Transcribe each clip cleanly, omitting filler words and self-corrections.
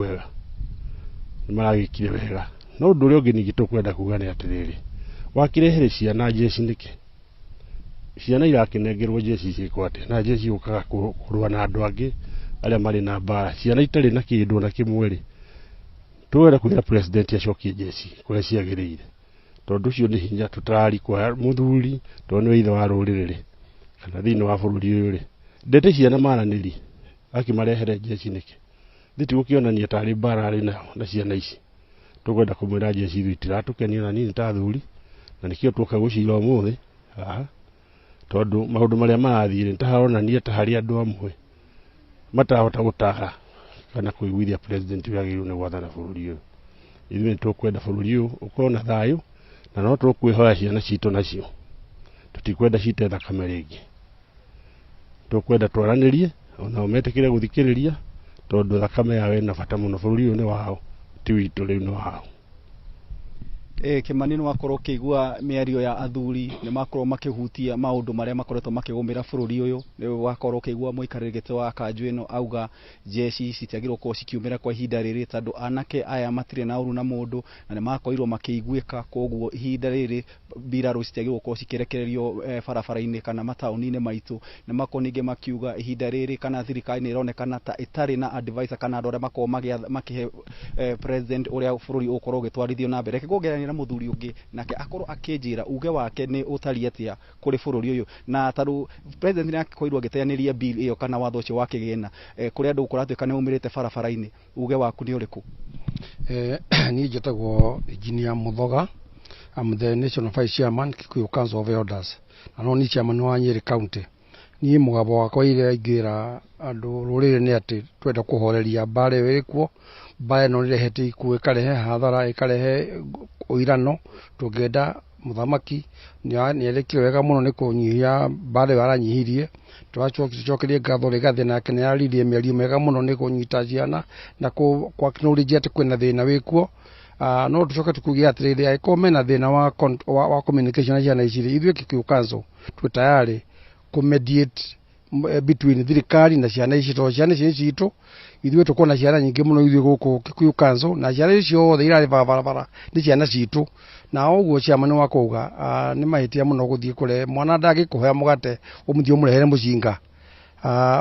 wega maragikire wega no nduri ungi ningi tukwenda kuga ni atiriri wakirehere ciana jeshi nike ciana irakinengerwo jeshi cikwate na jeshi ukaga kurwa na andu angi aria mari na mbara ciana itari na kindu na kimweri tuwera kwira president acokie jeshi kuria ciagirire tondu cio ni hinya tutarari kwa muthuri tondu ithe wa rurire kana thini wa bururi uyu ri ndete ciana maraniri akimarehere jeshi nike thiti gukionania tari mbara ari na ciana ici tukwenda kumwira jeshi ritiratukenia na nini ta thuri na nikio tuka gucira umuthi tondu maundu maria marathire ntaharonania ta hari andu amwe matahota gutaha kana kuiguithia president yagiru ni gwathana bururi uyu ithuĩ tukwenda bururi uyu ukorwo na thayu na no tukwihoya ciana citu nacio tutikwenda cite thakame ringi tukwenda twaranirie ona umetikire guthikiriria tondu thakame yao ina bata muno bururi uyu ni wao ti witu riu ni wao Kimani no akorwo kigua miario ya athuri ni makorwo makihutia maundu maria makoretwo makigumira bururi uyu ni wakorwo kigua muikarigite wa kanju ino auga jeshi citiagirwo ko cikiumira kwa ihinda riri tondu anake aya matire na uru na mundu na ni makoirwo makiiguika koguo ihinda riri mbirarũ citiagirwo ko cikirekererio barabara-ini kana matauni-ini maitu ni makoninge makiuga ihinda riri kana thirikari ni ironekana ta itari na advisor kana andu aria makorwo makihe president uria bururi ukorwo gitwarithio na mbere kigongerania na muthuri ungi nake akorwo akinjira uge wake ni utari atia kuri bururi uyu na taru president ni akikoirwo agiteaniria bill iyo kana watho ucio wa kigena kuri andu ukuratuika ni umirite barabara-ini uge waku ni uriku ni jetagwo Engineer Muthoga. I'm the National Vice Chairman Kikuyu Council of Elders na no ni chairman wa Nyeri County. Ni mugabo wakwa ile ingira andu rurire ni ati twenda kuhoreria mbare wikuo mbare no rehete ikuwe karehe hathara ikarehe oirano tugenda muthamaki ni elekire wega muno ni kunyihia mbare waranyihirie twacokerie ngatho rigathi nake ni aririe miario mega muno ni kunyita ciana na kwa knowledge ati kwina thina wikuo no tucoke tukugia atiriri aiko mena thina wa communication na ciana ici ithuĩ Kikuyu Council twi tayari ku mediate between thirikari na ciana ici to ciana ici citu ithuĩ tukona ciana nyingĩ muno ithuĩ gũkũ Kikuyu Council na ciana icio othe irarĩ barabara ni ciana citu na ũguo chairman wa kuga nĩ mahĩtia muno gũthiĩ kũre mwana ndagĩkũhea mũgate ũmũthie ũmũrehere mũcinga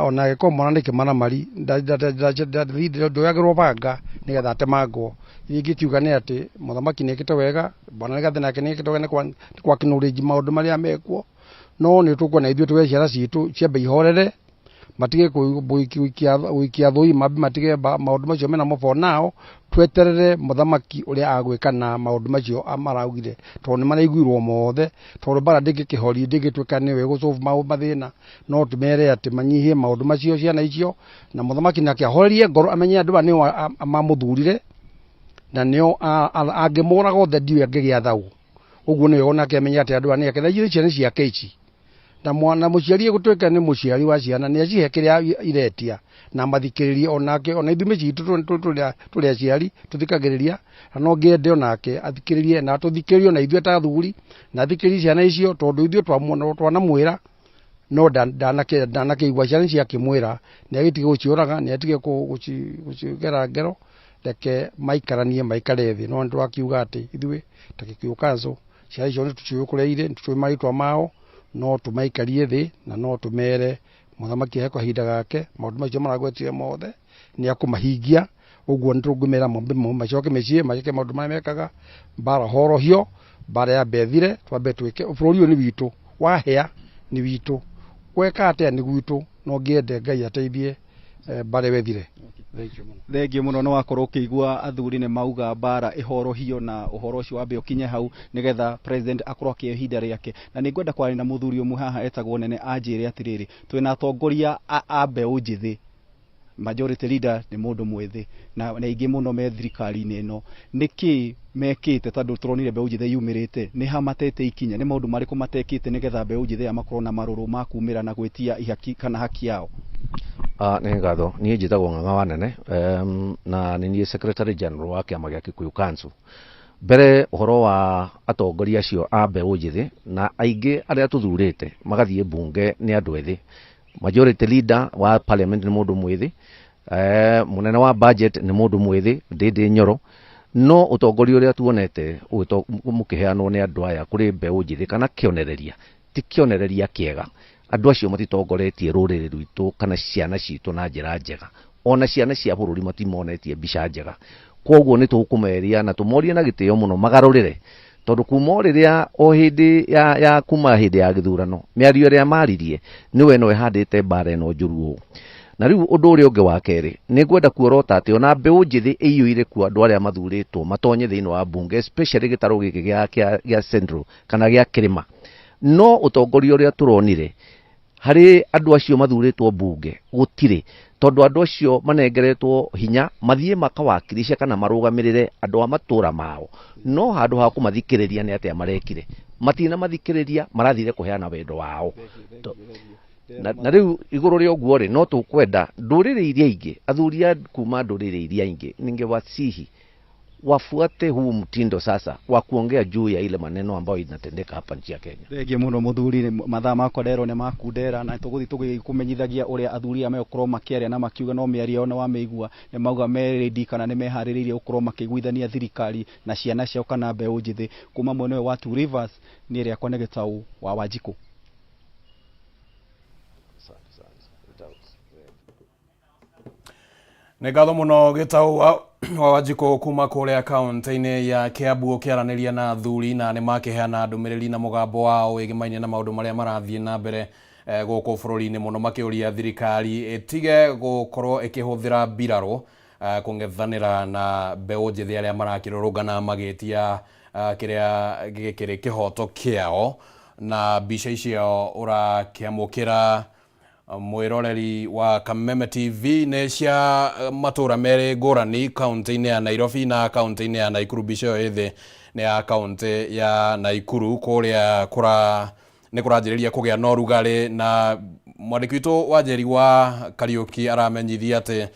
ona agĩkorwo mwana nĩ kĩmana mari ndoyagĩrwo banga nĩgetha atemangwo ingĩkiuga nĩ atĩ mũthamaki nĩekĩte wega bwana Rigathĩ nake nĩekĩte wega nĩ kwa knowledge maũndũ marĩa mekuo no nĩ tũkuona ithuĩ tũge ciana citũ ciambe ihorere matige gũikia thũi matige maũndũ macio mena for now tweterere mũthamaki ũrĩa agwĩka na maũndũ macio amaraugire tondũ nĩ maraiguirwo mothe tondũ bara ndĩngĩkĩhoria ndĩngĩtuĩka nĩwe gũsolve mathĩna no tũmere atĩ manyihie maũndũ macio ciana icio na mũthamaki nake ahorerie ngoro amenye andũ aya nĩo mamũthurire na nĩo angĩmũraga othe ndiwe angĩgĩa thau ũguo nĩwe onake amenye atĩ andũ aya nĩ ake thaithĩ ciana ciake ici na mwana mũciari gũtuĩka nĩ mũciari wa ciana nĩ acihe kĩrĩa iretia na mathikĩrĩrie onake ona ithimi citũ tũrĩa aciari tũthikagĩrĩria na no ngĩende onake athikĩrĩrie na tũthikĩrĩrio na ithuĩ ta athuri na athikĩrĩrie ciana icio tondũ ithuĩ twanamwĩra no ndanakĩigua ciana ciakĩmwĩra nĩ agĩtige gũciũraga nĩ atige gũcigera ngero reke maikare thĩ no nĩtwakiuga atĩ ithuĩ ta Kikuyu Council ciana icio nĩ tũciũĩ kũrĩa irĩ tũciũĩ marĩtwa mao no tumaikarie thĩ na no tumere mũthamaki he kahinda gake maũndũ macio maragwetire mothe nĩ akũmahingia ũguo nĩ tũngĩmera macoke mĩciĩ maceke maũndũ marĩa mekaga mbara horohio mbara ya bethire twambe twĩke bũrũri ũyũ nĩ witũ wahĩa nĩ witũ gweka atĩa nĩ gwitũ no ngĩende Ngai ateithie mbara wethire thengio muno no wakorwo ukigua athuri nĩ mauga mbara ihorohio na uhoro ucio wambe ukinye hau nigetha president akorwo akihinda riake na nĩ ngwenda kwaria na muthuri umwe haha etagwo Nene anjire atiriri twina atongoria a mbeũ njĩthĩ majority leader nĩ mũndũ mwĩthĩ na aingĩ muno me thirikari-inĩ ĩno nĩkĩ mekĩte tondũ turonire mbeũ njĩthĩ yumĩrĩte nĩ hamatete ikinya nĩ maũndũ marĩkũ matekĩte nigetha mbeũ njĩthĩ makorwo na marũrũ ma kumĩra na gwĩtia ihaki kana haki yao nĩ ngatho niĩ njĩtagwo Ng'ang'a wa Nene na nĩ niĩ Secretary General wa kĩama gĩa Kikuyu Council mbere ũhoro wa atongoria acio a mbeũ njĩthĩ na aingĩ arĩa tũthurĩte magathiĩ bunge nĩ andũ ethĩ majority leader wa parliament nĩ mũndũ mwĩthĩ munene wa budget ni mundu mwithi ndindi nyoro no utongoria uria tuonete mukiheanwo ni andu aya kuri mbeu njithi kana kionereria ti kionereria kiega. Andu acio matitongoretie ruriri rwitu kana ciana citu na njira njega, ona ciana cia bururi matimonetie mbica njega. Koguo ni tukumeria na tumorie na gitio muno magarurire, tondu kuma riria o hindi ya kuma hindi ya githurano miario iria maririe niwe no ehandite bara no njuru. Na riu undu uria ungi wa keri ni ngwenda kuorota ati ona mbeu njithi iyuire ku andu aria mathuritwo matonye thiini wa bunge, especially gitaro giki gia Central kana gia Kirima. No utongoria uria turonire hari andu acio mathuritwo bunge gutire, tondu andu acio manengeretwo hinya mathie makawakilisha kana marugamirire andu a matura mao, no handu ha kumathikiriria ni atia marekire matina mathikiriria marathire kuheana wendo wao. Na riu iguru ria uguo ri no tukwenda ndurire iria ingi athuria kuma ndurire iria ingi ningewasihi wafuate huu mtindo sasa wa kuongea juu ya ile maneno ambayo inatendeka hapa nchi ya Kenya. Thenge muno muthuri mathaa makwa ndero ne makundera na tuguthi kumenyithagia uria athuria mekorwo makiaria na makiuga no miaria ona wa meigua ne mauga meredi kana ne mehariririe ukorwo makiguithania thirikari na ciana ciao kana mbeu njithi kuma mwene wa Two Rivers ni ria kwa Negetau wa Wanjiku. Negatho muno Gitau wa Wanjiku kuma kuria kaunti-ini ya Kiambu ukiaraniria na athuri na ni makiheana ndumiriri na mugambo wao wigimaine na maundu maria marathie na mbere guku bururi-ini muno makiuria thirikari itige gukorwo ikihuthira mbiraro kungethanira na mbeu njithi aria marakirurungana magitia kiria gikiri kihoto kiao na mbica icio urakiamukira mwiroreri wa Kameme TV ne cia matura mere ngurani kaunti-ini ya Nairobi na kaunti-ini ya Naikuru. Mbica ithi ne ya kaunti ya Naikuru kuria ni kuranjiriria kugia na rugari na mwandiki witu wa Njeri wa Kariuki aramenyithia ati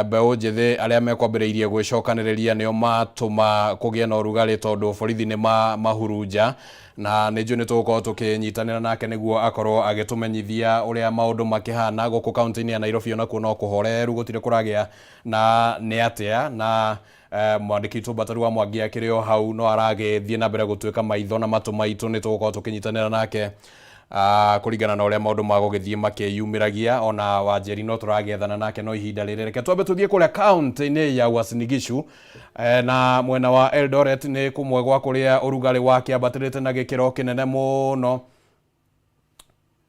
mbeu njithi aria mekwambiriirie gwicokaniriria nio matuma kugia na rugari tondu borithi ni mahurunja na nejo ni tuko tukinyitanira nake niguo akorwo agitumenyithia uria maundu makihana guku kaunti-ini ya Nairobi ona kuno kuhoreru gutire kuragia na ni atia na mwandiki tu Bataru wa Mwangi akirio hau no aragethie na mbere gutuika maitho na matu maitu ni tuko tukinyitanira nake kuringana na uria maundu magugithie makiyumiragia ona Wanjeri no turagethana nake no ihinda riri. Reke twambe tuthie kuria kaunti-ini ya Uasin Gishu na mwena wa Eldoret ni kumwe gwa kuria urugari wake abatirite na gikiro kinene muno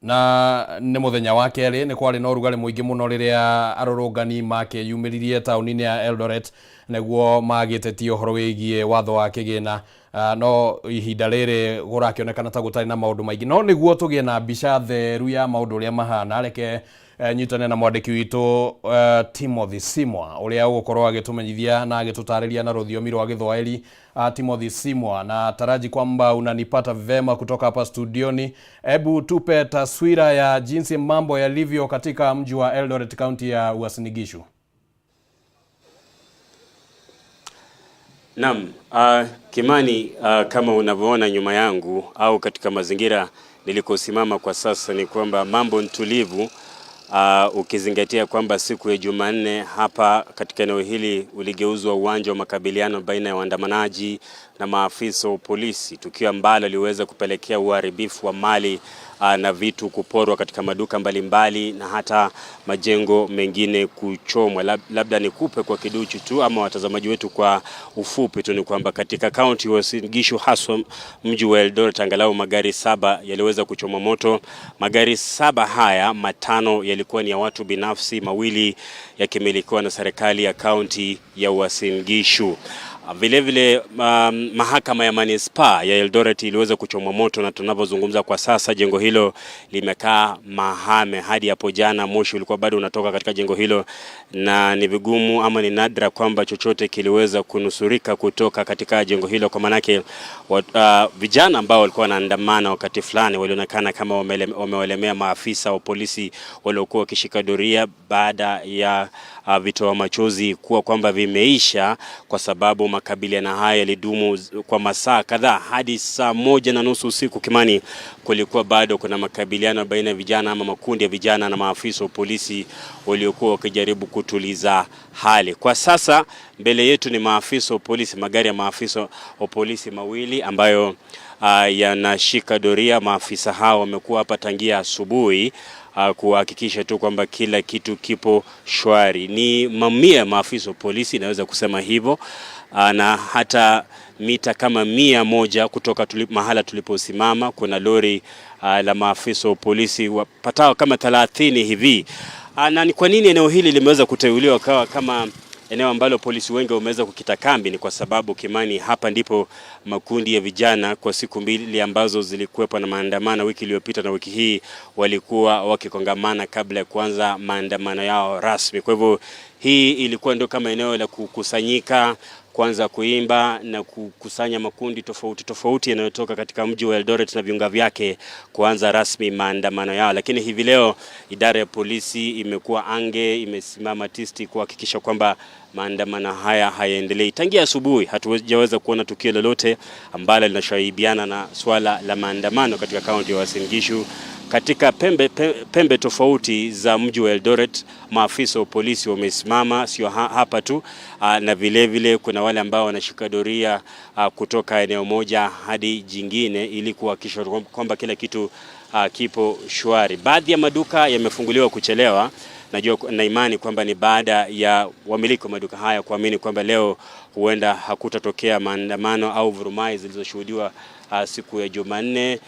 na ni muthenya wa keri ni kwari na urugari muingi muno riria arurungani make yumiririe tauni-ini ya Eldoret neguo magitetie uhoro wigie watho wa kigina no ihinda riri gurakionekana ta gutari na maundu maingi no niguo tugie na mbica theru ya maundu uria mahana. Reke nyitane na mwandiki witu Timothy Simwa uria ugukorwo agitumenyithia na agitutariria na ruthiomi rwa Githwairi. Timothy Simwa, na taraji kwamba unanipata vema kutoka hapa studioni. Hebu tupe taswira ya jinsi mambo yalivyo katika mji wa Eldoret, kaunti ya Uasin Gishu. Naam, Kimani, kama unavyoona nyuma yangu au katika mazingira nilikosimama kwa sasa ni kwamba mambo ntulivu, ukizingatia kwamba siku ya Jumanne hapa katika eneo hili uligeuzwa uwanja wa makabiliano baina ya waandamanaji na maafisa wa polisi, tukio ambalo liweza kupelekea uharibifu wa mali na vitu kuporwa katika maduka mbalimbali na hata majengo mengine kuchomwa. Labda nikupe kwa kiduchu tu ama watazamaji wetu kwa ufupi tu ni kwamba katika kaunti ya Uasin Gishu haswa mji wa Eldoret angalau magari 7 yaliweza kuchomwa moto. Magari 7 haya, 5 yalikuwa ni ya watu binafsi, 2 yakimilikiwa na serikali ya kaunti ya Uasin Gishu. Vile vile mahakama ya manispaa ya Eldoret iliweza kuchomwa moto na tunapozungumza kwa sasa jengo hilo limekaa mahame hadi hapo jana. Moshi ulikuwa bado unatoka katika jengo hilo na ni vigumu ama ni nadra kwamba chochote kiliweza kunusurika kutoka katika jengo hilo, kwa manake vijana ambao walikuwa wanaandamana wakati fulani walionekana kama wamewalemea maafisa wa polisi waliokuwa wakishika doria baada ya vitoa machozi kuwa kwamba vimeisha, kwa sababu makabiliano haya yalidumu kwa masaa kadhaa hadi saa 1:30 usiku. Kimani, kulikuwa bado kuna makabiliano baina ya vijana ama makundi ya vijana na maafisa wa polisi waliokuwa wakijaribu kutuliza hali. Kwa sasa mbele yetu ni maafisa wa polisi, magari ya maafisa wa polisi mawili ambayo yanashika doria. Maafisa hao wamekuwa hapa tangia asubuhi kuhakikisha tu kwamba kila kitu kipo shwari. Ni mamia maafisa wa polisi, naweza kusema hivyo, na hata mita kama 100 kutoka mahala tuliposimama kuna lori la maafisa wa polisi wapatao kama 30 hivi. Na ni kwa nini eneo hili limeweza kuteuliwa kama eneo ambalo polisi wengi wameweza kukita kambi? Ni kwa sababu Kimani, hapa ndipo makundi ya vijana kwa siku mbili ambazo zilikuwepo na maandamano wiki iliyopita na wiki hii walikuwa wakikongamana kabla ya kuanza maandamano yao rasmi. Kwa hivyo hii ilikuwa ndio kama eneo la kukusanyika, kuanza kuimba na kukusanya makundi tofauti yanayotoka katika mji wa Eldoret na viunga vyake kuanza rasmi maandamano yao. Lakini hivi leo idara ya polisi imekuwa imesimama tisti kuhakikisha kwamba maandamano haya hayaendelei. Tangia asubuhi hatujaweza kuona tukio lolote ambalo linashahibiana na swala la maandamano katika kaunti ya Uasin Gishu. Katika pembe tofauti za mji wa Eldoret, maafisa wa polisi wamesimama, sio hapa tu, na vile kuna wale ambao wanashika doria kutoka eneo moja hadi jingine ili kuhakikisha kwamba kila kitu kipo shwari. Baadhi ya maduka yamefunguliwa kuchelewa. Najua na imani kwamba ni baada ya wamiliki wa maduka haya kuamini kwamba leo huenda hakutatokea maandamano au vurumai zilizoshuhudiwa siku ya Jumanne.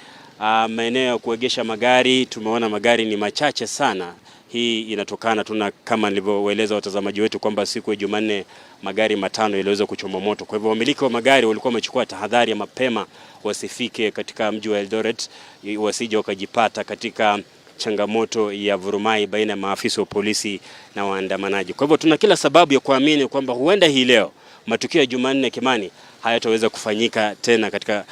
Maeneo ya kuegesha magari, tumeona magari ni machache sana. Hii inatokana tu kama nilivyoeleza watazamaji wetu kwamba siku ya Jumanne magari 5 yaliweza kuchoma moto. Kwa hivyo wamiliki wa magari walikuwa wamechukua tahadhari ya mapema wasifike katika mji wa Eldoret, wasije wakajipata katika changamoto ya vurumai baina ya maafisa wa polisi na waandamanaji. Kwa hivyo tuna kila sababu ya kuamini kwamba huenda hii leo matukio ya Jumanne, Kimani, hayataweza kufanyika tena katika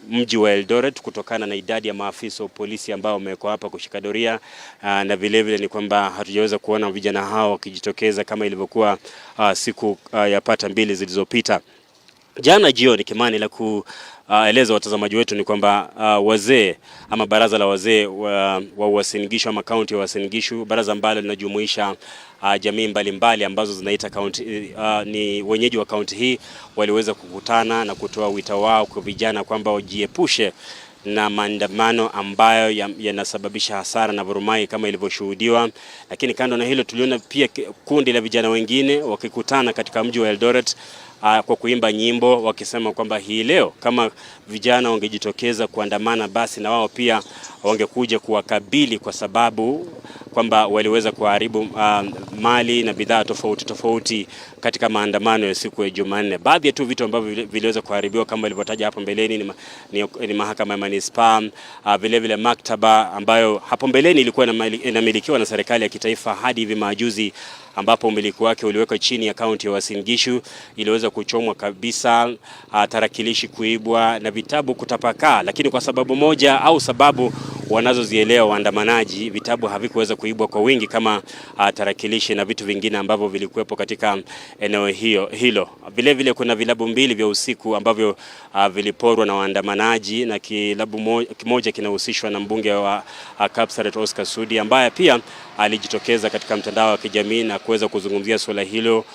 mji wa Eldoret kutokana na idadi ya maafisa wa polisi ambao wamekuwa hapa kushika doria, na vile ni kwamba hatujaweza kuona vijana hao wakijitokeza kama ilivyokuwa siku yapata 2 zilizopita. Jana jioni, Kimani, la kueleza watazamaji wetu ni kwamba wazee ama baraza la wazee wa Uasin Gishu ama kaunti ya Uasin Gishu, baraza ambalo linajumuisha jamii mbalimbali ambazo zinaita kaunti, ni wenyeji wa kaunti hii, waliweza kukutana na kutoa wito wao kwa vijana kwamba wajiepushe na maandamano ambayo yanasababisha hasara na vurumai kama ilivyoshuhudiwa. Lakini kando na hilo, tuliona pia kundi la vijana wengine wakikutana katika mji wa Eldoret kwa kuimba nyimbo wakisema kwamba hii leo kama vijana wangejitokeza kuandamana, basi na wao pia wangekuja kuwakabili kwa sababu kwamba waliweza kuharibu mali na bidhaa tofauti katika maandamano ya siku ya Jumanne. Baadhi ya tu vitu ambavyo viliweza kuharibiwa kama ilivyotaja hapo mbeleni ni mahakama ya manispaa, vile maktaba ambayo hapo mbeleni ilikuwa inamilikiwa na serikali ya kitaifa hadi hivi majuzi ambapo umiliki wake uliwekwa chini ya kaunti ya Uasin Gishu, iliweza kuchomwa kabisa, tarakilishi kuibwa na vitabu kutapakaa. Lakini kwa sababu moja au sababu wanazozielewa waandamanaji, vitabu havikuweza kuibwa kwa wingi kama tarakilishi na vitu vingine ambavyo vilikuwepo katika eneo hilo. Vile kuna vilabu 2 vya usiku ambavyo viliporwa na waandamanaji, na kilabu kimoja kinahusishwa na mbunge wa Kapsaret Oscar Sudi ambaye pia alijitokeza katika mtandao wa kijamii na kuweza kuzungumzia swala hilo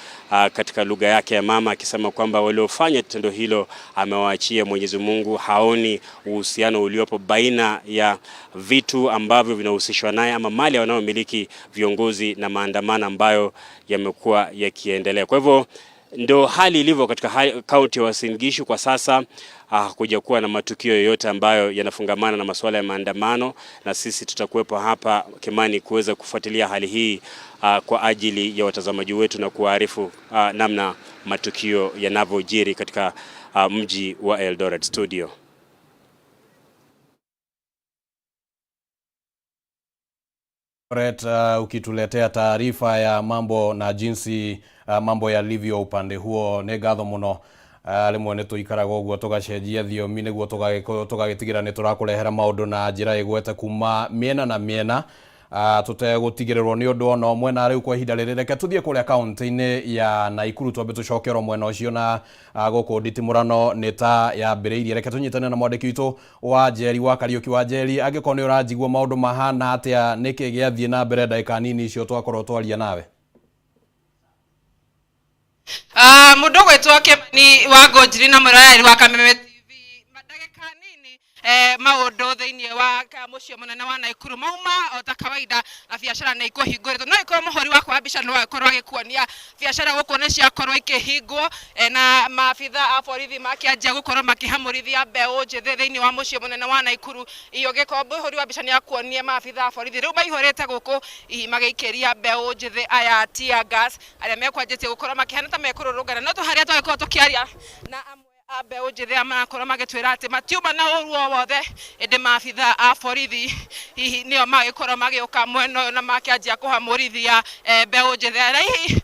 katika lugha yake ya mama, akisema kwamba waliofanya tendo hilo amewaachia Mwenyezi Mungu, haoni uhusiano uliopo baina ya vitu ambavyo vinahusishwa naye ama mali wanaomiliki viongozi na maandamano ambayo yamekuwa yakiendelea. Kwa hivyo ndio hali ilivyo katika kaunti ya Uasin Gishu kwa sasa. Hakuja kuwa na matukio yoyote ambayo yanafungamana na masuala ya maandamano, na sisi tutakuwepo hapa Kimani kuweza kufuatilia hali hii kwa ajili ya watazamaji wetu na kuarifu namna matukio yanavyojiri katika mji wa Eldoret. Studio. Ukituletea taarifa ya mambo na jinsi mambo yalivyo upande huo, nĩ ngatho mũno rimwe nĩ tũikaraga ũguo tũgacenjia thiomi nĩguo tũgagĩtigĩra nĩ tũrakũrehera maũndũ na njĩra ĩgwete kuma mĩena na mĩena tutegutigirĩrwo nĩ ũndũ ona ũmwe na rĩu kwa ihinda rĩrĩ reke tũthiĩ kũrĩa kaunti-inĩ ya Naikuru twambe tũcokerwo mwena ũcio na gũkũ nditimũrano nĩ ta yambĩrĩirie. Reke tũnyitane na mwandĩki witũ wa Njeri wa Kariũki. Wa Njeri, angĩkorwo nĩ ũranjigua maũndũ mahana atĩa, nĩkĩ gĩathiĩ na mbere ndagĩka nini icio twakorwo twaria nawe? Mũndũ gwĩtwo Kĩmani wa Ngũnjiri na mũroreri wa Kameme TV, ndagĩka nini maũndũ thĩinĩ wa mũciĩ mũnene wa Naikuru mauma o ta kawaida na biacara nĩ ikũhingũrĩtwo. No ikorwo mũhũri wakwa wa mbica no akorwo agĩkuonia biacara gũkũ nĩ ciakorwo ikĩhingwo na maabitha a borithi makĩanjia gũkorwo makĩhamũrithia mbeũ njĩthĩ thĩinĩ wa mũciĩ mũnene wa Naikuru. Iyo gĩkombe mũhũri wa mbica nĩ akuonia maabitha a borithi rĩu maihũrĩte gũkũ magĩikĩria mbeũ njĩthĩ aya tear gas arĩa mekwanjĩtie gũkorwo makĩhana ta mekũrũrũngana. No harĩa twagĩkorwo tũkĩaria na mbeũ njĩthĩ makorwo magĩtwĩra atĩ matiuma na ũru o wothe, ĩndĩ maabitha a borithi hihi nĩo magĩkorwo magĩũka mwena ũyũ na makĩanjia kũhamũrithia mbeũ njĩthĩ. Na hihi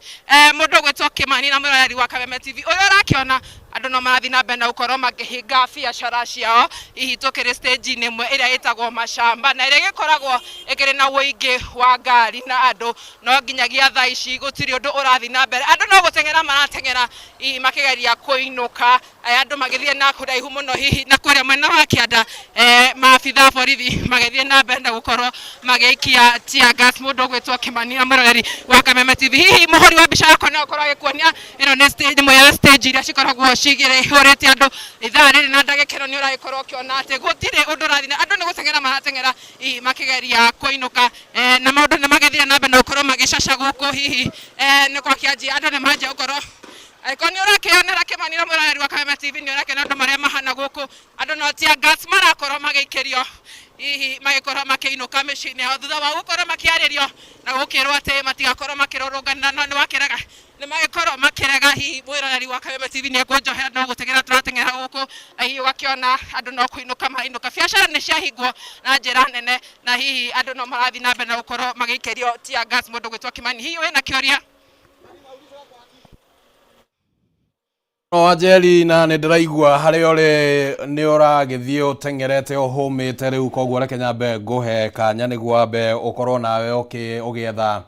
mũndũ gwĩtwo Kĩmani na mũroreri wa Kameme TV, ũrĩa ũrakĩona andũ no marathiĩ na mbere na gũkorwo makĩhinga biacara ciao hihi tũkĩrĩ stage-inĩ ĩmwe ĩrĩa ĩtagwo Mashamba na ĩrĩa ĩgĩkoragwo ĩkĩrĩ na wũingĩ wa ngari na andũ, no nginyagia thaa ici gũtirĩ ũndũ ũrathiĩ na mbere. Andũ no gũteng'era marateng'era hihi makĩgeria kũinũka, andũ magĩthiĩ na kũraihu mũno hihi na kũrĩa mwena wa Kĩanda maabitha borithi magĩthiĩ na mbere na gũkorwo magĩikia tear gas. Mũndũ gwĩtwo Kĩmani na mũroreri wa Kameme TV, hihi mũhũri wa mbica yakwa no akorwo agĩkuonia ĩno nĩ stage ĩmwe ya stage iria cikoragwo cigĩrĩhũrĩte andũ ithaa rĩrĩ na ndagĩka ĩno nĩ ũragĩkorwo ũkĩona atĩ gũtirĩ ũndũ ũrathiĩ na andũ nĩ gũteng'era marateng'era makĩgeria kũinũka na maũndũ nĩ magĩthire na mbere na gũkorwo magĩcaca gũkũ hihi nĩ gwakĩanjia andũ nĩ manjia gũkorwo Aiko ni ũrakĩonera Kĩmani na mũroreri wa Kameme TV nĩ ũrakĩona andũ marĩa mahana gũkũ, andũ no tear gas marakorwo magĩikĩrio hihi magĩkorwo makĩinũka mĩciĩ-inĩ yao thutha wa gũkorwo makĩarĩrio na gũkĩrwo atĩ matigakorwo makĩrũrũngana. No nĩ wakĩrega nĩ magĩkorwo makĩrega hihi mũroreri wa Kameme TV nĩ ekũnjohera no gũteng'era tũrateng'era gũkũ, hihi ũgakĩona andũ no kũinũka mainũka. Biacara nĩ ciahingwo na njĩra nene na hihi andũ no marathiĩ na mbere na gũkorwo magĩikĩrio tear gas. Mũndũ gwĩtwo Kĩmani, hihi wĩna kĩũria? No Njeri, na nĩ ndĩraigua harĩa ũrĩ nĩ ũragĩthiĩ ũteng'erete ũhũmĩte rĩu, koguo reke nyambe ngũhe kanya nĩguo wambe ũkorwo nawe ũgĩetha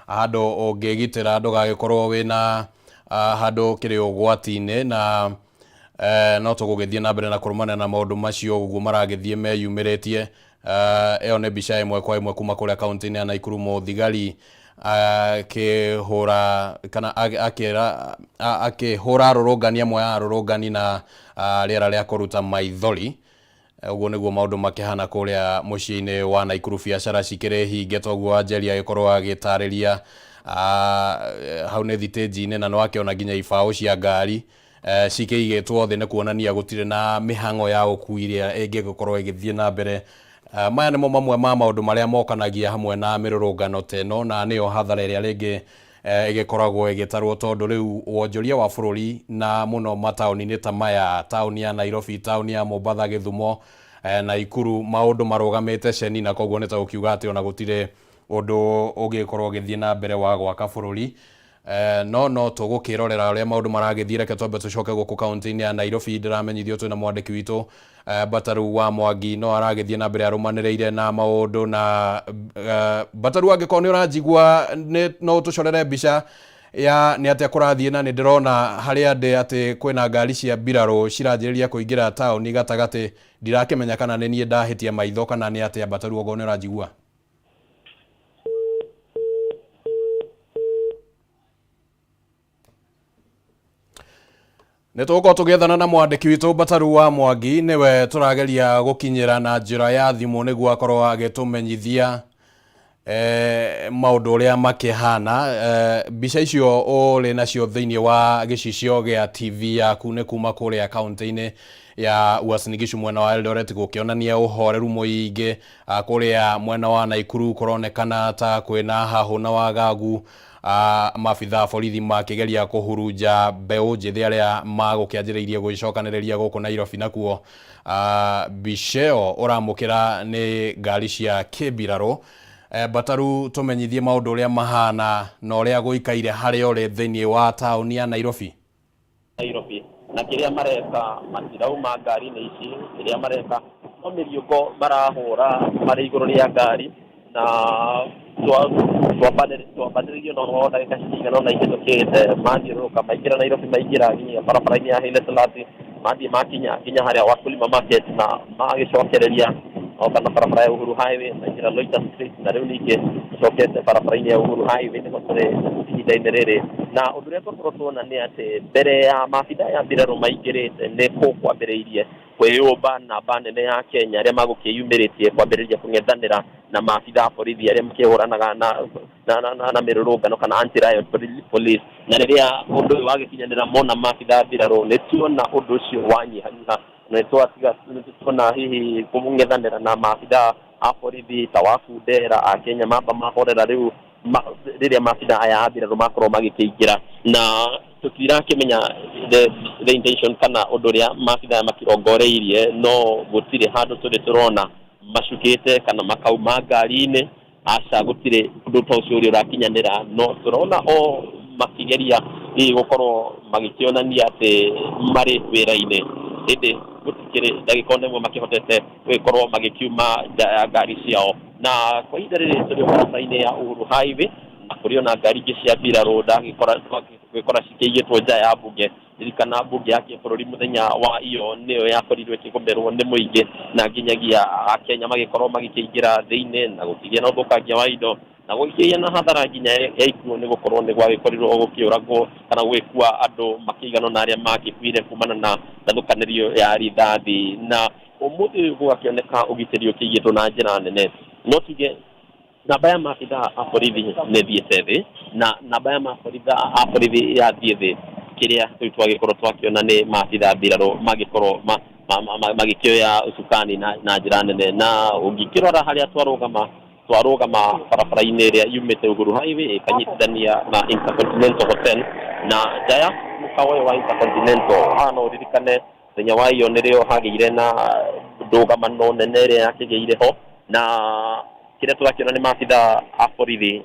handũ ũngĩgitĩra ndũgagĩkorwo wĩna handũ kĩrĩ ũgwati-inĩ, na no tũgũgĩthiĩ na mbere na kũrũmana na maũndũ macio ũguo maragĩthiĩ meyumĩrĩtie. Ĩyo nĩ mbica ĩmwe kwa ĩmwe kuma kũrĩa kaunti-inĩ ya Naikuru, mũthigari akĩhũra kana akĩhũra rũrũngani amwe ya rũrũngani na rĩera rĩa kũruta maithori. Ũguo nĩguo maũndũ makĩhana kũrĩa mũciĩ-inĩ wa Naikuru, biacara cikĩrĩ hinge, toguo Njeri agĩkorwo agĩtarĩria hau nĩ thitĩnji-inĩ, na nĩ wakĩona nginya ibaũ cia ngari cikĩigĩtwo thĩ, nĩ kuonania gũtirĩ na mĩhang'o ya ũkui ĩrĩa ĩngĩgĩkorwo ĩgĩthiĩ na mbere. Maya nĩmo mamwe ma maũndũ marĩa mokanagia hamwe na mĩrũrũngano teno, na nĩyo hathara ĩrĩa rĩngĩ ĩgĩkoragwo ĩgĩtarwo, tondũ rĩu wonjoria wa bũrũri na mũno mataũni-inĩ ta maya, taũni ya Nairobi, taũni ya Mombasa, Gĩthumo, Naikuru, maũndũ marũgamĩte ceni, na koguo nĩ ta gũkiuga atĩ ona gũtirĩ ũndũ ũngĩkorwo ũgĩthiĩ na mbere wa gwaka bũrũri. No tũgũkĩrorera ũrĩa maũndũ maragĩthiĩ. Reke twambe tũcoke gũkũ kaunti-inĩ ya Nairobi. Ndĩramenyithio twĩna mwandĩki witũ Bataru wa Mwangi no aragĩthiĩ na mbere arũmanĩrĩire na maũndũ. Na Bataru, angĩkorwo nĩ ũranjigua no tũcorere mbica ya nĩ atĩa kũrathiĩ, na nĩ ndĩrona harĩa ndĩ atĩ kwĩna ngari cia mbirarũ ciranjĩrĩria kũingĩra taũni gatagatĩ. Ndirakĩmenya kana nĩ niĩ ndahĩtia maitho kana nĩ atĩa. Bataru, ũguo nĩ ũranjigua? Nĩ tũgũkorwo tũgĩethana na mwandĩki witũ Bataru wa Mwangi, nĩwe tũrageria gũkinyĩra na njĩra ya thimũ nĩguo akorwo agĩtũmenyithia maũndũ ũrĩa makĩhana. Mbica icio ũrĩ nacio thĩinĩ wa gĩcicio gĩa TV yaku nĩ kuma kũrĩa kaunti-inĩ ya Uasin Gishu mwena wa Eldoret, gũkĩonania ũhoreru mũingĩ. Kũrĩa mwena wa Naikuru kũronekana ta kwĩna hahũ na wagagu, maabitha borithi makĩgeria kũhurunja mbeũ njĩthĩ arĩa magũkĩanjĩrĩirie gwĩcokanĩrĩria gũkũ Nairobi. Nakuo mbica ĩyo ũramũkĩra nĩ ngari cia kĩmbirarũ. Bataru, tũmenyithie maũndũ ũrĩa mahana na ũrĩa gũikaire harĩa ũrĩ thĩinĩ wa taũni ya Nairobi. Na kĩrĩa mareka matirauma ngari-inĩ ici, kĩrĩa mareka no mĩriũko marahũra marĩ igũrũ rĩa ngari, na twambadĩrĩirio na ũhoro ndagĩka cigana ũna ihĩtũkĩte mathiũrũrũka maingĩra Nairobi maingĩra nginya barabara-inĩ ya Haile Selassie mathiĩ makinya nginya harĩa Wakulima Market na magĩcokereria kana barabara ya Uhuru Highway maingĩra Loiter Street na rĩu ningĩ cokete barabara-inĩ ya Uhuru Highway nĩguo tũrĩ ihinda-inĩ rĩrĩ na ũndũ ũrĩa tũkorwo tuona nĩ atĩ mbere ya maabitha ya mbirarũ maingĩrĩte nĩ kwambĩrĩirie kwĩyũmba namba nene ya Kenya arĩa magũkĩyumĩrĩtie kwambĩrĩria kũng'ethanĩra na maabitha a borithi arĩa makĩhũranaga na mĩrũrũngano kana anti-riot police na rĩrĩa ũndũ ũyũ wagĩkinyanĩra mona maabitha a mbirarũ nĩ tuona ũndũ ũcio wanyihanyiha na tuona hihi kũng'ethanĩra na maabitha a borithi ta wa Fundera a Kenya mamba mahorera rĩu rĩrĩa maabitha aya a mbirarũ makorwo magĩkĩingĩra na tũtirakĩmenya the intention kana ũndũ ũrĩa maabitha aya makĩrongoreirie no gũtirĩ handũ tũrĩ tũrona macukĩte kana makauma ngari-inĩ aca gũtirĩ ũndũ ta ũcio ũrĩa ũrakinyanĩra no tũrona o makĩgeria gũkorwo magĩkĩonania atĩ marĩ wĩra-inĩ ĩndĩ gũtikĩrĩ ndagĩka ona ĩmwe makĩhotete gũgĩkorwo magĩkiuma nja ya ngari ciao na kwa ihinda rĩrĩ tũrĩ barabara-inĩ ya Uhuru Highway na kũrĩ ona ngari ingĩ cia mbirarũ ndagĩkora cikĩigĩtwo nja ya mbunge ririkana mbunge ya kĩbũrũri mũthenya wa iyo nĩyo yakorirwo ĩkĩgũmĩrwo nĩ mũingĩ na nginyagia Akenya magĩkorwo magĩkĩingĩra thĩinĩ na gũkĩgĩa na ũthũkangia wa indo na gũkĩgĩa na hathara nginya ya ikuũ nĩ gũkorwo nĩ gwagĩkorirwo gũkĩũragwo kana gũgĩkua andũ makĩigana na arĩa magĩkuire kumana na ndathũkanĩrio ya rithathi na ũmũthĩ ũyũ gũgakĩoneka ũgitĩri ũkĩigĩtwo na njĩra nene no tuge namba ya maabitha a borithi nĩ thiĩte thĩ na namba ya maabitha a borithi yathiĩ thĩ kĩrĩa rĩu twagĩkorwo twakĩona nĩ maabitha mbirarũ magĩkorwo magĩkĩoya ũcukani na njĩra nene na ũngĩkĩrora harĩa twarũgama barabara-inĩ ĩrĩa yumĩte Uhuru Highway ĩkanyitithania na Intercontinental Hotel na njaya mũkawa ũyũ wa Intercontinental hana ũririkane thenya wa iyo nĩrĩo hagĩire na ndũgamano nene ĩrĩa yakĩgĩire ho na kĩrĩa tũrakĩona nĩ maabitha a borithi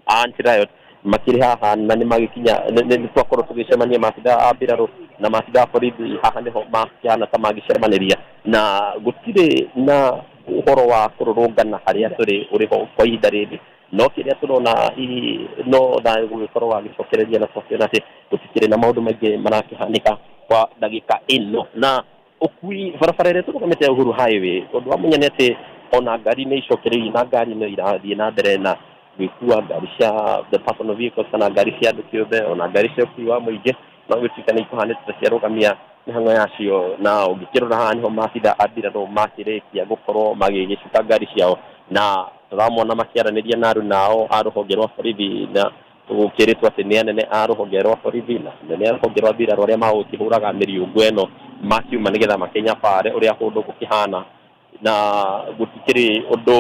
anti-riot makĩrĩ haha na nĩ magĩkinya nĩ twakorwo tũgĩcemania maabitha a mbirarũ na maabitha a borithi haha nĩho makĩhana ta magĩcemanĩria na gũtirĩ na ũhoro wa kũrũrũngana harĩa tũrĩ ũrĩho kwa ihinda rĩrĩ no kĩrĩa tũrona hihi no thayũ gũgĩkorwo wagĩcokereria na twakiona atĩ gũtikĩrĩ na maũndũ maingĩ marakĩhanĩka kwa ndagĩka ĩno na ũkui barabara ĩrĩa tũrũgamĩte ya Uhuru Highway ũndũ wa mwanya nĩ atĩ ona ngari nĩ icokereirie na ngari nĩ irathiĩ na mbere na gwĩkua ngari cia the personal vehicles kana ngari cia andũ kĩũmbe ona ngari cia ũkui wa mũingĩ no gũtuĩka nĩ ikuhanĩte ta ciarũgamia mĩhang'o yacio na ũngĩkĩrora haha nĩho maabitha a mbirarũ makĩrĩkia gũkorwo magĩgĩcuka ngari ciao na tũramona makĩaranĩria na arũ nao a rũhonge rwa borithi na gũkĩrĩtwo atĩ nĩ anene a rũhonge rwa borithi na anene a rũhonge rwa mbirarũ arĩa magũkĩhũraga mĩriũngũ ĩno makiuma nĩgetha makĩnyabare ũrĩa kũndũ gũkĩhana na gũtikĩrĩ ũndũ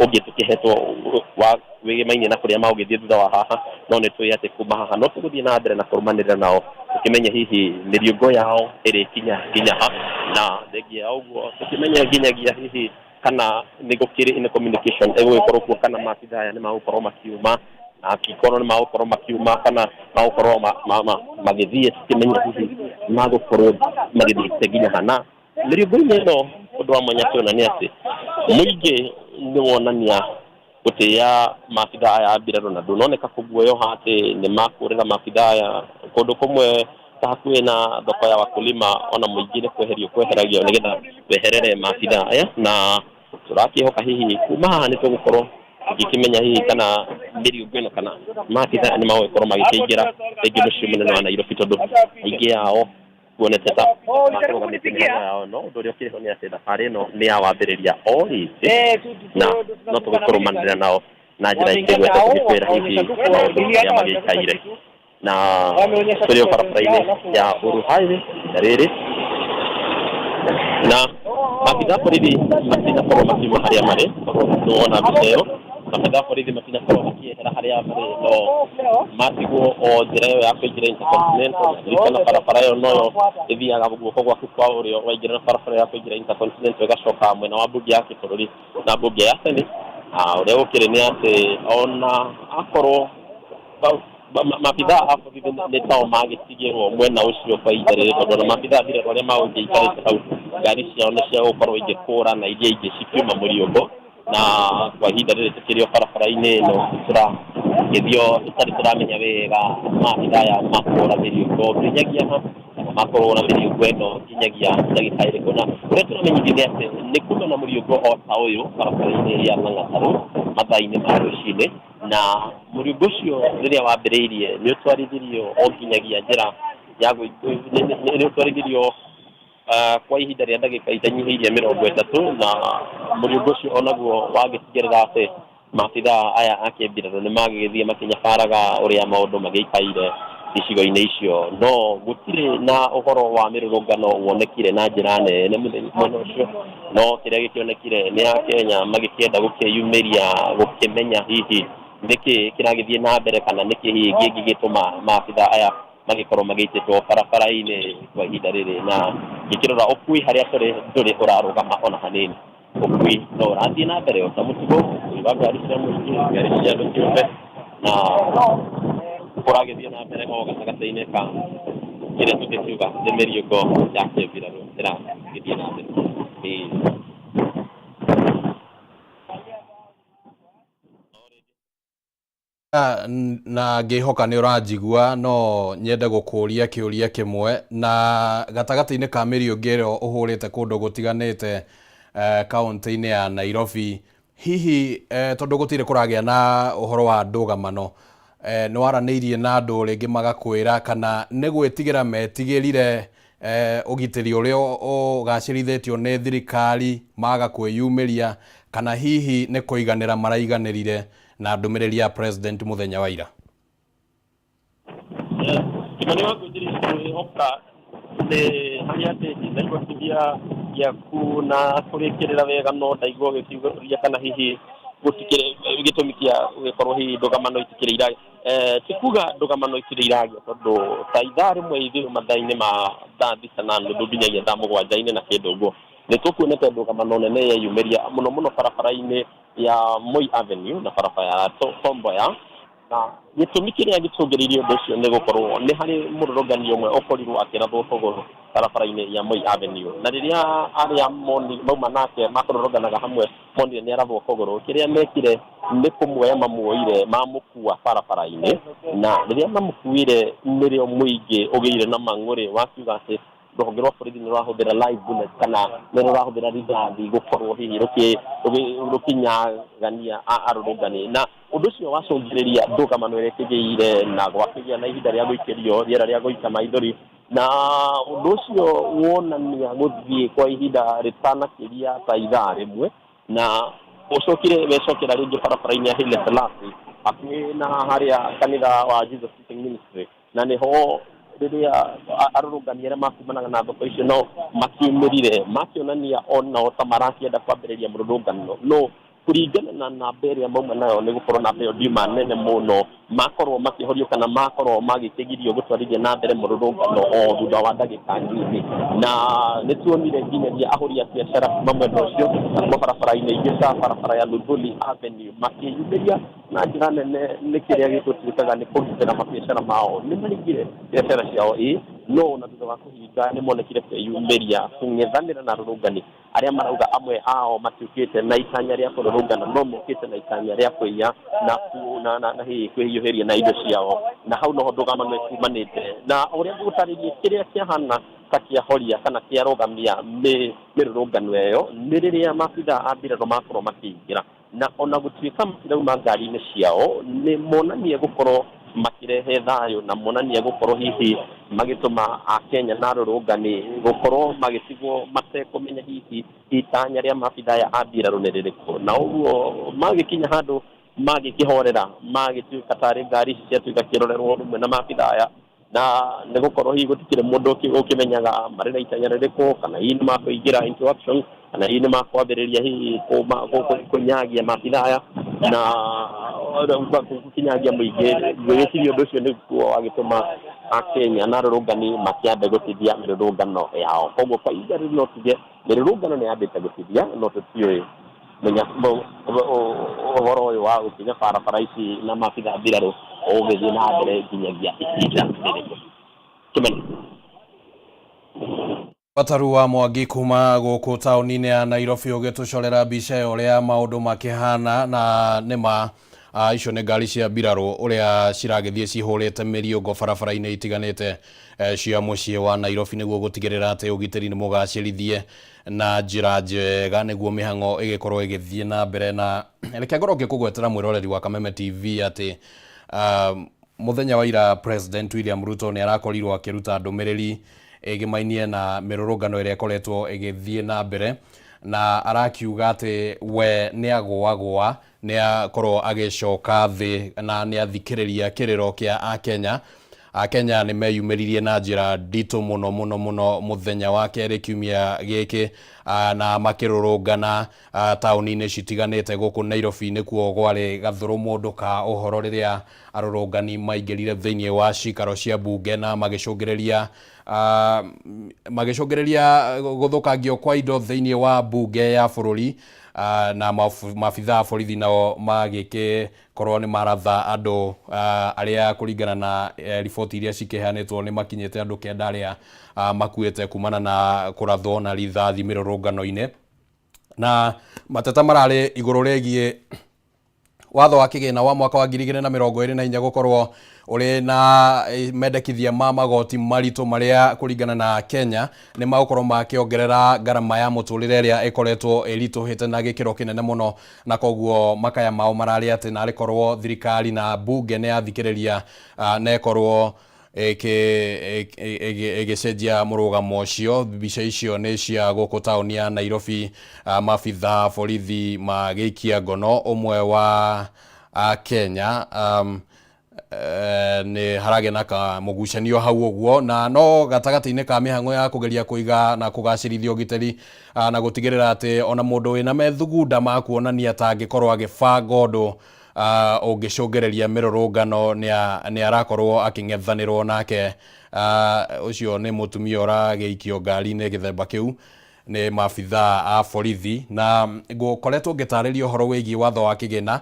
ũngĩ tũkĩhetwo wĩgĩmainie na kũrĩa magũgĩthiĩ thutha wa haha no nĩ tũĩ atĩ kuma haha no tũgũthiĩ na mbere na kũrũmanĩrĩra nao tũkĩmenya hihi mĩriũngũ yao ĩrĩkinya nginya ha na thengia ũguo tũkĩmenya nginyagia hihi kana nĩ gũkĩrĩ in communication ĩgũgĩkorwo kuo kana maabitha aya nĩ magũkorwo makiuma na angĩkorwo nĩ magũkorwo makiuma kana magũkorwo magĩthiĩ tũkĩmenya hihi magũkorwo magĩthiĩte nginya hana mĩriũngũ-inĩ ĩno ũndũ wa mwanya tũona nĩ atĩ mũingĩ nĩ wonania gũtĩĩa maabitha aya a mbirarũ na ndũnoneka kũguoyoha atĩ nĩ makũrĩra maabitha aya kũndũ kũmwe ta hakuhĩ na thoko ya Wakulima ona mũingĩ nĩ kweheragio nĩgetha weherere maabitha aya na tũrakĩhoka hihi kuma haha nĩ tũgũkorwo tũgĩkĩmenya hihi kana mĩriũngũ ĩno kana maabitha aya nĩ magũgĩkorwo magĩkĩingĩra rĩngĩ mũciĩ mũnene wa Nairobi tondũ aingĩ yao kuonete ta makarũgamĩte mĩhang'o yao no ũndũ ũrĩa ũkĩrĩho nĩ atĩ thabarĩ ĩno nĩ ya wambĩrĩria o rĩngĩ na no tũgĩkũrũmanĩrĩra nao na njĩra ĩkĩgwete tũgĩkwĩra hihi maũndũ marĩa magĩikaire na tũrĩ o barabara-inĩ ya Uhuru Highway ihinda rĩrĩ na maabitha borithi matinakorwo makiuma harĩa marĩ nĩwona mbica ĩyo maabitha borithi matinakorwo makĩehera harĩa marĩ no matigwo o njĩra ĩyo ya kũingĩra Intercontinental ririkana barabara ĩyo noyo ĩthiaga guoko gwaku kwa ũrĩo waingĩra na barabara ya kũingĩra Intercontinental ĩgacoka mwena wa mbunge ya kĩbũrũri na mbunge ya Senate ũrĩa gũkĩrĩ nĩ atĩ ona akorwo maabitha a borithi nĩ tao magĩtigĩrwo mwena ũcio kwa ihinda rĩrĩ tondũ na maabitha mbirarũ arĩa magũgĩikarĩte hau ngari ciao nĩ cia gũkorwo igĩkũra na iria ingĩ cikiuma mũriũngũ na kwa ihinda rĩrĩ tũkĩrĩ barabara-inĩ ĩno gĩthio tũtarĩ tũramenya wega maabitha aya makũra mĩriũngũ nginyagia kana makũra mĩriũngũ ĩno nginyagia ndagĩka ĩrĩkũ na ũrĩa tũramenyithia nĩ atĩ nĩ kuma na mũriũngũ o ta ũyũ barabara-inĩ ya Lang'atarũ mathaa-inĩ ma rũcinĩ na mũriũngũ ũcio rĩrĩa wambĩrĩirie nĩ ũtwarithirio o nginyagia njĩra ya nĩ ũtwarithirio kwa ihinda rĩa ndagĩka itanyihĩirie 30 na mũriũngũ ũcio onaguo wagĩtigĩrĩra atĩ maabitha aya a kĩmbirarũ nĩ magĩgĩthiĩ makinyabaraga ũrĩa maũndũ magĩikaire icigo-inĩ icio no gũtirĩ na ũhoro wa mĩrũrũngano wonekire na njĩra nene mũthenya ũcio no kĩrĩa gĩkĩonekire nĩ Akenya magĩkĩenda gũkĩyumĩria gũkĩmenya hihi nĩkĩ kĩragĩthiĩ na mbere kana nĩkĩ hihi gĩgĩtũma maabitha aya magĩkorwo magĩitĩtwo barabara-inĩ kwa ihinda rĩrĩ na gĩkĩrora ũkui harĩa ndũrĩ ũrarũgama ona hanini ũkui no ũrathiĩ na mbere ota mũtugo wa ngari cia mũingĩ ngari cia andũ kĩũmbe na ũragĩthiĩ na mbere o gatagatĩ-inĩ ka kĩrĩa tũngĩkiuga nĩ mĩriũngũ ya kĩmbirarũ ĩragĩthiĩ na mbere na ngĩhoka nĩ ũranjigua no nyende gũkũria kĩũria kĩmwe na gatagatĩ-inĩ ka mĩriũngũ ĩrĩa ũhũrĩte kũndũ gũtiganĩte kaunti-inĩ ya Nairobi hihi tondũ gũtirĩ kũragĩa na ũhoro wa ndũgamano nĩ waranĩirie na andũ rĩngĩ magakwĩra kana nĩ gwĩtigĩra metigĩrire ũgitĩri ũrĩa ũgacĩrithĩtio nĩ thirikari maga kwĩyumĩria kana hihi nĩ kũiganĩra maraiganĩrire na ndũmĩrĩri ya president mũthenya wa ira Kimani wangu njĩrĩ oka nĩ harĩa ndĩthi ndaigua ya kuna kũrĩkĩrĩra wega no ndaigua gĩkiuga kana hihi gĩtũmi kĩa gũkorwo hihi ndũgamano itikĩrĩ iragĩa tikuga ndũgamano itikĩrĩ iragĩa tondũ ta ithaa rĩmwe ithuĩ mathaa-inĩ ma thaa 9 nginyagia thaa 7 na kĩndũ ũguo nĩ tũkuonete ndũgamano nene yeyumĩria mũno barabara-inĩ ya Moi Avenue na barabara ya Tom Mboya na gĩtũmi kĩrĩa gĩtũngĩrĩirie ũndũ ũcio nĩ gũkorwo nĩ harĩ mũrũrũngani ũmwe ũkorirwo akĩrathwo kũgũrũ barabara-inĩ ya Moi Avenue na rĩrĩa arĩa mauma nake makũrũrũnganaga hamwe monire nĩ arathwo kũgũrũ kĩrĩa mekire nĩ kũmuoya mamuoire mamũkua barabara-inĩ na rĩrĩa mamũkuire nĩrĩo mũingĩ ũgĩire na mang'ũrĩ wakiuga atĩ rũhonge rwa borithi nĩ rũrahũthĩra live bullet kana nĩ rũrahũthĩra rithathi gũkorwo hihi rũkinyagania arũrũngani na ũndũ ũcio wacũngĩrĩria ndũgamano ĩrĩa ĩkĩgĩire na gwakĩgĩa na ihinda rĩa gũikĩrio rĩera rĩa gũita maithori na ũndũ ũcio wonania gũthiĩ kwa ihinda rĩtanakĩria ta ithaa rĩmwe na ũcokire wecokera rĩngĩ barabara-inĩ ya Haile Selassie hakuhĩ na harĩa kanitha wa Jesus Teaching Ministry na nĩho rĩrĩa arũrũngani arĩa makumanaga na thoko icio no makiumĩrire makĩonania onao ta marakĩenda kwambĩrĩria mũrũrũngano no kũringana na namba ĩrĩa mauma nayo nĩ gũkorwo namba ĩyo ndiuma nene mũno makorwo makĩhorio kana makorwo magĩkĩgirio gũtwarithia na mbere mũrũrũngano o thutha wa ndagĩka nini na nĩ tuonire nginyagia ahũri a biacara kuma mwena ũcio kuma barabara-inĩ ingĩ ta barabara ya Lunduli Avenue makĩyumĩria na njĩra nene nĩ kĩrĩa gĩgũtuĩkaga nĩ kũrutĩra mabiacara mao nĩ mahingire biacara ciao no na thutha wa kũhinga nĩ monekire kwĩyumĩria kũng'ethanĩra na arũrũngani arĩa marauga amwe ao matiũkĩte na itanya rĩa kũrũrũngana no mokĩte na itanya rĩa kwĩya na hihi kwĩhiũhĩria na indo ciao na hau noho ndũgamano ĩkumanĩte na ũrĩa ngũtarĩrie kĩrĩa kĩahana ta kĩahoria kana kĩarũgamia mĩrũrũngano ĩyo nĩ rĩrĩa maabitha a mbirarũ makorwo makĩingĩra na ona gũtuĩka matirauma ngari-inĩ ciao nĩ monanie gũkorwo makirehe thayũ na monania gũkorwo hihi magĩtũma Akenya na arũrũngani gũkorwo magĩtigwo matekũmenya hihi itanya rĩa maabitha aya a mbirarũ nĩ rĩrĩkũ na ũguo magĩkinya handũ magĩkĩhorera magĩtuĩka tarĩ ngari ici ciatuĩka kĩrorerwo rũmwe na maabitha aya na nĩ gũkorwo hihi gũtikĩrĩ mũndũ ũkĩmenyaga marĩ na itanya rĩrĩkũ kana hihi nĩ makũingĩra into action kana hihi nĩ makwambĩrĩria hihi kũnyagia maabitha aya na gũkinyagia mũingĩ gwĩciria ũndũ ũcio nĩguo wagĩtũma Akenya na arũrũngani makĩambe gũtithia mĩrũrũngano yao koguo kwa ihinda rĩrĩ no tuge mĩrũrũngano nĩ yambĩte gũtithia no tũtiũĩ menya ũhoro ũyũ wa gũkinya barabara ici na maabitha mbirarũ ũgĩthiĩ na mbere nginyagia ihinda rĩrĩkũ Kimani Wataru wa Mwangi kuma gũkũ taũni-inĩ ya Nairobi ũgĩtũcorera mbica ya ũrĩa maũndũ makĩhana na nĩma icio nĩ ngari cia mbirarũ ũrĩa ciragĩthiĩ cihũrĩte mĩriũngo barabara-inĩ itiganĩte cia mũciĩ wa Nairobi nĩguo gũtigĩrĩra atĩ ũgitĩri nĩ mũgacĩrithie na njĩra njega nĩguo mĩhang'o ĩgĩkorwo ĩgĩthiĩ na mbere. Na reke ngorwo ngĩkũgwetera mwĩroreri wa Kameme TV atĩ mũthenya wa ira President William Ruto nĩ arakorirwo akĩruta ndũmĩrĩri ĩgĩmainie na mĩrũrũngano ĩrĩa ĩkoretwo ĩgĩthiĩ na mbere, na arakiuga atĩ we nĩ agũagũa nĩ akorwo agĩcoka thĩ na nĩ athikĩrĩria kĩrĩro kĩa Akenya. Akenya nĩ meyumĩririe na njĩra nditũ mũno mũthenya wa kerĩ kiumia gĩkĩ na makĩrũrũngana taũni-inĩ citiganĩte gũkũ Nairobi nĩkuo gwarĩ gathũrũ mũndũ ka ũhoro rĩrĩa arũrũngani maingĩrire thĩinĩ wa cikaro cia mbunge na magĩcũngĩrĩria gũthũkangio kwa indo thĩinĩ wa mbunge ya bũrũri, na maabithaa a borithi nao magĩkorwo nĩ maratha andũ arĩa kũringana na riboti iria cikĩheanĩtwo nĩ makinyĩte andũ 9 arĩa makuĩte kumana na kũrathwo na rithathi mĩrũrũngano-inĩ. Na mateta mararĩ igũrũ rĩgiĩ watho wa kĩgĩna wa mwaka wa 2024 gũkorwo ũrĩ na mendekithia ma magoti maritũ marĩa kũringana na Kenya nĩ magũkorwo makĩongerera ngarama ya mũtũrĩre ĩrĩa ĩkoretwo ĩritũhĩte na gĩkĩro kĩnene mũno, na koguo makaya mao mararĩ atĩ na rĩkorwo thirikari na mbunge nĩ yathikĩrĩria na ĩkorwo ĩgĩcenjia mũrũgamo ũcio. Mbica icio nĩ cia gũkũ taũni ya Nairobi, maabithaa borithi magĩikia ngono ũmwe wa Kenya nĩ haragĩa na kamũgucanio hau ũguo, na no gatagatĩ-inĩ ka mĩhang'o ya kũgeria kũiga na kũgacĩrithia ũgitĩri na gũtigĩrĩra atĩ ona mũndũ wĩna methugunda ma kuonania ta angĩkorwo agĩbanga ũndũ ũngĩcũngĩrĩria mĩrũrũngano nĩ arakorwo akĩng'ethanĩrwo nake. Ũcio nĩ mũtumia ũragĩikio ngari-inĩ gĩthemba kĩu nĩ maabithaa a borithi, na ngũkoretwo ngĩtarĩria ũhoro wĩgiĩ watho wa kĩgĩna.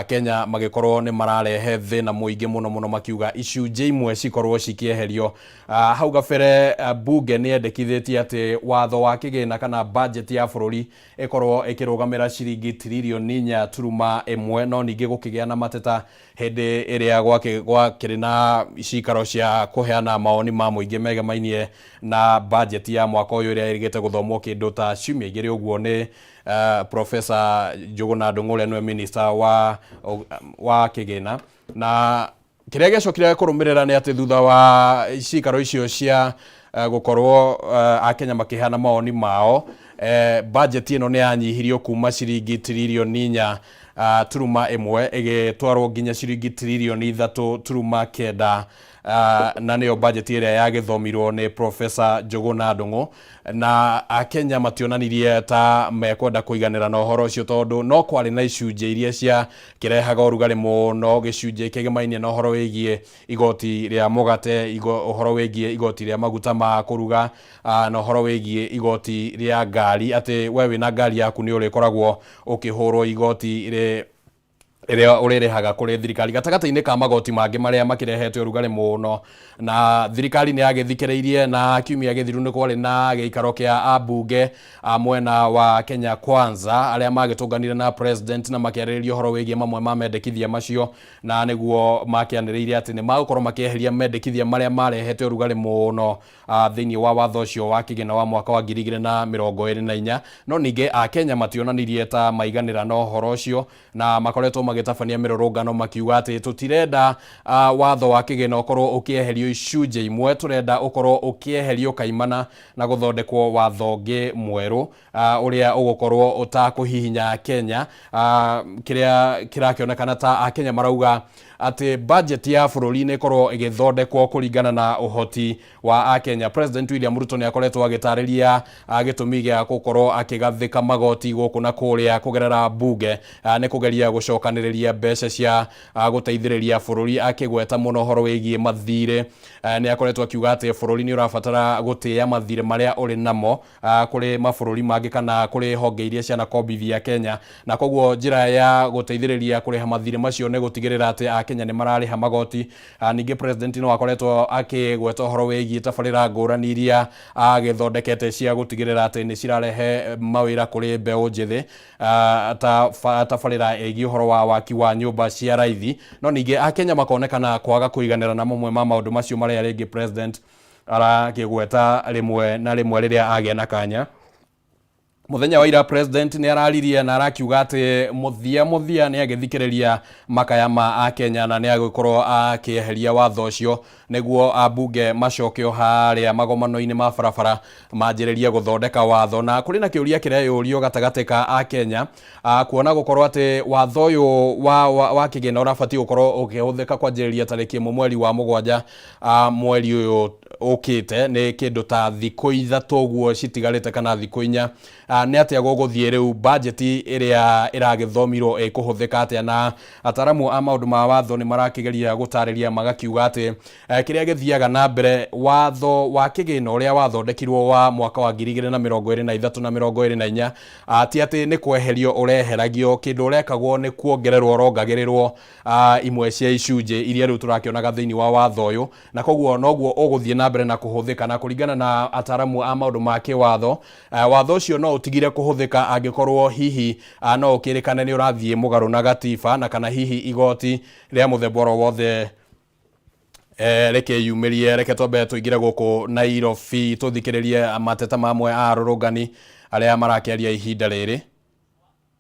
Kenya magĩkorwo nĩ mararehe thĩna mũingĩ mũno makiuga icunjĩ imwe cikorwo cikĩeherio. Hau gabere mbunge nĩ endekithĩtie atĩ watho wa kĩgĩna kana budget ya bũrũri ĩkorwo ĩkĩrũgamĩra ciringi tiririoni 4.1, no ningĩ gũkĩgĩa na mateta hĩndĩ ĩrĩa gwakĩrĩ na cikaro cia kũheana mawoni ma mũingĩ megemainie na budget ya mwaka ũyũ ĩrĩa ĩrĩgĩte gũthomwo kĩndũ ta ciumia igĩrĩ ũguo nĩ Professor Njũgũna Ndung'u ũrĩa nĩwe minister wa kĩgĩna. Na kĩrĩa gĩacokire kũrũmĩrĩra nĩ atĩ thutha wa cikaro icio cia gũkorwo Akenya makĩheana mawoni mao, budget ĩno nĩ yanyihirio kuma ciringi tiririoni 4.1 ĩgĩtwarwo nginya ciringi tiririoni 3.9, na nĩyo budget ĩrĩa yagĩthomirwo nĩ Professor Njũgũna Ndung'u. Na Akenya mationanirie ta mekwenda kũiganĩra na ũhoro ũcio, tondũ no kwarĩ na icunjĩ iria cia kĩrehaga ũrugarĩ mũno, gĩcunjĩ kĩgemainie na ũhoro wĩgiĩ igoti rĩa mũgate, ũhoro wĩgiĩ igoti rĩa maguta ma kũruga, na ũhoro wĩgiĩ igoti rĩa ngari, atĩ we wĩna ngari yaku nĩ ũrĩkoragwo ũkĩhũrwo igoti ĩrĩa ũrĩrĩhaga kũrĩ thirikari, gatagatĩ-inĩ ka magoti mangĩ marĩa makĩrehete ũrugarĩ mũno. Na thirikari nĩ yagĩthikĩrĩirie, na kiumia gĩthiru nĩ kwarĩ na gĩikaro kĩa ambunge mwena wa Kenya Kwanza arĩa magĩtũnganire na president na makĩarĩrĩria ũhoro wĩgiĩ mamwe ma mendekithia macio, na nĩguo makĩanĩrĩire atĩ nĩ magũkorwo makĩeheria mendekithia marĩa marehete ũrugarĩ mũno thĩinĩ wa watho ũcio wa kĩgĩna wa mwaka wa 2024. No ningĩ Akenya mationanirie ta maiganĩra na ũhoro ũcio, na makoretwo magĩtabania mĩrũrũngano makiuga atĩ tũtirenda watho wa kĩgĩna ũkorwo ũkĩeherio icunjĩ imwe, tũrenda ũkorwo ũkĩeherio kaimana na gũthondekwo watho ũngĩ mwerũ ũrĩa ũgũkorwo ũtakũhihinya Kenya. Kĩrĩa kĩrakĩonekana ta Akenya marauga atĩ budget ya bũrũri nĩ ĩkorwo ĩgĩthondekwo kũringana na ũhoti wa Akenya. President William Ruto nĩ akoretwo agĩtarĩria gĩtũmi gĩa gũkorwo akĩgathĩka magoti gũkũ na kũrĩa kũgerera mbunge nĩ kũgeria gũcokanĩrĩria mbeca cia gũteithĩrĩria bũrũri, akĩgweta mũno ũhoro wĩgiĩ mathirĩ. Nĩ akoretwo akiuga atĩ bũrũri nĩ ũrabatara gũtĩĩa mathirĩ marĩa ũrĩ namo kũrĩ mabũrũri mangĩ kana kũrĩ honge iria cianakombithia Kenya, na koguo njĩra ya gũteithĩrĩria kũrĩha mathirĩ macio nĩ gũtigĩrĩra atĩ Kenya nĩ mararĩha magoti. Ningĩ president no akoretwo akĩgweta ũhoro wĩgiĩ tabarĩra ngũrani iria agĩthondekete cia gũtigĩrĩra atĩ nĩ cirarehe mawĩra kũrĩ mbeũ njĩthĩ, tabarĩra ĩgiĩ ũhoro wa waki wa nyũmba cia raithi. No ningĩ Akenya makonekana kwaga kũiganĩra na mamwe ma maũndũ macio marĩa rĩngĩ president arakĩgweta rĩmwe na rĩmwe rĩrĩa agĩa na kanya. Muthenya wa ira president nĩ araririe na arakiuga atĩ muthia nĩ agĩthikĩrĩria makaya ma Akenya na nĩ agũkorwo akĩeheria watho ũcio nĩguo ambunge macokio harĩa magomano-inĩ ma barabara manjĩrĩrie gũthondeka watho. Na kũrĩ na kĩũria kĩreyũrio gatagatĩ ka Akenya kuona gũkorwo atĩ watho ũyũ wa kĩgĩna ũrabatiĩ gũkorwo ũkĩhũthĩka kwanjĩrĩria tarĩki 1 mweri wa 7 mweri ũyũ ũkĩte, nĩ kĩndũ ta thikũ 3 ũguo citigarĩte kana thikũ 4. Nĩ atĩa gũgũthiĩ rĩu budget ĩrĩa ĩragĩthomirwo ĩkũhũthĩka atĩa, na ataramu a maũndũ ma watho nĩ marakĩgeria gũtarĩria magakiuga atĩ kĩrĩa gĩthiaga na mbere watho wa kĩgĩna ũrĩa wathondekirwo wa mwaka wa 2023 na 2024 ti atĩ nĩ kweherio ũreheragio, kĩndũ ũrekagwo nĩ kuongererwo rongagĩrĩrwo imwe cia icunjĩ iria rĩu tũrakĩonaga thĩinĩ wa watho ũyũ, na koguo noguo ũgũthiĩ na mbere na kũhũthĩka. Na kũringana na ataramu a maũndũ ma kĩwatho, watho ũcio no ũtigire kũhũthĩka angĩkorwo hihi no ũkĩrĩkane nĩ ũrathiĩ mũgarũ na gatiba, na kana hihi igoti rĩa mũthemba o wothe rekeyumĩrie. Reke twambe tũingĩre gũkũ Nairobi tũthikĩrĩrie mateta mamwe a arũrũngani arĩa marakĩaria ihinda rĩrĩ.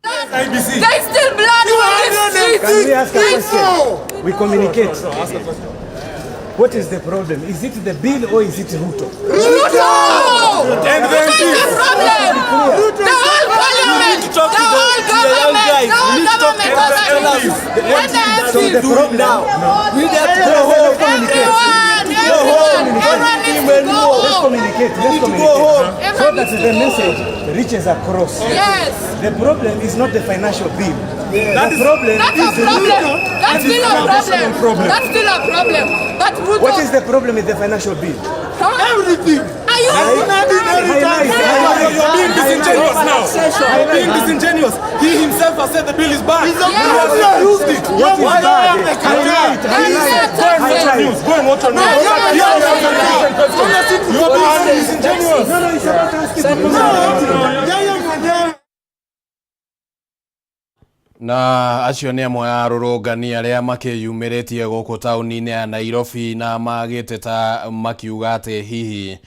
There's still blood on the streets. Can we ask a question? We communicate. What is the problem? Is it the bill or is it Ruto? Ruto! And then the problem. The whole parliament. The whole government. So the problem now. We have to go home. Let's communicate. So that the message reaches across. Yes. The problem is not the financial bill. That's still a problem. That's still a problem. But Ruto, what is the problem with the financial bill? Everything. Are you You're being disingenuous now. You're being disingenuous. He himself has said the bill is bad. Yes. He has used it. What is bad? Go and watch your news. You're being disingenuous. No, it's about asking. Na acio nĩ amwe a arũrũngani arĩa makĩyumĩrĩtie gũkũ taũni-inĩ ya Nairobi na magĩteta makiuga atĩ hihi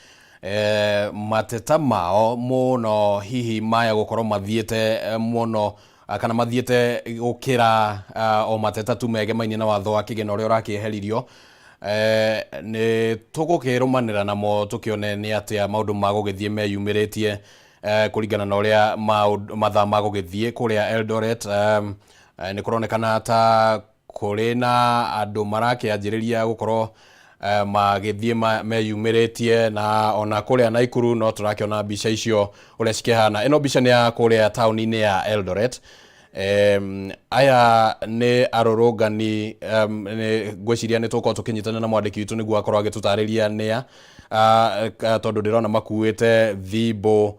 mateta mao mũno hihi maya gũkorwo mathiĩte mũno kana mathiĩte gũkĩra o mateta tu megemainie na watho wa kĩgĩna ũrĩa ũrakĩeheririo. Nĩ tũgũkĩrũmanĩra namo tũkĩone nĩ atĩa maũndũ magũgĩthiĩ meyumĩrĩtie kũringana na ũrĩa mathaa magũgĩthiĩ kũrĩa Eldoret. Nĩ kũronekana ta kũrĩ na andũ marakĩanjĩrĩria gũkorwo magĩthiĩ meyumĩrĩtie, na ona kũrĩa Naikuru no tũrakĩona mbica icio ũrĩa cikĩhana. Ĩno mbica nĩ ya kũrĩa taũni-inĩ ya Eldoret. Aya nĩ arũrũngani, ngwĩciria nĩ tũkorwo tũkĩnyitana na mwandĩki witũ nĩguo akorwo agĩtũtarĩria nĩa, tondũ ndĩrona makuĩte thimbo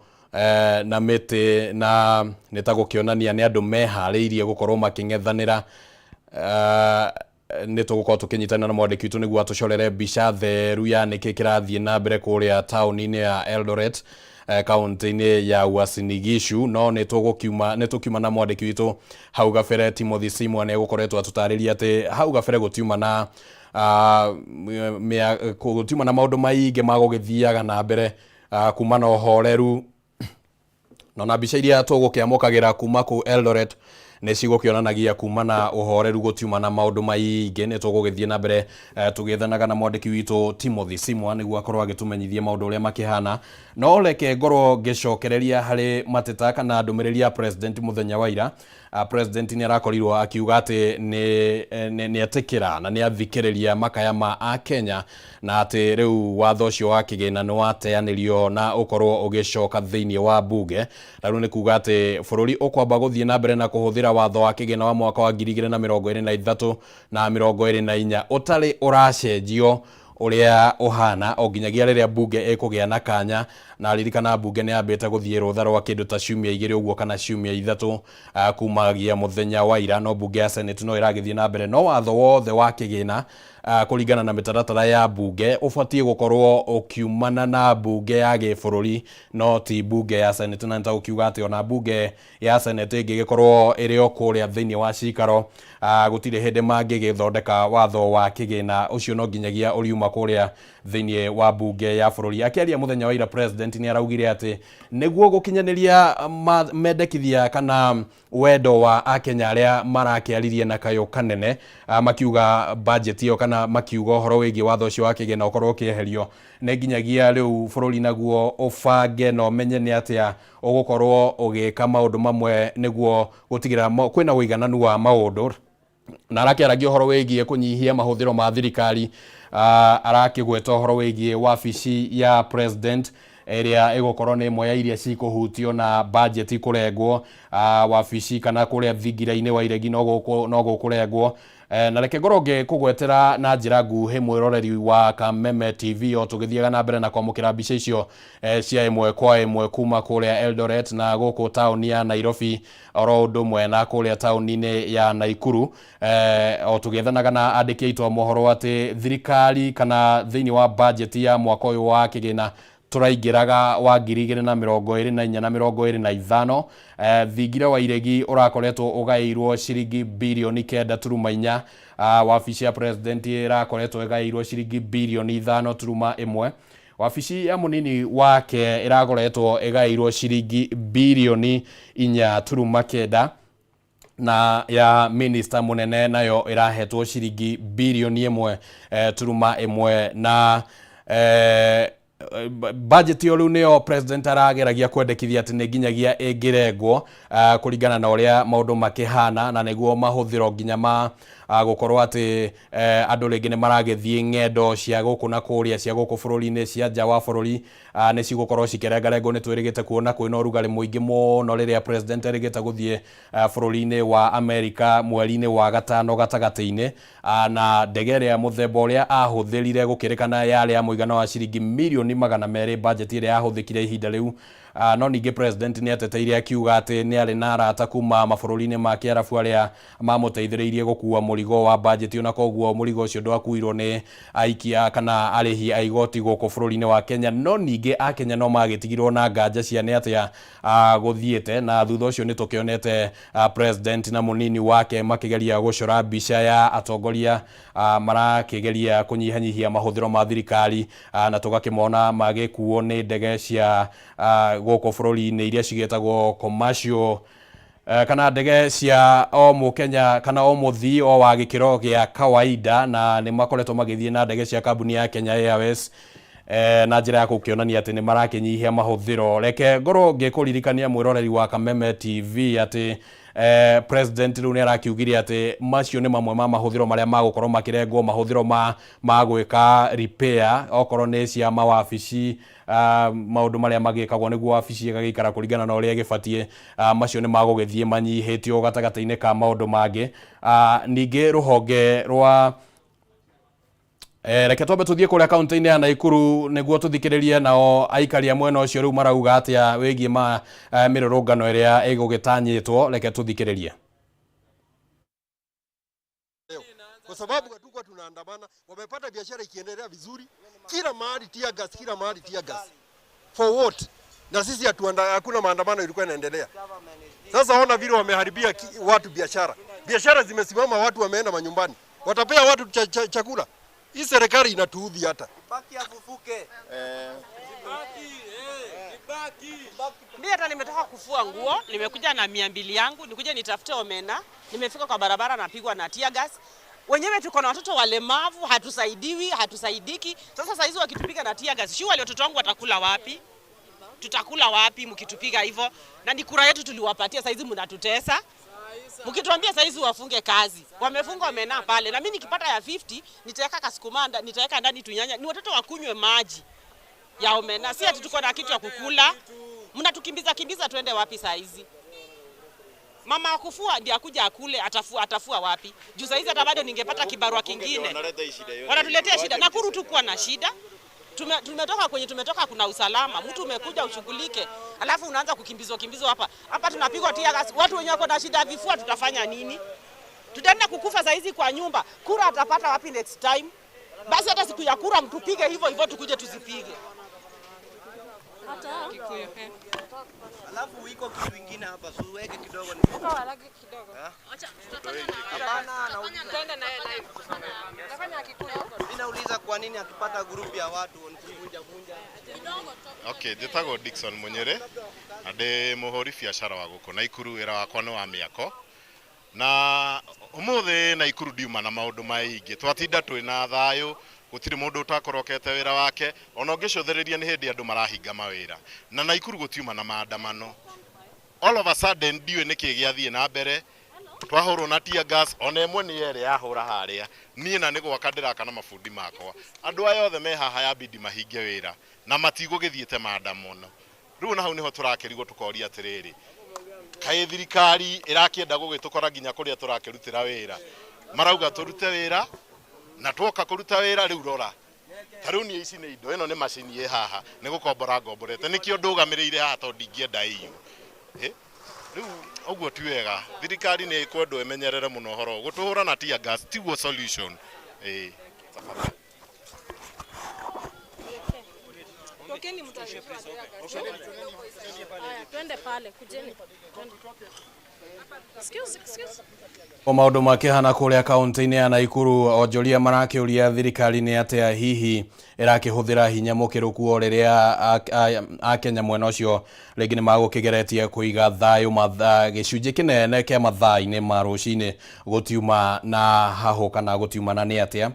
na mĩtĩ na nĩ ta gũkĩonania nĩ andũ meharĩirie gũkorwo makĩng'ethanĩra. Nĩ tũgũkorwo tũkĩnyitana na mwandĩki witũ nĩguo atũcorere mbica theru ya nĩkĩ kĩrathiĩ na mbere kũrĩa taũni-inĩ ya Eldoret, kaunti-inĩ ya Uasin Gishu. No nĩ tũkiuma na mwandĩki witũ hau gabere Timothy Simwa nĩ egũkoretwo atũtarĩria atĩ hau gabere gũtiuma na maũndũ maingĩ magũgĩthiaga na mbere kuma na ũhoreru. Na mbica iria tũgũkĩamũkagĩra kuma kũ Eldoret nĩ cigũkĩonanagia kuma na ũhoreru gũtiuma na maũndũ maingĩ. Nĩ tũgũgĩthiĩ na mbere tũgĩethanaga na mwandĩki witũ Timothy Simwa nĩguo akorwo agĩtũmenyithia maũndũ ũrĩa makĩhana. No reke ngorwo ngĩcokereria harĩ mateta kana ndũmĩrĩri ya president mũthenya wa ira. President nĩ arakorirwo akiuga atĩ nĩ etĩkĩra na nĩ athikĩrĩria makaya ma Akenya, na atĩ rĩu watho ũcio wa kĩgĩna nĩ wateanĩrio na ũkorwo ũgĩcoka thĩinĩ wa bunge. Na rĩu nĩ kuga atĩ bũrũri ũkwamba gũthiĩ na mbere na kũhũthĩra watho wa kĩgĩna wa mwaka wa 2023 na 2024 ũtarĩ ũracenjio uria ohana o nginyagia riria bunge ekugia na kanya na ririkana bunge ni ambite guthie rutha rwa kindu ta ciumia igiri uguo kana ciumia ithatu kumagia muthenya wa ira no bunge ya Senate no iragithie na mbere no watho wothe wa kigina kuringana na mitaratara ya bunge ubatie gukorwo ukiumana na bunge ya gibũrũri no ti bunge ya Senate na nta ukiuga ati ona bunge ya Senate ingigikorwo iri okuria thiini wa cikaro gutire hinde mangigithondeka watho wa kigina ucio no nginyagia uriuma kuria thiini wa bunge ya bũrũri. Akiaria muthenya wa ira president ni araugire ati niguo gukinyaniria mendekithia kana wendo wa akenya aria marakiaririe na kayo kanene makiuga budget iyo kana makiuga horo wigi watho ucio wa kigina ukorwo kieherio ne nginyagia riu bũrũri naguo ubange no menye ni atia ugukorwo ugika maundu mamwe niguo gutigira kwina uigananu wa maundu na arakiaragia horo wigie kunyihia mahuthiro ma thirikari arakigweta horo wigie wabici ya president area egokorwo ni imwe ya iria cikuhutio na budget kurengwo wabici kana kuria thingiraine wa iregi no gukurengwo na reke ngoronge kugwetera na njira nguhi mwiroreri wa Kameme TV o tugithiaga na mbere na kwamukira mbica icio cia imwe kwa imwe kuma kuria Eldoret na guku town ya Nairobi oro undu mwe na kuria town-ini ya Naikuru o tugethanaga na andiki aitwa mohoro ati thirikari kana thiini wa budget ya mwaka uyu wa kigina turaingiraga wa 2024 na 2025 thingira wa iregi urakoretwo ugairwo ciringi bilioni 9.4 wabici ya president irakoretwo igairwo ciringi bilioni 5.1 wabici ya munini wake irakoretwo igairwo ciringi bilioni 4.9 na ya minister munene nayo irahetwo ciringi bilioni 1.1 na budget yo riu niyo president arageragia kwendekithia ati ne nginyagia ingirengwo kuringana na uria maundu makihana na niguo mahuthiro nginya ma gukorwo ati andu ringi ne maragethie ngendo cia guku na kuria cia guku bururi-ini cia nja wa bururi ne cigukorwo cikirengarengwo ni twirigite kuona kwina urugari muingi muno riria president erigite guthie bururi-ini wa America mweri-ini wa gatano gatagati-ini na ndege ya muthemba uria ahuthirire gukirikana yale ya muigana wa ciringi milioni 200 budget iria yahuthikire ihinda riu no ningi president ni ateteire akiuga ati ni ari na arata kuma mabũrũri-inĩ ma Kiarabu aria mamuteithĩrĩirie gukua murigo wa budget na koguo murigo ucio ndwakuirwo ni aikia kana arihi aigoti guku bũrũri-inĩ wa Kenya no ningi akenya no magitigirwo na nganja cia ni atia guthiete na thutha ucio ni tukionete president na munini wake makigeria gucora mbica ya atongoria marakigeria kunyihanyihia mahuthiro ma thirikari na tugakimona magikuo ni ndege cia guku bũrũri-inĩ iria cigetagwo commercial kana ndege cia o Mukenya kana o muthii o wa gikiro gia kawaida na ni makoretwo magithie na ndege cia kambuni ya Kenya Airways na njira ya gukionania ati ni marakinyihia mahuthiro. Reke ngoro ngikuririkania mwiroreri wa Kameme TV ati president riu ni arakiugire ati macio ni mamwe ma mahuthiro maria magukorwo makirengwo mahuthiro ma gwika repair okorwo ni cia mawabici maundu maria magikagwo niguo wabici igagikara kuringana na uria gibatie macio ni magugithie manyihitio gatagata-ini ka maundu mangi ningi ruhonge rwa reke twambe tuthie kuria kaunti-ini ya Naikuru niguo tuthikiririe nao aikari mwena ucio riu marauga atia wigie mirurungano iria igugitanyitwo. Reke tuthikiririe. Kwa sababu hatukuwa tunaandamana, wamepata biashara ikiendelea vizuri, kila mahali tear gas, kila mahali tear gas. For what? Na sisi hakuna maandamano ilikuwa inaendelea. Sasa ona vile wameharibia watu biashara. Biashara zimesimama, watu wameenda manyumbani. Watapea watu chakula. Hii serikali inatuudhi hata. Ibaki afufuke. Mimi hata nimetoka kufua nguo, nimekuja na 200 yangu, nikuje nitafute omena, nimefika kwa barabara napigwa na tear gas. Wenyewe tuko na watoto walemavu, hatusaidiwi, hatusaidiki. Sasa hizo wakitupiga na tear gas, wale watoto wangu watakula wapi? Tutakula wapi mkitupiga hivyo? Na ni kura yetu tuliwapatia, sasa hizi mnatutesa. Mkituambia sasa hizi wafunge kazi. Wamefunga omena pale. Na mimi nikipata ya 50, nitaweka kasukumanda, nitaweka ndani tunyanya. Ni watoto wakunywe maji ya omena. Si ati tuko na kitu ya kukula. Mnatukimbiza kimbiza tuende wapi saa hizi? Mama akufua ndiye akuja akule, atafua wapi? Juu saa hizi hata bado ningepata kibarua kingine. Wanatuletea shida. Nakuru tu kuwa na shida. Tumetoka kuna usalama. Mtu umekuja ushughulike. Alafu unaanza kukimbizwa hapa. Hapa tunapigwa tear gas. Watu wenyewe wako na shida vifua, tutafanya nini? Tutaenda kukufa saa hizi kwa nyumba. Kura atapata wapi next time? Basi hata siku ya kura mtupige hivyo tukuje tuzipige. Hata Kikuyu. alafu iko kitu kingine hapa, so weke kidogo ni. Acha tutafanya na hapana na utaenda na yeye live. Nafanya Kikuyu. Mimi nauliza kwa nini akipata group ya watu wanivunja Kidogo tu. Okay, njĩtagwo Dickson Munyere na ndĩ mũhũri biacara wa gũkũ Naikuru, wĩra wakwa nĩ wa mĩako na ũmũthĩ Naikuru ndiuma na maũndũ maingĩ, twatinda twĩna thayũ, gũtirĩ mũndũ ũtakorokete wĩra wake, ona ũngĩcũthĩrĩria nĩ hĩndĩ andũ marahinga mawĩra na Naikuru gũtiuma na maandamano. All of a sudden ndiũĩ nĩkĩ gĩathiĩ na mbere, twahũrwo na tear gas, ona ĩmwe nĩ yerĩ yahũra harĩa, niĩ na nĩ gwaka ndĩraka na mabundi makwa. Andũ aya othe me haha yabidi mahinge wĩra na matigũgĩthiĩte maandamano. Rĩu na hau nĩho tũrakĩrigwo tũkoria atĩrĩrĩ, kaĩ thirikari ĩrakĩenda gũgĩtũkora nginya kũrĩa tũrakĩrutĩra wĩra. Marauga tũrute wĩra na twoka kũruta wĩra rĩu rora. Tarĩu niĩ ici nĩ indo, ĩno nĩ macini ĩ haha, nĩ gũkombora ngomborete, nĩkĩo ndũgamĩrĩire haha tondũ ndingĩenda iyo. Rĩu ũguo ti wega, thirikari nĩ kwendwo ĩmenyerere mũno ũhoro gũtũhũra na tear gas tiguo solution. Tokeni mtashika. Twende pale, kujeni. Excuse. O maundu makihana kuria kaunti-ini ya Naikuru, onjoria marakiuria thirikari ni atia hihi irakihuthira hinya mukiruku o riria Akenya mwena ucio ringi ni magukigeretie kuiga thayu gicunji kinene kia mathaa-ini ma rucini gutiuma na hahu kana gutiuma ni atia.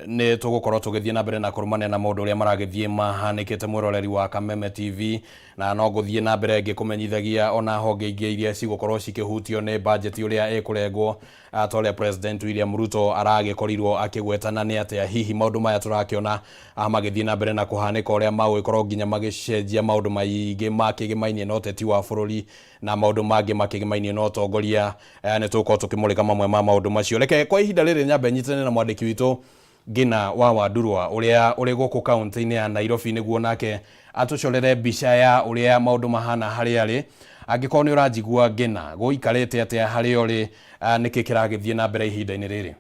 Ni tugukorwo tugithie na mbere na kurumania na maundu uria maragithie mahanikite mwiroreri wa Kameme TV na no guthie na mbere ngikumenyithagia ona honge ingi iria cigukorwo cikihutio ni budget uria ekurengwo atole President William Ruto aragikorirwo akigwetana ni atia hihi maundu maya turakiona magithie na mbere na kuhanika uria magukorwo nginya magicenjia maundu maingi makigimainie na uteti wa bururi na maundu mangi makigimainie na utongoria. Ni tuko tukimulika mamwe ma maundu macio. Reke kwa ihinda riri nyambe nyitane na mwandiki witu Ngina wa Wadurwa uria uri guku kaunti-ini ya Nairobi niguo nake atucorere mbica ya uria maundu mahana hari ari. Angikorwo ni urajigua Ngina guikarite atia hari uri niki kiragithie na mbere ihinda-ini riri?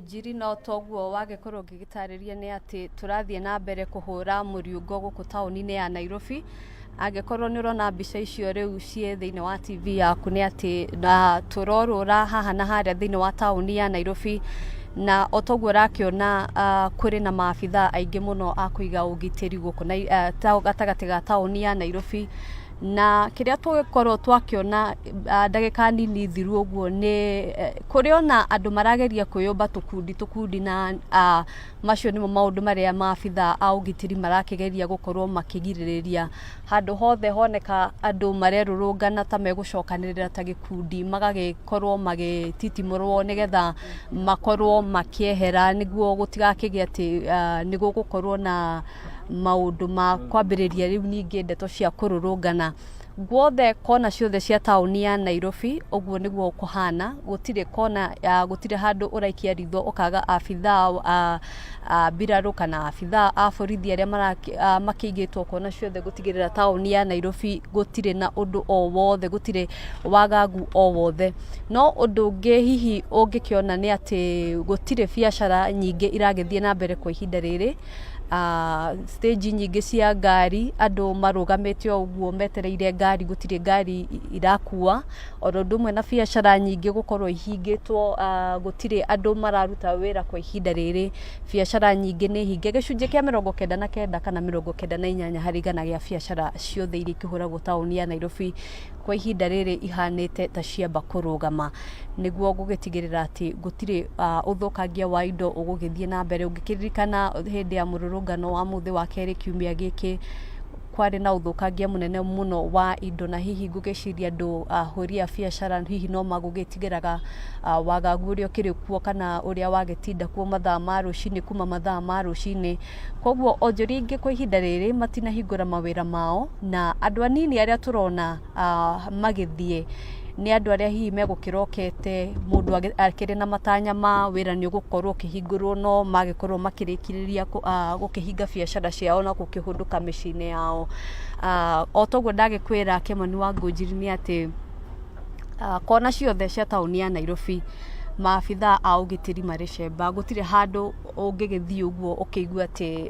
Njiri no toguo wagekorwo ngigitariria ni ati turathie na mbere kuhura muriungo guku tauni-ini ya Nairobi. Angekorwo ni urona mbica icio riu cie thiini wa TV yaku ni ati na turorura haha na haria thiini wa tauni ya Nairobi na otoguo rakiona kuri na maabitha aingi muno akuiga ugitiri guku na gatagati ga tauni ya Nairobi na kiria tugikorwo twakiona ndagika nini thiru uguo ni kuriona andu marageria kuyumba tukundi na macio nimo maundu maria maabitha au gitiri marakigeria gukorwo makigiririria handu hothe honeka andu marerurungana ta megucokanirira ta gikundi magagikorwo magititimurwo nigetha makorwo makiehera niguo gutigakige ati nigugukorwo na maundu ma kwambiriria riu ningi ndeto cia kururungana guothe kona ciothe cia tauni ya Nairobi. Uguo niguo kuhana, gutire kona gutire handu uraikia ritho ukaga abitha biraru kana abitha a borithi aria makigitwo kona ciothe gutigirira tauni ya Nairobi gutire na undu o wothe, gutire wagagu o wothe. No undu ungi hihi ungikiona ni ati gutire biacara nyingi iragithie na mbere kwa ihinda riri. Stage nyingi cia ngari andu marugamite uguo metereire ngari, gutire ngari irakua oro ndumwe na biacara nyingi gukorwo ihingitwo, gutire andu mararuta wira kwa ihinda riri. Biacara nyingi ni hinge gicunji kia 99 kana 98 hari igana gia biacara ciothe iria ikihuragwo tauni ya Nairobi kwa ihinda riri ihanite ta ciamba kurugama. Niguo gugitigirira ati gutire uthukangia wa indo ugugithie na mbere. Ungikiririkana hindi ya mururungano wa muthi wa keri kiumia giki kwari na uthukangia munene muno wa indo na hihi ngugiciria andu ahũri biacara hihi no magũgĩtigĩraga wagagu ũrĩa ũkĩrĩ kuo kana ũrĩa wagĩtinda kuo mathaa ma rũcinĩ kuma mathaa ma rũcinĩ. Koguo onjoria ingĩ kwa ihinda rĩrĩ matinahingũra mawĩra mao, na andũ anini arĩa tũrona magĩthiĩ nĩ andũ arĩa hihi megũkĩrokete mũndũ akĩrĩ na matanya ma wĩra nĩ ũgũkorwo ũkĩhingũrwo no magĩkorwo makĩrĩkĩrĩria gũkĩhinga biacara ciao na gũkĩhũndũka mĩciĩ-inĩ yao. O toguo ndagĩkwĩra Kimani wa Ngũnjiri nĩ atĩ kona ciothe cia taũni ya Nairobi maabithaa a ũgitĩri marĩ cemba, gũtirĩ handũ ũngĩgĩthiĩ ũguo ũkĩigua atĩ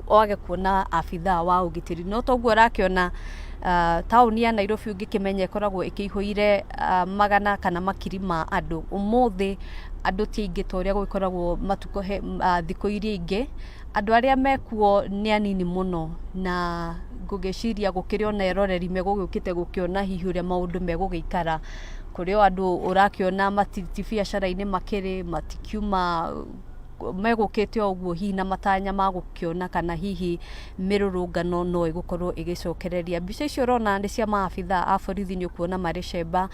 wage kuona abithaa wa ũgitĩri. No toguo ũrakĩona taũni ya Nairobi ũngĩkĩmenya ĩkoragwo ĩkĩihũire magana kana makiri ma andũ. Ũmũthĩ andũ ti aingĩ ta ũrĩa gũgĩkoragwo matukũ thikũ iria ingĩ. Andũ arĩa mekuo nĩ anini mũno, na ngũgĩciria gũkĩrĩ ona eroreri megũgĩũkĩte gũkĩona hihi ũrĩa maũndũ megũgĩikara. Kũrĩ o andũ ũrakĩona matiti biacara-inĩ makĩrĩ matikiuma megũkĩte o ũguo hihi na matanya ma gũkĩona kana hihi mĩrũrũngano no ĩgũkorwo ĩgĩcokereria. Mbica icio ũrona nĩ cia maabithaa a borithi, nĩ ũkuona marĩ cemba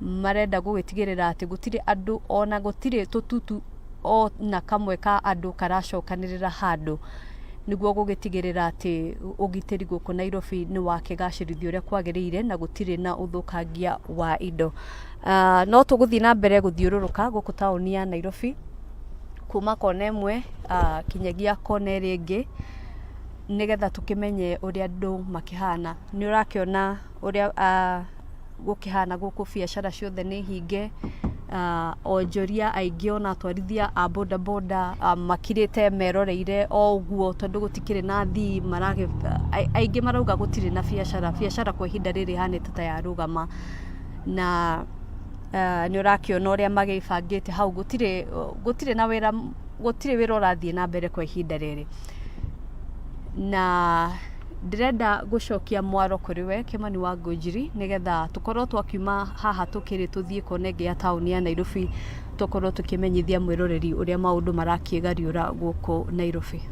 marenda gũgĩtigĩrĩra atĩ gũtirĩ andũ ona gũtirĩ tũtutu ona kamwe ka andũ karacokanĩrĩra handũ, nĩguo gũgĩtigĩrĩra atĩ ũgitĩri gũkũ Nairobi nĩ wakĩgacĩrithio ũrĩa kwagĩrĩire na gũtirĩ na ũthũkangia wa indo. No tũgũthiĩ na mbere gũthiũrũrũka gũkũ taũni ya Nairobi kuma kona ĩmwe kinyagia kona ĩrĩa ĩngĩ, nĩgetha tũkĩmenye ũrĩa andũ makĩhana. Nĩ ũrakĩona ũrĩa gũkĩhana gũkũ, biacara ciothe nĩ hinge, onjoria aingĩ ona atwarithia a bodaboda makirĩte meroreire o ũguo tondũ gũtikĩrĩ na athii aingĩ marauga gũtirĩ na biacara kwa ihinda rĩrĩ hanĩte ta yarũgama. Na nĩ ũrakĩona ũrĩa magĩbangĩte hau, gũtirĩ na wĩra, gũtirĩ wĩra ũrathiĩ na mbere kwa ihinda rĩrĩ. Na ndĩrenda gũcokia mwaro kũrĩ we Kimani wa Ngũnjiri, nĩgetha tũkorwo twakiuma haha tũkĩrĩ tũthiĩ kona ĩngĩ ya taũni ya Nairobi, tũkorwo tũkĩmenyithia mwĩroreri ũrĩa maũndũ marakĩgariũra gũkũ Nairobi.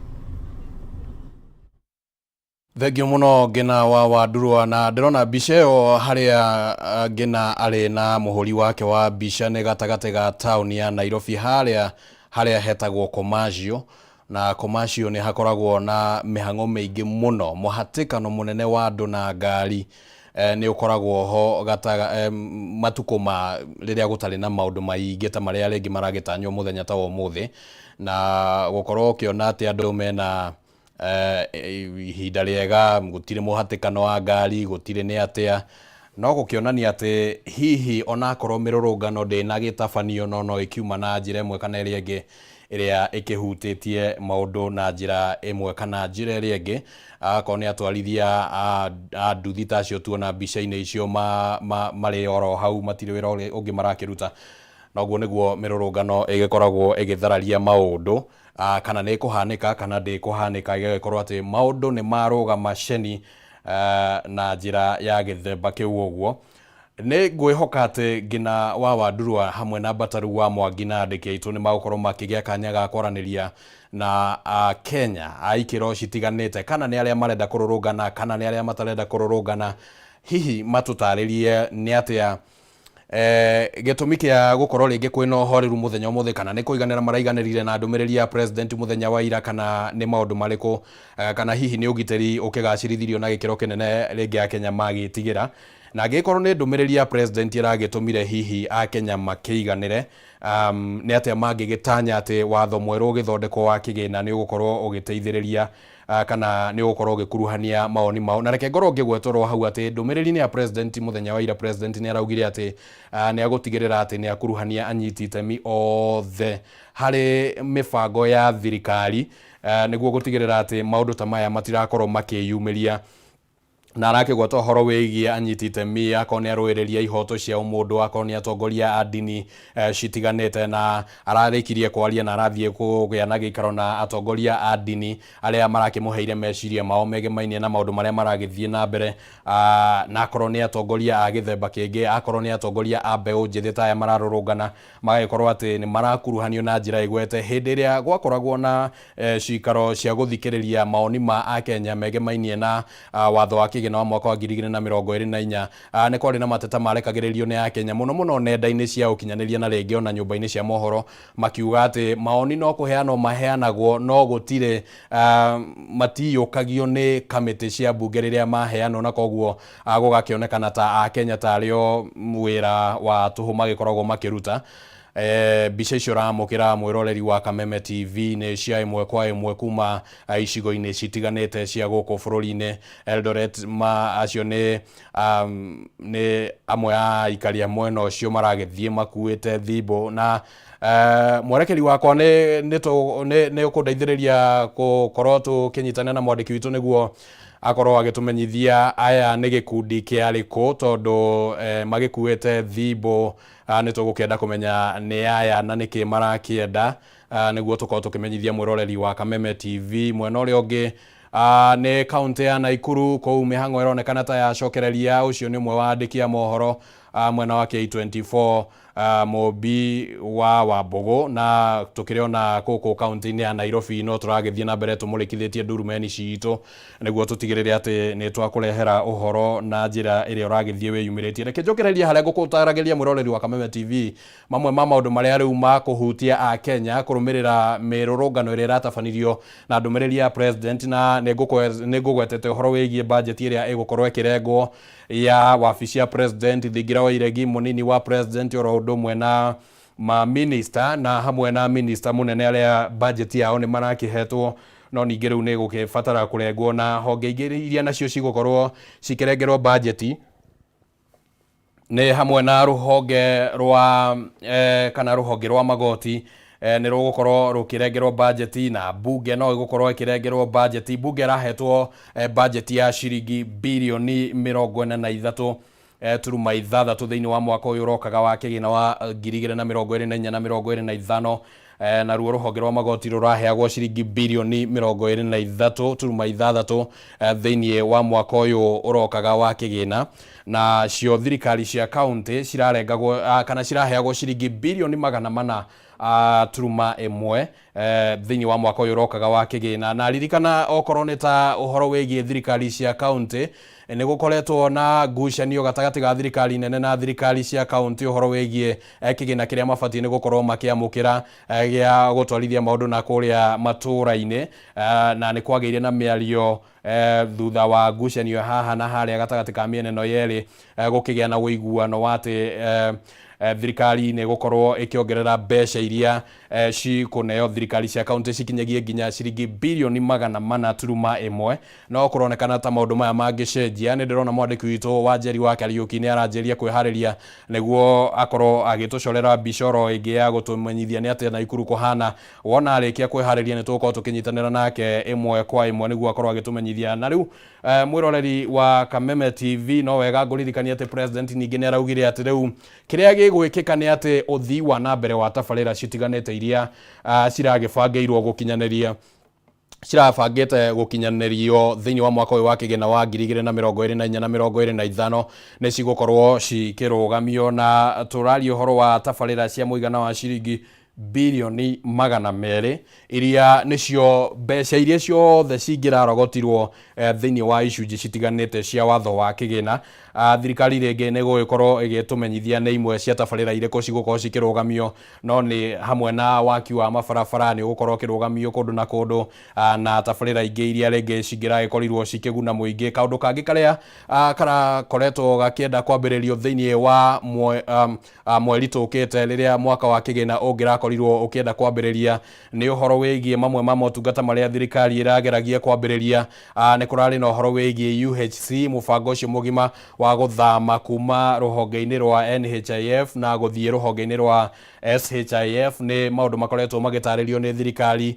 Thengio muno Ngina wa Wandurwa, na ndĩrona mbica ĩyo harĩa Ngina arĩ na mũhũri wake wa mbica nĩ gatagatĩ ga taũni ya Nairobi harĩa hetagwo Commercial, na Commercial nĩ hakoragwo na mĩhang'o mĩingĩ mũno, mũhatĩkano mũnene wa andũ na ngari nĩ ũkoragwo ho matukũ ma rĩrĩa gũtarĩ na maũndũ maingĩ ta marĩa rĩngĩ maragĩtanywo mũthenya ta ũmũthĩ, na gũkorwo ũkĩona atĩ andũ mena ihinda rĩega, gũtirĩ mũhatĩkano wa ngari, gũtirĩ nĩ atĩa, no gũkĩonania atĩ hihi onakorwo mĩrũrũngano ndĩnagĩtabanio no ĩkiuma na njĩra ĩmwe kana ĩrĩa ĩngĩ ĩrĩa ĩkĩhutĩtie maũndũ na njĩra ĩmwe kana njĩra ĩrĩa ĩngĩ. Akorwo nĩ atwarithia a nduthi ta acio tuona mbica-inĩ icio marĩ oro hau, matirĩ wĩra ũngĩ marakĩruta, noguo nĩguo mĩrũrũngano ĩgĩkoragwo ĩgĩthararia maũndũ, kana nĩ kũhanĩka kana ndĩkũhanĩka, ĩgagĩkorwo atĩ maũndũ nĩ marũgama ceni na njĩra ya gĩthemba kĩu ũguo. Nĩ ngwĩhoka atĩ Ngina wa Wandurwa hamwe na Bataru wa Mwangi na andĩki aitũ nĩ magũkorwo makĩgĩa kanya ga kwaranĩria na Kenya a ikĩro citiganĩte, kana nĩ arĩa marenda kũrũrũngana kana nĩ arĩa matarenda kũrũrũngana, hihi matũtarĩrie nĩ atĩa gĩtũmi kĩa gũkorwo rĩngĩ kwĩna ũhoreru mũthenya ũmũthĩ, kana nĩ kũiganĩra maraiganĩrire na ndũmĩrĩri ya president mũthenya wa ira, kana nĩ maũndũ marĩkũ, kana hihi nĩ ũgitĩri ũkĩgacĩrithirio na gĩkĩro kĩnene rĩngĩ Akenya magĩtigĩra, na angĩkorwo nĩ ndũmĩrĩri ya president ĩragĩtũmire hihi Akenya makĩiganĩre, nĩ atĩa mangĩgĩtanya atĩ watho mwerũ ũgĩthondekwo wa kĩgĩna nĩ ũgũkorwo ũgĩteithĩrĩria kana nĩ ũgũkorwo ũgĩkuruhania mawoni mao. Na reke ngorwo ngĩgwetorwo hau atĩ ndũmĩrĩri-inĩ ya president mũthenya wa ira, president nĩ araugire atĩ nĩ agũtigĩrĩra atĩ nĩ akuruhania anyiti itemi othe harĩ mĩbango ya thirikari, nĩguo gũtigĩrĩra atĩ maũndũ ta maya matirakorwo makĩyumĩria na arakigweta horo wigie anyitite mi akone aroereria ihoto cia umundu akone atongoria a dini citiganite na ararikirie kwaria na arathie kugia na gikaro na atongoria a dini aria marakimuheire meciria mao megemaine na maundu maria maragithie na mbere na akorone atongoria a githemba kingi akorone atongoria a mbeu njithi ta aya mararurungana magagikorwo ati ni marakuruhanio na njira igwete hindi iria gwakoragwo na cikaro cia guthikiriria maoni ma Akenya megemaine na watho wa kigina wa mwaka wa 2024 ni kwari na mateta marekagiririo ni Akenya muno nenda-ini cia ukinyaniria na ringi ona nyumba-ini cia mohoro makiuga ati maoni no kuheanwo maheanagwo no gutire matiyukagio ni kamiti cia bunge riria maheanwo na koguo gugakionekana ta Akenya tario wira wa tuhuma gikoragwo makiruta bica icio ramukira mwiroreri wa Kameme TV ni cia imwe kwa imwe kuma icigo-ini citiganite cia guku bururi-ini Eldoret acio ni amwe a ikaria mwena ucio maragithie makuite thibo na mwerekeri wakwa ni ukundeithiriria gukorwo tukinyitana na mwandiki witu niguo akorwo agitumenyithia aya ni gikundi kiariko tondu magikuite thibo ni tugukenda kumenya ni aya na niki marakienda niguo tukorwo tukimenyithia mwiroreri wa Kameme TV mwena uria ungi ni kaunti ya Naikuru kou mihango ironekana ta yacokereria ucio ni mwe wa andiki a mohoro mwena wa K24 Mobi wa Wambugu na tukiriona kuku kaunti-ini ya Nairobi no turagithie na mbere tumurikithitie ndurumeni ciitu niguo tutigirire ati ni twakurehera uhoro na njira iria uragithie wiyumiritie reke njokereria haria ngukutaragiria mwiroreri wa Kameme TV mamwe ma maundu maria riu makuhutia a Kenya kurumirira mirurungano iria ratabanirio na ndumiriri ya president na ningugwetete uhoro wigie budget iria igukorwo ikirengwo ya wabici ya president Thingira wa Iregi munini wa president oro undu mwena ma minister na hamwe na minister munene aria budget yao ni marakihetwo no ningi riu ni gukibatara kurengwo na honge ingĩ iria nacio cigukorwo cikirengerwo budget ni hamwe na ruhonge rwa kana ruhonge rwa magoti ni rugukorwo rukirengerwo budget na bunge no igukorwo ikirengerwo budget bunge rahetwo budget ya ciringi bilioni 43 turuma ithathatũ thiini wa mwaka uyu urokaga wa kigina wa 2024 na 2025 na ruo ruhonge rwa magoti ruraheagwo ciringi bilioni 23 turuma ithathatũ thiini wa mwaka uyu urokaga wa kigina na cio thirikari cia county cirarengagwo kana ciraheagwo ciringi bilioni 400 turuma imwe thiini wa mwaka uyu urokaga wa kigina na ririkana okorwo ni ta uhoro wigie thirikari cia county ni gukoretwo na ngucanio gatagati ga thirikari nene na thirikari cia county uhoro wigie kigina kiria mabatie ni gukorwo makiamukira gia gutwarithia maundu na kuria matura-ini na ni kwageire na miario thutha wa ngucanio haha na haria gatagati ka miena no yeri gukigia na uiguano wati thirikari ni gukorwo ikiongerera mbeca iria cikuneo thirikari cia county cikinyagie nginya ciringi bilioni 400 turuma imwe no kuronekana ta maundu maya mangicenjia ni ndirona mwandiki witu wa Njeri wa Kariuki ni aranjeria kwihariria niguo akorwo agitucorera bicoro ingi ya gutumenyithia ni ati Naikuru kuhana wona arikia kwihariria ni tukorwo tukinyitanira nake imwe kwa imwe niguo akorwo agitumenyithia na riu mwiroreri wa Kameme TV no wega nguririkania ati president ningi ni araugire ati riu kiria gigwikika ni ati uthii wa na mbere wa tabarira citiganite iria ciragibangirwo gukinyaniria cirabangite gukinyanirio thiini wa mwaka uyu wa kigina wa 2024 na 2025 ni cigukorwo cikirugamio na turario horo wa tabarira cia muigana wa ciringi bilioni 200 iria nicio mbeca iria ciothe cingirarogotirwo thiini wa icunji citiganite cia watho wa kigina thirikari ringi ni gugikorwo igitumenyithia ni imwe cia tabarira iriko cigukorwo cikirugamio no ni hamwe na waki wa mabarabara ni gukorwo kirugamio kundu na kundu na tabarira ingi iria ringi cingirakorirwo cikiguna muingi kaundu kangi karia karakoretwo gakienda kwambiririo thiini wa mweri tukite riria mwaka wa kigina ungirakorirwo ukienda kwambiriria ni uhoro wigie mamwe ma motungata maria thirikari irageragia kwambiriria ni kurari na uhoro wigie UHC mubango ucio mugima wa guthama kuma ruhonge-ini rwa NHIF na guthie ruhonge-ini rwa SHIF ni maundu makoretwo magitaririo ni thirikari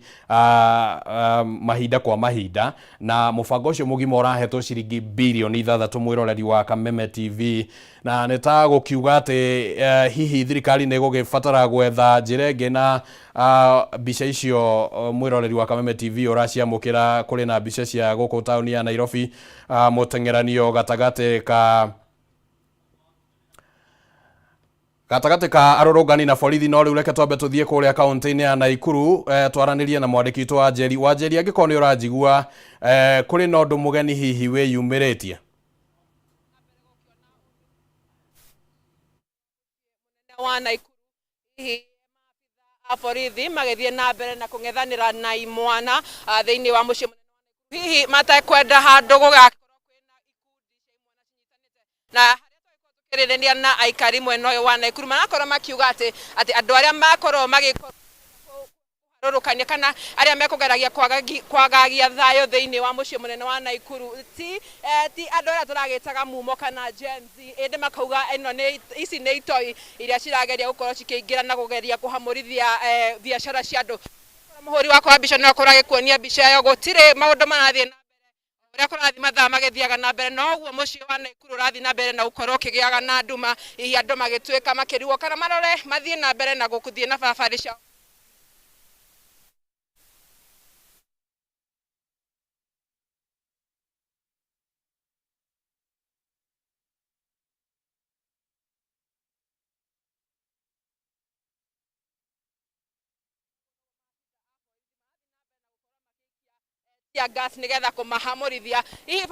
mahinda kwa mahinda, na mubango ucio mugima urahetwo ciringi bilioni 6 mwiroreri wa Kameme TV, na nita gukiuga ati hihi thirikari ni gugibatara gwetha njira ingi na mbica icio mwiroreri wa Kameme TV uraciamukira kuri na mbica cia guku tauni ya Nairobi. Mutengeranio gatagati ka arorongani na borithi no riu reke twambe tuthie kuria kaunti-ini ya Naikuru twaranirie na mwandiki witũ wa Njeri angĩkorwo nĩ ũranjigua kuri na ũndũ mũgeni hihi wĩyumĩrĩtie. Wa Naikuru hihi borithi magĩthiĩ na mbere na kũng'ethanĩra na imwana thĩinĩ wa mũciĩ mũnene wa Naikuru, hihi matekwenda handũ gũgakorwo kwĩna na kirĩrĩria na aikari mwena ũyũ wa Naikuru marakorwo makiuga atĩ andũ arĩa makorwo magĩkorũrũkania kana arĩa mekũgeragia kwagagia thayũ thĩinĩ wa mũciĩ mũnene wa Naikuru ti andũ arĩa tũragĩtaga mumo kana Gen Z, ĩndĩ makauga ici nĩ itoi iria cirageria gũkorwo cikĩingĩra na kũgeria kũhamũrithia biacara cia andũ. Mũhũri wakwa wa mbica no akorwo agĩkuonia mbica ĩyo, gũtirĩ maũndũ marathiĩ na ũrĩa kũrathiĩ mathaa magĩthiaga na mbere, no ũguo mũciĩ wa Naikuru ũrathiĩ na mbere na gũkorwo ũkĩgĩaga na nduma, hihi andũ magĩtuĩka makĩrigwo kana marore mathiĩ na mbere na gũkũthiĩ na barabara ciao. Ya gas nigetha kumahamurithia hihi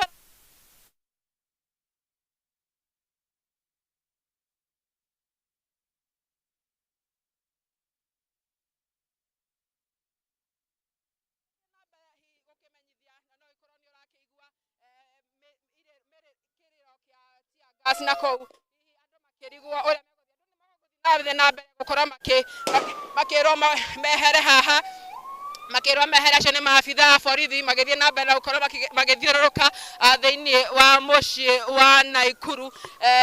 gas na kou andũ makĩrigwo ũrĩa megũthiĩ na mbere gũkorwo makĩrwo mehere haha, makĩrwo mehere acio nĩ maabitha a borithi magĩthiĩ na mbere gũkorwo magĩthiũrũrũka thĩinĩ wa mũciĩ wa Naikuru.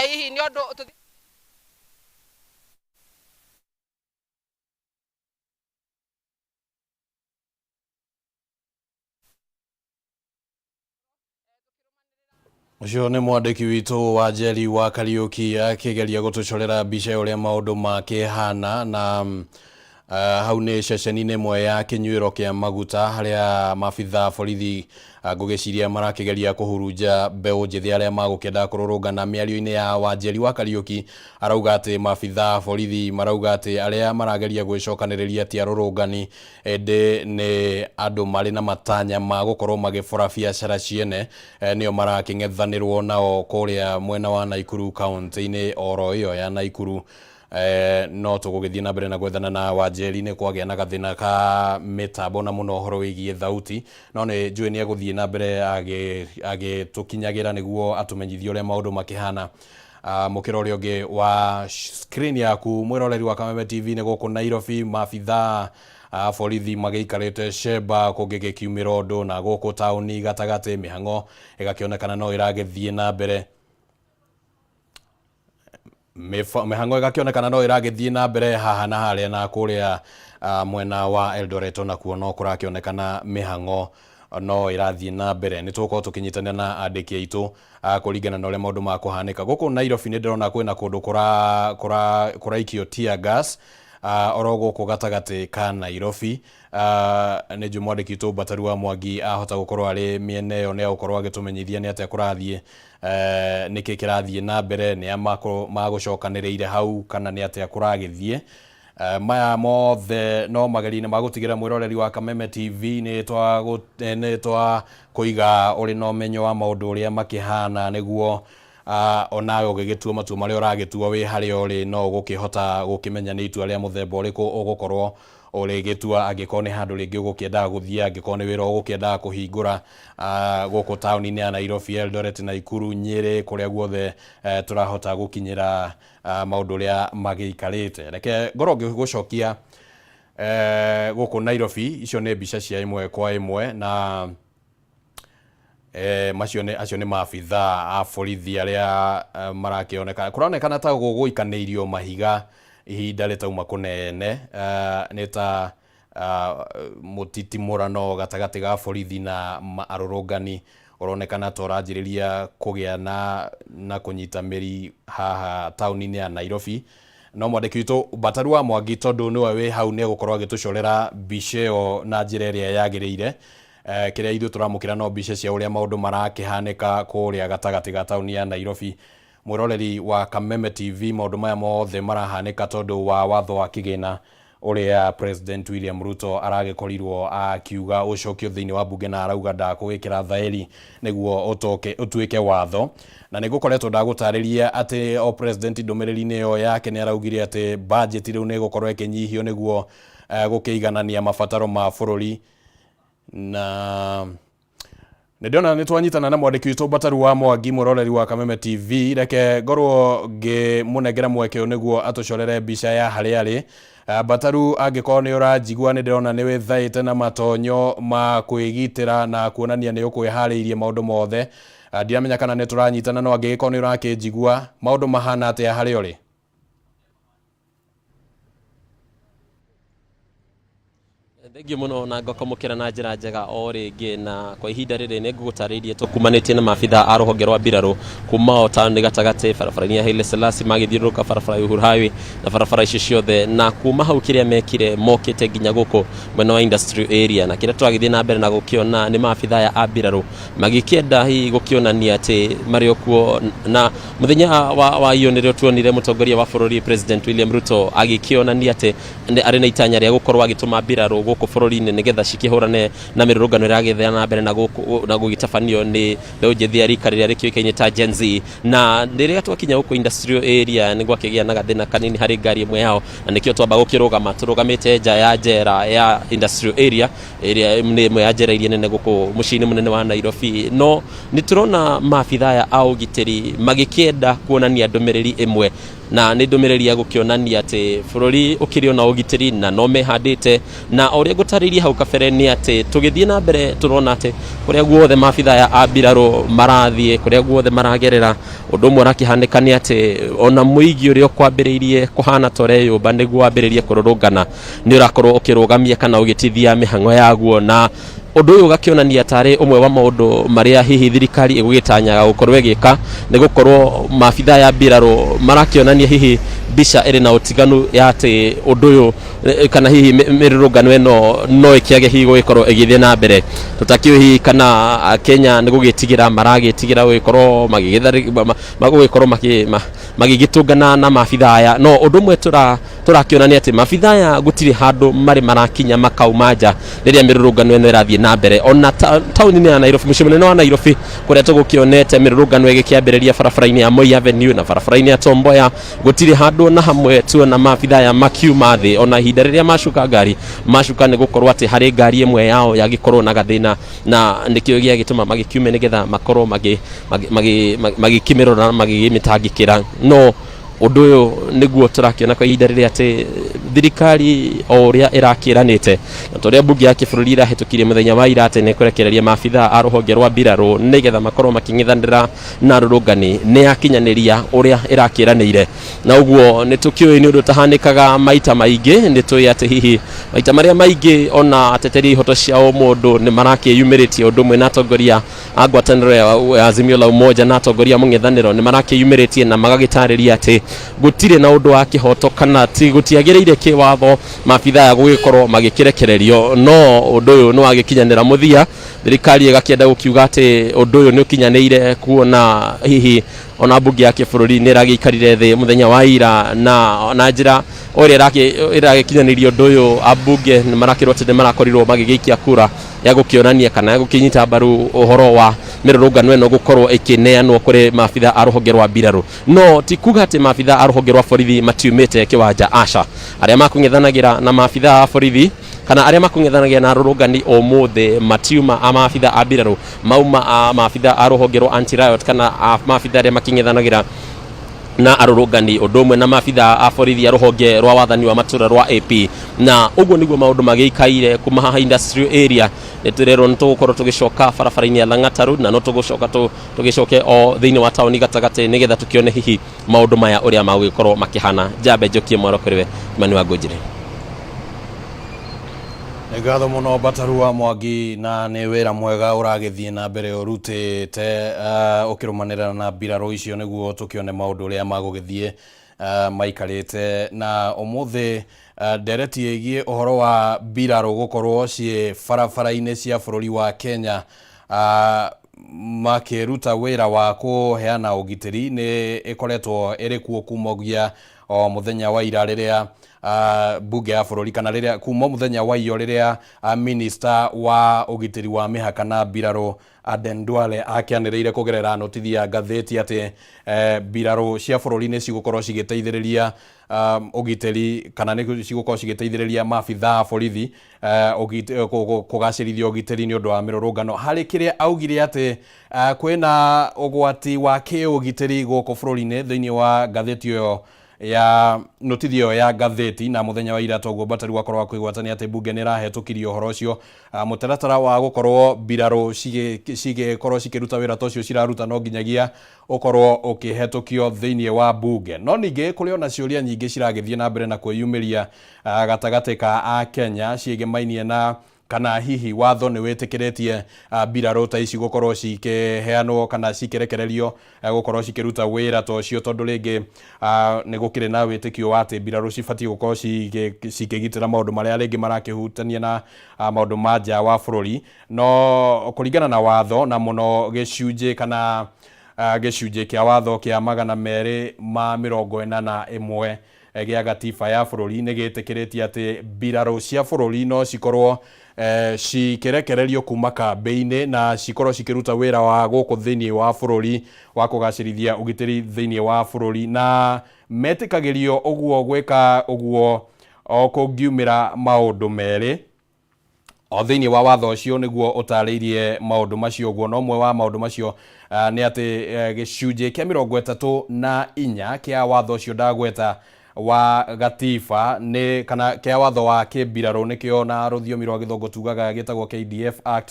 Hihi nĩ ũndũ ucio nĩ mwandĩki witũ wa Njeri wa Kariuki akĩgeria gũtũcorera mbica ũrĩa maũndũ makĩhana, na hau nĩ ceceni-inĩ ĩmwe ya kĩnyuĩro kĩa maguta harĩa maabitha borithi ngũgĩciria marakĩgeria kũhurunja mbeũ njĩthĩ arĩa magũkĩenda kũrũrũngana. Mĩario-inĩ ya Wanjeri wa Kariuki arauga atĩ maabitha borithi marauga atĩ arĩa marageria gwĩcokanĩrĩria ti arũrũngani, ĩndĩ nĩ andũ marĩ na matanya ma gũkorwo magĩbora biacara ciene, nĩo marakĩng'ethanĩrwo nao kũrĩa mwena wa Naikuru kaunti-inĩ oro ĩyo ya Naikuru. No tũgũgĩthiĩ na mbere na gwethana na Wanjeri nĩ kwagĩa na gathĩna ka mĩtambo na mũno ũhoro wĩgiĩ thauti, no nĩ njũĩ nĩ egũthiĩ na mbere agĩtũkinyagĩra nĩguo atũmenyithie ũrĩa maũndũ makĩhana. Mũkĩra ũrĩa ũngĩ wa screen yaku mwĩroreri wa Kameme TV nĩ gũkũ Nairobi, maabitha borithi magĩikarĩte cemba kũngĩgĩkiumĩra ũndũ, na gũkũ taũni gatagatĩ mĩhang'o ĩgakĩonekana no ĩragĩthiĩ na mbere, mĩhang'o ĩgakĩonekana no ĩragĩthiĩ na mbere haha na harĩa, na kũrĩa mwena wa Eldoret nakuo no kũrakĩonekana mĩhang'o no ĩrathiĩ na mbere. Nĩ tũgũkorwo tũkĩnyitanĩra na andĩki aitũ kũringana na ũrĩa maũndũ makũhanĩka. Gũkũ Nairobi nĩ ndĩrona kwĩna kũndũ kũraikio tear gas oro gũkũ gatagatĩ ka Nairobi. Nĩ njũ mwandĩki witũ Bataru wa Mwangi ahota gũkorwo arĩ mĩena ĩyo, nĩ agũkorwo agĩtũmenyithia nĩ atĩa kũrathiĩ, nĩkĩ kĩrathiĩ na mbere, nĩ magũcokanĩrĩire hau kana nĩ atĩa kũragĩthiĩ. Maya mothe no mageria-inĩ ma gũtigĩra mwĩroreri wa Kameme TV nĩ twa kũiga ũrĩ na ũmenyo wa maũndũ ũrĩa makĩhana, nĩguo onawe ũgĩgĩtua matua marĩa ũragĩtua wĩ harĩa ũrĩ no ũgũkĩhota gũkĩmenya nĩ itua rĩa mũthemba ũrĩkũ ũgũkorwo ũrĩgĩtua, angĩkorwo nĩ handũ rĩngĩ ũgũkĩendaga gũthiĩ, angĩkorwo nĩ wĩra ũgũkĩendaga kũhingũra gũkũ taũni-inĩ ya Nairobi, Eldoret, Naikuru, Nyĩrĩ, kũrĩa guothe tũrahota gũkinyĩra maũndũ ũrĩa magĩikarĩte. Reke ngorwo ngĩgũcokia gũkũ Nairobi, icio nĩ mbica cia ĩmwe kwa ĩmwe, na acio nĩ maabitha a borithi arĩa marakĩoneka kũronekana ta gũgũikanĩirio mahiga ihinda rĩtauma kũnene nĩ ta mũtitimũrano gatagatĩ ga borithi na arũrũngani ũronekana ta ũranjĩrĩria kũgĩa na kũnyita mĩri haha taũni-inĩ ya Nairobi. No mwandĩki witũ Bataru wa Mwangi tondũ nĩwe wĩ hau nĩ egũkorwo agĩtũcorera mbica ĩyo na njĩra ĩrĩa yagĩrĩire. Kĩrĩa ithuĩ tũramũkĩra no mbica cia ũrĩa maũndũ marakĩhanĩka kũrĩa gatagatĩ ga taũni ya Nairobi. Mwĩroreri wa Kameme TV, maũndũ maya mothe marahanĩka tondũ wa watho wa kĩgĩna ũrĩa President William Ruto aragĩkorirwo akiuga ũcokio thĩinĩ wa bunge na arauga ndakũwĩkĩra thaĩri nĩguo ũtuĩke watho. Na nĩgũkoretwo ndagũtarĩria atĩ o president ndũmĩrĩri-inĩ ĩyo yake nĩ araugire atĩ budget rĩu nĩ gũkorwo ĩkĩnyihio nĩguo gũkĩiganania mabataro ma bũrũri. Na nĩndĩona nĩ twanyitana na mwandĩki witũ Bataru wa Mwangi, mũroreri wa Kameme TV. Reke ngorwo ngĩmũnengera mweke nĩguo atũcorere mbica ya harĩa arĩ. Bataru, angĩkorwo nĩ ũranjigua nĩ ndĩrona nĩ wĩthaĩte na matonyo ma kwĩgitĩra na kuonania nĩ ũkwĩharĩirie maũndũ mothe. Ndiramenya kana nĩ tũranyitana, no angĩkorwo nĩ ũrakĩnjigua, maũndũ mahana atĩa harĩa ũrĩ? Thengiũ mũno na ngakomokera na njĩra njega o rĩngĩ, na kwa ihinda rĩrĩ nĩ ngũgũtarĩrie tũkumanĩtie na maabitha a rũhonge rwa mbirarũ kuma o taũni gatagatĩ barabara-inĩ ya Haile Selassie magĩthiũrũrũka barabara ya Uhuru Highway na barabara icio ciothe, na kuma hau kĩrĩa mekire mokĩte nginya gũkũ mwena wa industrial area. Na kĩrĩa tũragĩthiĩ na mbere na gũkĩona nĩ maabitha ya mbirarũ magĩkĩenda hihi gũkĩonania atĩ marĩ okuo, na mũthenya wa iyo nĩrĩo tuonire mũtongoria wa bũrũri President William Ruto agĩkĩonania atĩ arĩ na itanya rĩa gũkorwo agĩtũma mbirarũ gũkũ bũrũri-inĩ nĩgetha cikĩhũrane na mĩrũrũngano ĩragĩthĩa na mbere na gũgĩtabanio nĩ mbeũ njĩthĩ ya rika rĩrĩa rĩkĩũĩkaine ta Gen Z. Na rĩrĩa twakinya gũkũ industrial area nĩ gwakĩgĩa na gathĩna kanini harĩ ngari ĩmwe yao, na nĩkĩo twamba gũkĩrũgama tũrũgamĩte nja ya njera ya industrial area ĩrĩa nĩ ĩmwe ya njera iria nene gũkũ mũciĩ-inĩ mũnene wa Nairobi. No nĩ tũrona maabitha aya a ũgitĩri magĩkĩenda kuonania ndũmĩrĩri ĩmwe, na nĩ ndũmĩrĩri ya gũkĩonania atĩ bũrũri ũkĩrĩ na ũgitĩri na no mehandĩte. Na ũrĩa ngũtarĩria hau kabere nĩ atĩ tũgĩthiĩ na mbere tũrona atĩ kũrĩa guothe maabitha ya mbirarũ marathiĩ, kũrĩa guothe maragerera, ũndũ ũmwe ũrakĩhanĩka nĩ atĩ ona mũigi ũrĩa ũkwambĩrĩirie kũhana ta ũreyũmba nĩguo wambĩrĩrie kũrũrũngana nĩ ũrakorwo ũkĩrũgamia kana ũgĩtithia mĩhang'o yaguo. Na ũndũ ũyũ ũgakĩonania tarĩ ũmwe wa maũndũ marĩa hihi thirikari ĩgũgĩtanyaga gũkorwo ĩgĩka, nĩ gũkorwo maabitha ya mbirarũ marakĩonania hihi mbica ĩrĩ na ũtiganu ya atĩ ũndũ ũyũ kana hihi mĩrũrũngano ĩno no ĩkĩage hihi gũgĩkorwo ĩgĩthiĩ na mbere. Tũtakĩũĩ hihi kana Kenya nĩ gũgĩtigĩra maragĩtigĩra gũgĩkorwo magĩgĩtũngana na maabitha aya. No ũndũ ũmwe tũrakĩonania atĩ maabitha aya gũtirĩ handũ marĩ marakinya makauma nja rĩrĩa mĩrũrũngano ĩno ĩrathiĩ na mbere. Ona taũni-inĩ ya Nairobi, mũciĩ mũnene wa Nairobi, kũrĩa tũgũkĩonete mĩrũrũngano ĩgĩkĩambĩrĩria barabara-inĩ ya Moi Avenue na barabara-inĩ ya Tom Mboya, gũtirĩ handũ na hamwe tuona maabitha aya makiuma thĩ. Ona ihinda rĩrĩa macuka ngari macuka nĩ gũkorwo atĩ harĩ ngari ĩmwe yao yagĩkorwo na gathĩna, na nĩkĩo gĩagĩtũma magĩkiume nĩgetha makorwo magĩkĩmĩrora na magĩgĩmĩtangĩkĩra. No ũndũ ũyũ nĩguo tũrakĩona kwa ihinda rĩrĩa atĩ thirikari o ũrĩa ĩrakĩranĩte, na tũrĩa mbunge ya kĩbũrũri ĩrahĩtũkirie mũthenya wa ira atĩ nĩ kũrekereria maabitha a rũhonge rwa mbirarũ nĩgetha makorwo makĩng'ethanĩra na arũrũngani, nĩ yakinyanĩria ũrĩa ĩrakĩranĩire. Na ũguo nĩ tũkĩũĩ nĩ ũndũ ũtahanĩkaga maita maingĩ. Nĩ tũĩ atĩ hihi maita marĩa maingĩ ona ateteri ihoto cia mũndũ nĩ marakĩyumĩrĩtie ũndũ ũmwe na atongoria a ngwatanĩro ya Azimio la Umoja na atongoria a mũng'ethanĩro nĩ marakĩyumĩrĩtie na magagĩtarĩria atĩ gũtirĩ na ũndũ wa kĩhoto kana gũtiagĩrĩire kĩwatho maabitha ya gũgĩkorwo magĩkĩrekererio. No ũndũ ũyũ nĩ wagĩkinyanĩra mũthia, thirikari ĩgakĩenda gũkiuga atĩ ũndũ ũyũ nĩ ũkinyanĩire, kuona hihi ona mbunge ya kĩbũrũri nĩ ĩragĩikarire thĩ mũthenya wa ira na njĩra o ĩrĩa ĩragĩkinyanĩria ũndũ ũyũ. Ambunge nĩ marakĩrwo atĩ nĩ marakorirwo magĩgĩikia kura ya gũkĩonania kana ya gũkĩnyita mbaru ũhoro wa mĩrũrũngano ĩno gũkorwo ĩkĩneanwo kũrĩ maabitha a rũhonge rwa mbirarũ. No ti kuga atĩ maabitha a rũhonge rwa borithi matiumĩte kĩwanja, aca. Arĩa makũng'ethanagĩra na maabitha a borithi kana arĩa makũng'ethanagia na arũrũngani ũmũthĩ matiuma a maabitha a mbirarũ, mauma a maabitha a rũhonge rwa anti riot kana a maabitha arĩa makĩng'ethanagĩra na arurungani undumwe na mabitha a borithi a ruhonge rwa wathani wa matura rwa AP na uguo niguo maundu magikaire kuma haha industrial area neturerwo nitugukorwo tugicoka barabara-ini ya Lang'ata Road na no tugucoka tugicoke o thiini wa tauni gatagati nigetha tukione hihi maundu maya uria magugikorwo makihana. Jambe njokie mwaro kuriwe Kimani wa Ngũnjiri. Ngatho muno Bataru wa Mwangi, na ni wira mwega uragithie na mbere urutite ukirumanira na mbirarũ icio niguo tukione maundu uria magugithie maikarite na umuthi ndereti yegie uhoro wa mbirarũ gukorwo cie barabara-ini cia bururi wa Kenya makiruta wira wa kuheana ugitiri ni ikoretwo iri kuo kumogia o muthenya wa ira riria bunge ya bururi kana riria kuma muthenya wa iyo riria minister wa ugitiri wa mihaka na mbirarũ Aden Duale akianiriire kugerera notithia ngatheti ati mbirarũ cia bururi ni cigukorwo cigiteithiriria ugitiri kana ni cigukorwo cigiteithiriria mabitha borithi kugacirithia ugitiri ni undu wa mirurungano hari kiria augire ati kwina ugwati wa kiugitiri guku bururi-ini thiini wa ngatheti iyo ya notithio ya gatheti na muthenya wa ira toguo Bataru wakorwo kwigwatania ati bunge ni rahetũkirio horo ucio mutaratara wa gukorwo mbirarũ cigekorwo cikiruta wira tocio ciraruta no nginyagia ukorwo ukihetũkio thiini wa bunge no ningi kuri ona ciuria nyingi ciragithie na mbere na kwiyumiria gatagati ka a Kenya ciegemainie na kana hihi watho ni witikiretie mbirarũ ta ici gukorwo cikeheanwo kana cikerekererio gukorwo cikiruta wira tocio tondu ringi ni gukire na witikio wa ati mbirarũ cibatie gukorwo cikigitira maundu maria ringi marakihutania na maundu ma nja wa bururi no kuringana na watho na muno gicunje kana gicunje kia watho kia 241 gia gatiba ya bururi ni gitikiretie ati mbirarũ cia bururi no cikorwo cikirekererio kuma kambi-ini na cikorwo cikiruta wira wa guku thiini wa bururi wa kugacirithia ugitiri thiini wa bururi na metikagirio uguo gwika uguo o kungiumira maundu meri o thiini wa watho ucio niguo utariirie maundu macio guo no mwe wa maundu macio ni ati gicunje kia 34 kia watho ucio ndagweta wa gatiba ni kana kia watho wa kimbirarũ nikio na ruthiomi rwa githongo tugaga gitagwo KDF Act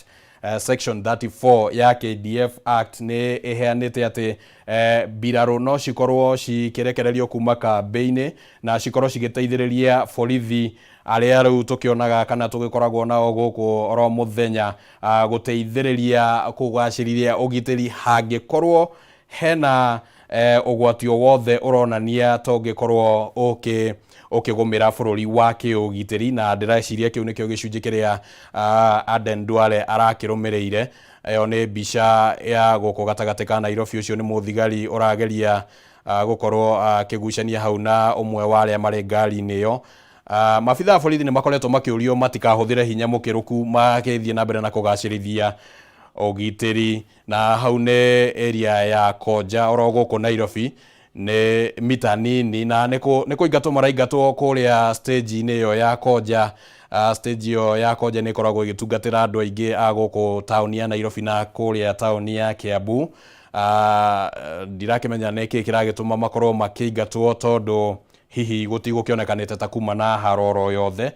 section 34 ya KDF Act ni iheanite ati mbirarũ no cikorwo cikirekererio kuma kambi-ini na cikorwo cigiteithiriria borithi aria riu tukionaga kana tugikoragwo nao guku oro muthenya guteithiriria kugacirithia ugitiri hangikorwo hena ugwatio wothe uronania tongikorwo ukigumira bururi wa kiugitiri na ndireciria kiu nikio gicunje kiria Aden Duale arakirumireire iyo ni mbica ya guku gatagati ka Nairobi ucio ni muthigari urageria gukorwo kigucania hau na umwe wa aria mari ngari-ini iyo mabitha borithi ni makoretwo makiurio matikahuthire hinya mukiruku magithie na mbere na kugacirithia ugitiri na hau ne area ya Koja oro guku Nairobi ne mita nini na niko ingatwo maraigatwo kuria stage-ini iyo ya Koja stage iyo ya Koja ni koragwo igitungatira andu aingi a guku tauni ya Nairobi na kuria tauni ya Kiambu ndirakimenya niki kiragituma makorwo makiingatwo tondu hihi gutigukionekanite ta kuma na haroro yothe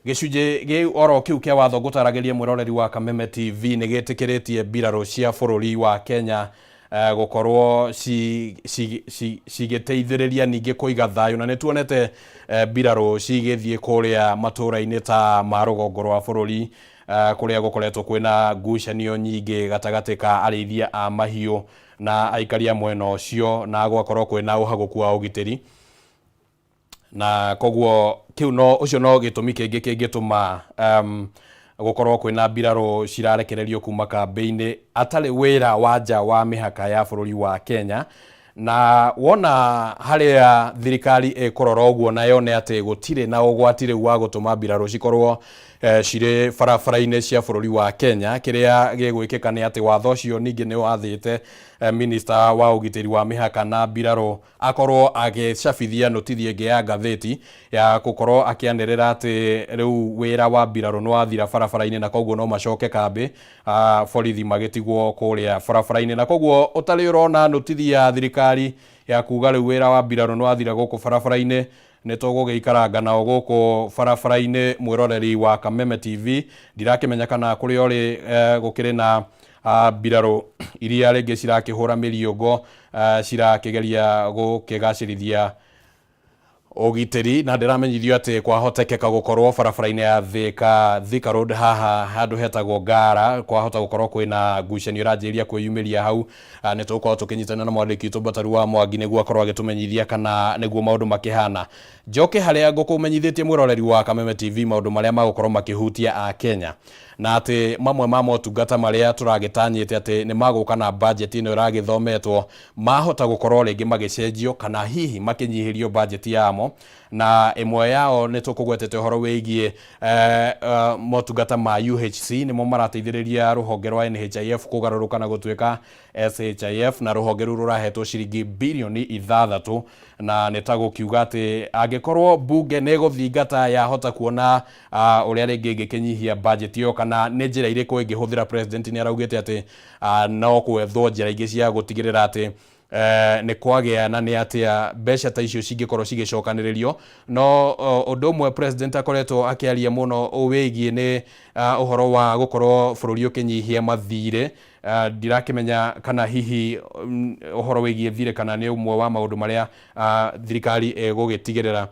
gicunje gi oro kiu kia watho gutarageria mwiroreri wa Kameme TV ni gitikiretie mbirarũ cia bururi wa Kenya gukorwo cigiteithiriria ningi kuiga thayu na nituonete mbirarũ cigithie kuria matura-ini ta ma rũgongo rwa bururi kuria gukoretwo kwina ngucanio nyingi gatagati ka arĩithia a mahiũ na aikaria mwena ucio na gwakorwo kwina uhaguku wa ugitiri na koguo kiu no ucio no gitumi kingi kingituma gukorwo kwina mbirarũ cirarekererio kuma kambi-ini atari wira wa nja wa mihaka ya bururi wa Kenya na wona haria thirikari ikorora uguo na yone ati gutire na ugwati riu wa gutuma mbirarũ cikorwo cirĩ barabara-inĩ cia bũrũri wa Kenya. Kĩrĩa gĩgwĩkĩka nĩ atĩ watho ũcio ningĩ nĩ wathĩte minister wa ũgitĩri wa mĩhaka na mbirarũ akorwo agĩcabithia notithi ĩngĩ ya ngathĩti ya gũkorwo akĩanĩrĩra atĩ rĩu wĩra wa mbirarũ nĩ wathira barabara-inĩ na koguo no macoke kambĩ, borithi magĩtigwo kũrĩa barabara-inĩ. Na koguo ũtarĩ ũrona notithi ya thirikari ya kuga rĩu wĩra wa mbirarũ nĩ wathira gũkũ barabara-inĩ, nĩ tũgũgĩikaranga nao gũkũ barabara-inĩ. Mwĩroreri wa Kameme TV, ndirakĩmenya kana kũrĩ ũrĩ gũkĩrĩ na mbirarũ iria rĩngĩ cirakĩhũra mĩriũngo cirakĩgeria gũkĩgacĩrithia ũgitĩri, na ndĩramenyithio atĩ kwahotekeka gũkorwo barabara-inĩ ya Thika Road haha handũ hetagwo Ngara kwahota gũkorwo kwĩna ngucanio ĩranjĩrĩria kwĩyumĩria hau. Nĩ tũgũkorwo tũkĩnyitana na mwandĩki witũ Bataru wa Mwangi nĩguo akorwo agĩtũmenyithia kana nĩguo maũndũ makĩhana. Njoke harĩa ngũkũmenyithĩtie mwĩroreri wa Kameme TV maũndũ marĩa magũkorwo makĩhutia a Kenya, na atĩ mamwe ma motungata marĩa tũragĩtanyĩte atĩ nĩ magũka na budget ĩno ĩragĩthometwo mahota gũkorwo rĩngĩ magĩcenjio kana hihi makĩnyihĩrio budget yamo. Na ĩmwe yao nĩ tũkũgwetete ũhoro wĩgiĩ motungata ma UHC nĩmo marateithĩrĩria rũhonge rwa NHIF kũgarũrũka na gũtuĩka SHIF, na rũhonge rũu rũrahetwo ciringi birioni 6, na nĩ ta gũkiuga atĩ angĩkorwo bunge nĩ gũthingata yahota kuona ũrĩa rĩngĩ ĩngĩkĩnyihia budget ĩyo kana nĩ njĩra irĩkũ ĩngĩhũthĩra. President nĩ araugĩte atĩ no gwethwo njĩra ingĩ cia gũtigĩrĩra atĩ nĩ kwagĩa na nĩ atĩa mbeca ta icio cingĩkorwo cigĩcokanĩrĩrio. No ũndũ ũmwe president akoretwo akĩaria mũno wĩgiĩ nĩ ũhoro wa gũkorwo bũrũri ũkĩnyihia mathirĩ. Ndirakĩmenya kana hihi ũhoro wĩgiĩ thirĩ kana nĩ ũmwe wa maũndũ marĩa thirikari gũgĩtigĩrĩra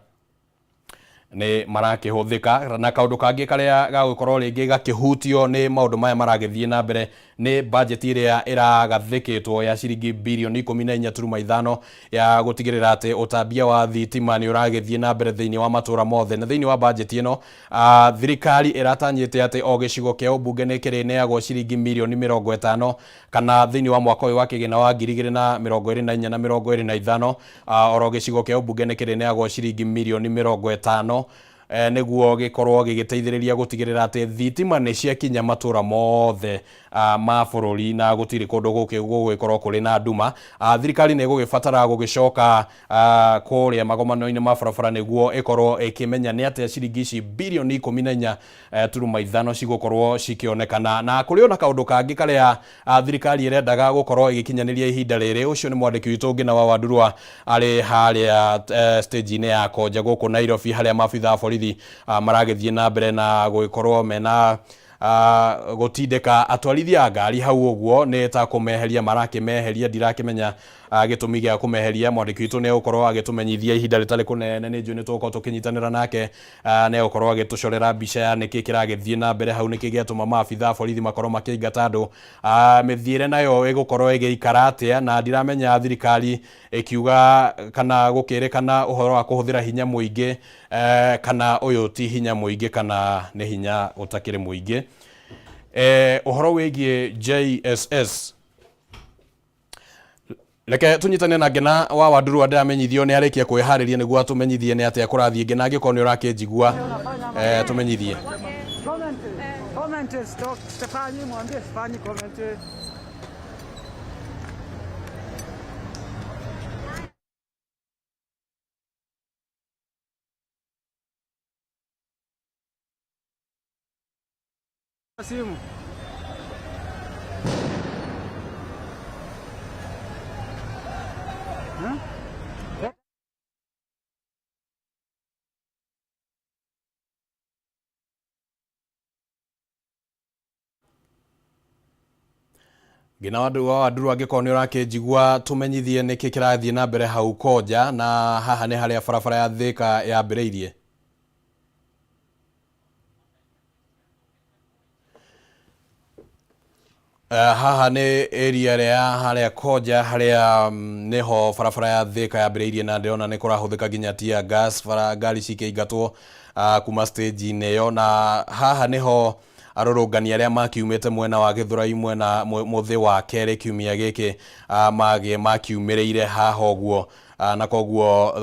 nĩ marakĩhũthĩka. Na kaũndũ kangĩ karĩa gagũkorwo rĩngĩ gakĩhutio nĩ maũndũ maya maragĩthiĩ na mbere nĩ budget ĩrĩa ĩragathĩkĩtwo ya ciringi birioni 14.5 ya gũtigĩrĩra atĩ ũtambia wa thitima nĩ ũragĩthiĩ na mbere thĩinĩ wa matũra mothe. Na thĩinĩ wa budget ĩno thirikari ĩratanyĩte atĩ o gĩcigo kĩa ũmbunge nĩ kĩrĩneagwo ciringi mirioni 50 kana thĩinĩ wa mwaka ũyũ wa kĩgĩna wa 2024 na 2025 oro gĩcigo kĩa ũmbunge nĩ kĩrĩneagwo ciringi mirioni 50 nĩguo gĩkorwo gĩgĩteithĩrĩria gũtigĩrĩra atĩ thitima nĩ ciakinya matũra mothe ma bũrũri na gũtirĩ kũndũ gũgĩkorwo kũrĩ na nduma. Thirikari nĩ gũgĩbatara gũgĩcoka kũrĩa magomano-inĩ ma barabara nĩguo ĩkorwo ĩkĩmenya nĩ atĩa ciringi ici birioni 14.5 cigũkorwo cikĩonekana. Na kũrĩ ona kaũndũ kangĩ karĩa thirikari ĩrendaga gũkorwo ĩgĩkinyanĩria ihinda rĩrĩ. Ũcio nĩ mwandĩki witũ Ngina wa Ndurwa arĩ harĩa stage-inĩ ya Koja gũkũ Nairobi, harĩa maabithaa borithi maragĩthiĩ na mbere na gũgĩkorwo mena gũtindĩka atwarithia ngari hau ũguo nĩ ta kũmeheria marakĩmeheria. Ndirakĩmenya gĩtũmi gĩa kũmeheria. Mwandĩki witũ nĩ egũkorwo agĩtũmenyithia ihinda rĩtarĩ kũnene. Nĩ njũĩ nĩ tũgũkorwo tũkĩnyitanĩra nake, nĩ egũkorwo agĩtũcorera mbica ya nĩkĩ kĩragĩthiĩ na mbere hau, nĩkĩ gĩatũma maabithaa borithi makorwo makĩingata andũ, mĩthiĩre nayo ĩgũkorwo ĩgĩikara atĩa. Na ndiramenya thirikari ĩkiuga kana gũkĩrĩkana ũhoro wa kũhũthĩra hinya mũingĩ kana ũyũ ti hinya mũingĩ kana nĩ hinya ũtakĩrĩ mũingĩ. Ũhoro wĩgiĩ JSS, reke tunyitane na Ngina wa Wandurwa. Ndĩramenyithio nĩ arĩkia kwĩharĩria nĩguo atũmenyithie nĩ atĩa kũrathiĩ. Ngina angĩkorwo nĩ ũrakĩnjigua tũmenyithie. Simu. Ngina wa Ndurwa angĩkorwo nĩ ũrakĩnjigua tũmenyithie nĩkĩ kĩrathiĩ na mbere hau Koja, na haha nĩ harĩa barabara ya Thika yambĩrĩirie. Haha nĩ area ya harĩa Koja harĩa niho barabara ya Thika yambĩrĩirie, na ndĩrona nĩ kũrahũthĩka nginya tear gas, ngari cikĩingatwo kuma stage-inĩ ĩyo. Na haha niho arũrũngani arĩa makiumĩte mwena wa Gĩthũrai mwena mũthĩ wa kerĩ kiumia gĩkĩ makiumĩrĩire haha ũguo na koguo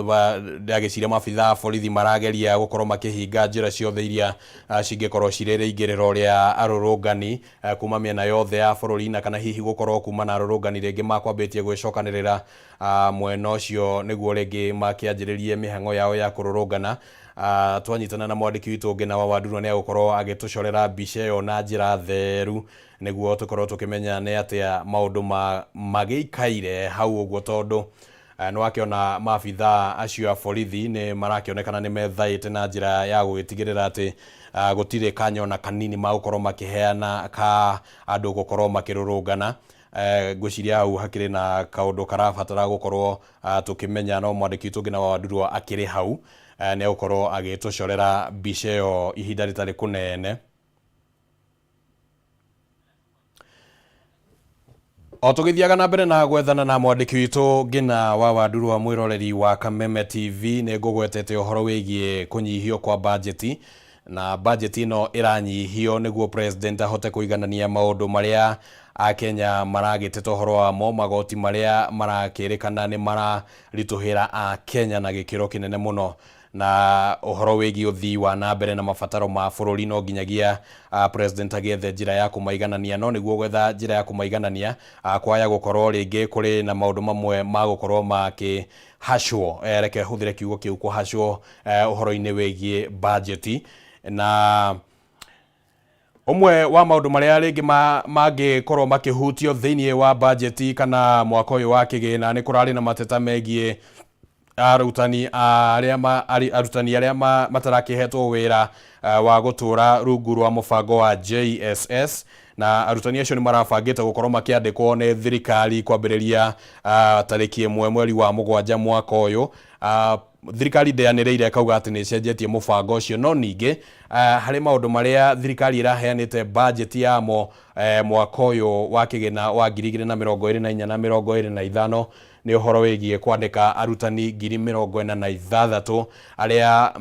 ndagiciria mabitha borithi marageria gukorwo makihinga njira ciothe iria cingikorwo cirire ingiriro ria arurungani kuma miena yothe ya bururi na kana hihi gukorwo kuma na arurungani ringi makwambitie gwicokanirira mwena ucio niguo ringi makianjiririe mihango yao ya kururungana. Twanyitana na mwandiki witu Ngina wa Wandurwa ni agukorwo agitucorera mbica iyo na njira theru niguo tukorwo tukimenya ni atia maundu magiikaire hau uguo, tondu nwakiona mabitha acio a borithi ni marakionekana ni methaite na njira ya gwitigirira ati gutire kanyona kanini magukorwo makiheana ka andu gukorwo makirurungana. Gwiciria hau hakiri na kaundu karabatara gukorwo tukimenya no mwandiki witu Ngina wa Wandurwa akiri hau ni gukorwo agitucorera mbica iyo ihinda ritari kunene. O tugithiaga na mbere na gwethana na mwandiki witu Ngina wa Wandurwa mwiroreri wa Kameme TV ni ngugwetete uhoro wigie kunyihio kwa budget, na budget ino iranyihio niguo president ahote kuiganania maundu maria a Kenya maragitete uhoro wamo, magoti maria marakirikana ni mararituhira a Kenya na gikiro kinene muno, na uhoro wigi uthii wa na mbere na mabataro ma bururi no nginyagia president agethe njira ya kumaiganania. No niguo gwetha njira ya kumaiganania kwaya gukorwo ringi kuri na maundu mamwe ma gukorwo maki hashwo, reke huthire kiugo kiu kuhashwo uhoro-ini wigie budget. Na umwe wa maundu maria ringi mangikorwo makihutio thiini wa budget kana mwaka uyu wa kigina ni kurari na mateta megie arutani aria matarakihetwo wira wa gutura rungu rwa mubango wa JSS, na arutani acio ni marabangite gukorwo makiandikwo ni thirikari kwambiriria tariki 1 mweri wa 7 mwaka uyu. Thirikari ndeaniriire kauga ati ni cenjetie mubango ucio, no ningi hari maundu maria thirikari iraheanite budget yamo mwaka uyu wa kigina wa 2024 na 2025 ni uhoro wigie kwandika arutani 46,000 aria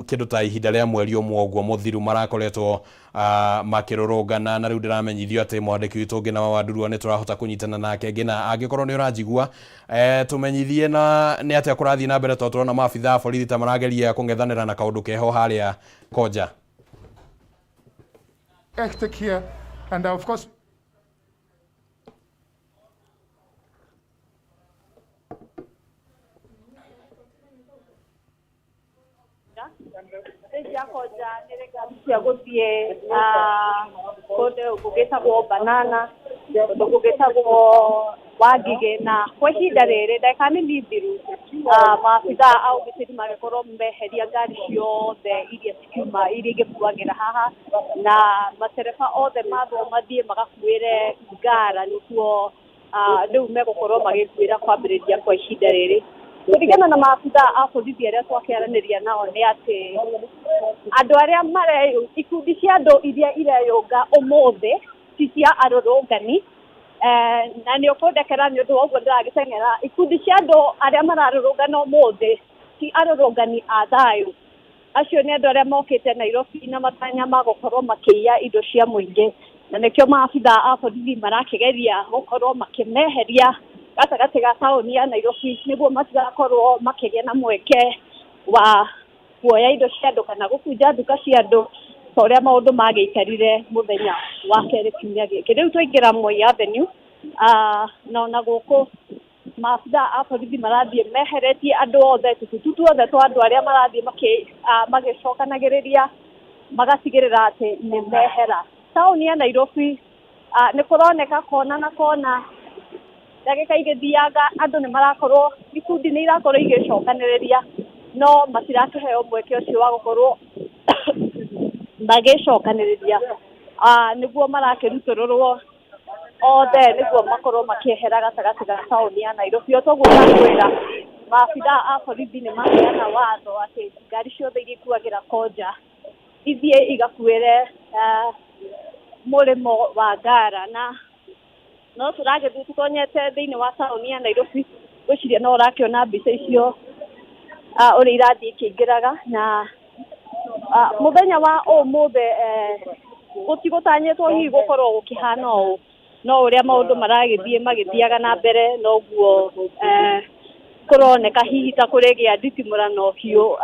kindu ta ihinda ria mweri umwe uguo muthiru marakoretwo makirurungana. Na riu ndiramenyithio ati mwandiki witu Ngina wa Wandurwa ni turahota kunyitana nake. Ngina, angikorwo ni urajigua tumenyithie na ni atia kurathii na mbere, to turona mabitha borithi ta marageria kungethanira na kaundu keho haria Koja. Hectic here, and of course Koja nirega cia guthie kode gugitagwo Banana, gugitagwo Wangige, na kwa ihinda riri ndagika nini thiru mabitha au gitiri magikorwo meheria ngari ciothe iria cikiuma iria ingikuagira haha, na matereba othe mathwo mathie magakuire ngara niguo riu megukorwo magikuira kwambiriria kwa ihinda riri. Kuringana na mabitha a borithi aria twakiaraniria nao ni ati andu aria ikundi cia andu iria ireyunga umuthi ti cia arurungani, na ni ukundekera ni undu woguo ndiragiteng'era. Ikundi cia andu aria mararurungana umuthi ti arurungani a thayu. Acio ni andu aria mokite Nairobi na matanya ma gukorwo makiia indo cia muingi, na nikio mabitha a borithi marakigeria gukorwo makimeheria gatagati ga tauni ya Nairobi niguo matigakorwo makigia na mweke wa kuoya indo cia andu kana gukunja nduka cia andu ta uria maundu magiikarire muthenya wa keri kiumia giki. Riu twaingira Moi Avenue na guku mabitha a borithi marathie meheretie andu othe, tututu othe twa andu aria marathie magicokanagiriria magatigirira ati ni mehera. Tauni ya Nairobi ni kuroneka kona na kona ndagika igithiaga andu ni marakorwo ikundi ni irakorwo igicokaniriria, no matirakiheo mweke ucio wa gukorwo magicokaniriria niguo marakirutururwo othe niguo makorwo makiehera gatagati ga tauni ya Nairobi. Otoguo ndakwira mabitha a borithi ni maheana watho ati ngari ciothe iria ikuagira Koja ithie igakuire murimo wa ngara, na no turagethie tukonyete thiini wa tauni ya Nairobi gwiciria no urakiona mbica icio uri irathie ikingiraga. Na muthenya wa umuthe gutigutanyitwo hihi gukorwo gukihana uu, no uria maundu maragithie magithiaga na mbere noguo kuroneka hihi ta kuregia nditimurano hiu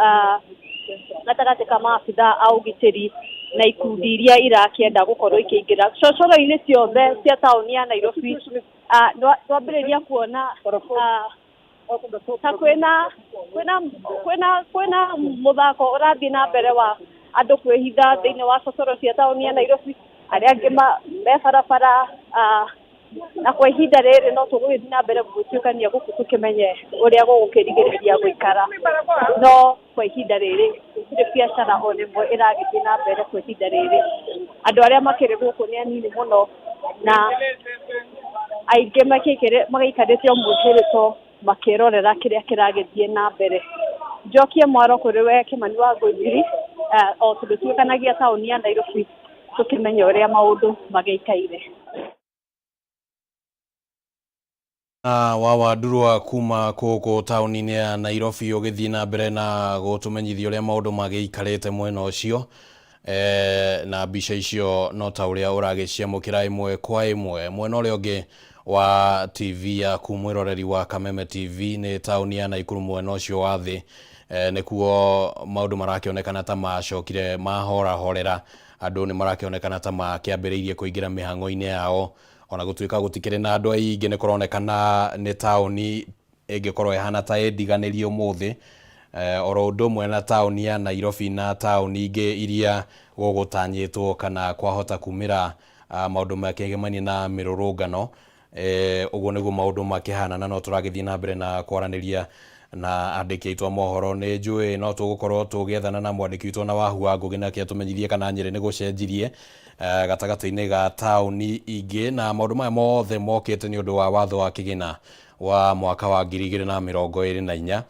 gatagati ka maabitha au gitiri na ikundi iria irakienda gukorwo ikiingira cocoro-ini ciothe cia tauni ya Nairobi. Twambiriria kuona ta kwena muthako urathii na mbere wa andu kwihitha thiini wa cocoro cia tauni ya Nairobi, aria angi me barabara na kwa ihinda riri no tugwithii na mbere gutiukania guku tukimenye uria gugukirigiriria guikara, no kwa ihinda riri gutire biacara o nimwe iragithii na mbere kwa ihinda riri. Andu aria makiri guku ni anini muno na aingi magaikarite omuthiritwo makirorera kiria kiragithii na mbere. Njokie mwaro kuri we Kimani wa Ngũnjiri o tugituikanagia tauni ya Nairobi tukimenya uria maundu magaikaire. Wawandurwa kuma kũkũ taũni-inĩ ya Nairobi ũgĩthiĩ na mbere na gũtũmenyithia ũrĩa maũndũ magĩikarĩte mwena ũcio, na mbica icio no ta ũrĩa ũragĩciamũkĩra ĩmwe kwa ĩmwe. Mwena ũrĩa ũngĩ wa TV ya kumwĩroreri wa Kameme TV nĩ taũni ya Naikuru mwena ũcio wa thĩ, nĩkuo maũndũ marakĩonekana ta macokire mahorahorera. Andũ nĩ marakĩonekana ta makĩambĩrĩirie kũingĩra mĩhang'o-inĩ yao, ona gũtuĩka gũtikĩrĩ na andũ aingĩ nĩ kũronekana nĩ taũni ĩngĩkorwo ĩhana ta ĩndiganĩrie ũmũthĩ, oro ũndũ ũmwe na taũni ya Nairobi na taũni ingĩ iria gũgũtanyĩtwo kana kwahota kumĩra maũndũ makĩgemania na mĩrũrũngano. Ũguo nĩguo maũndũ makĩhana, na no tũragĩthiĩ na mbere na kwaranĩria na andĩki aitũ a mohoro. Nĩ njũĩ no tũgũkorwo tũgĩethana na mwandĩki witũ na Wahu wa Ngũgĩ nake atũmenyithie kana Nyĩrĩ nĩ gũcenjirie gatagata-inĩ ga taũni ingĩ, na maũndũ maya mothe mokĩte nĩ ũndũ wa watho wa kĩgĩna wa mwaka wa 2024,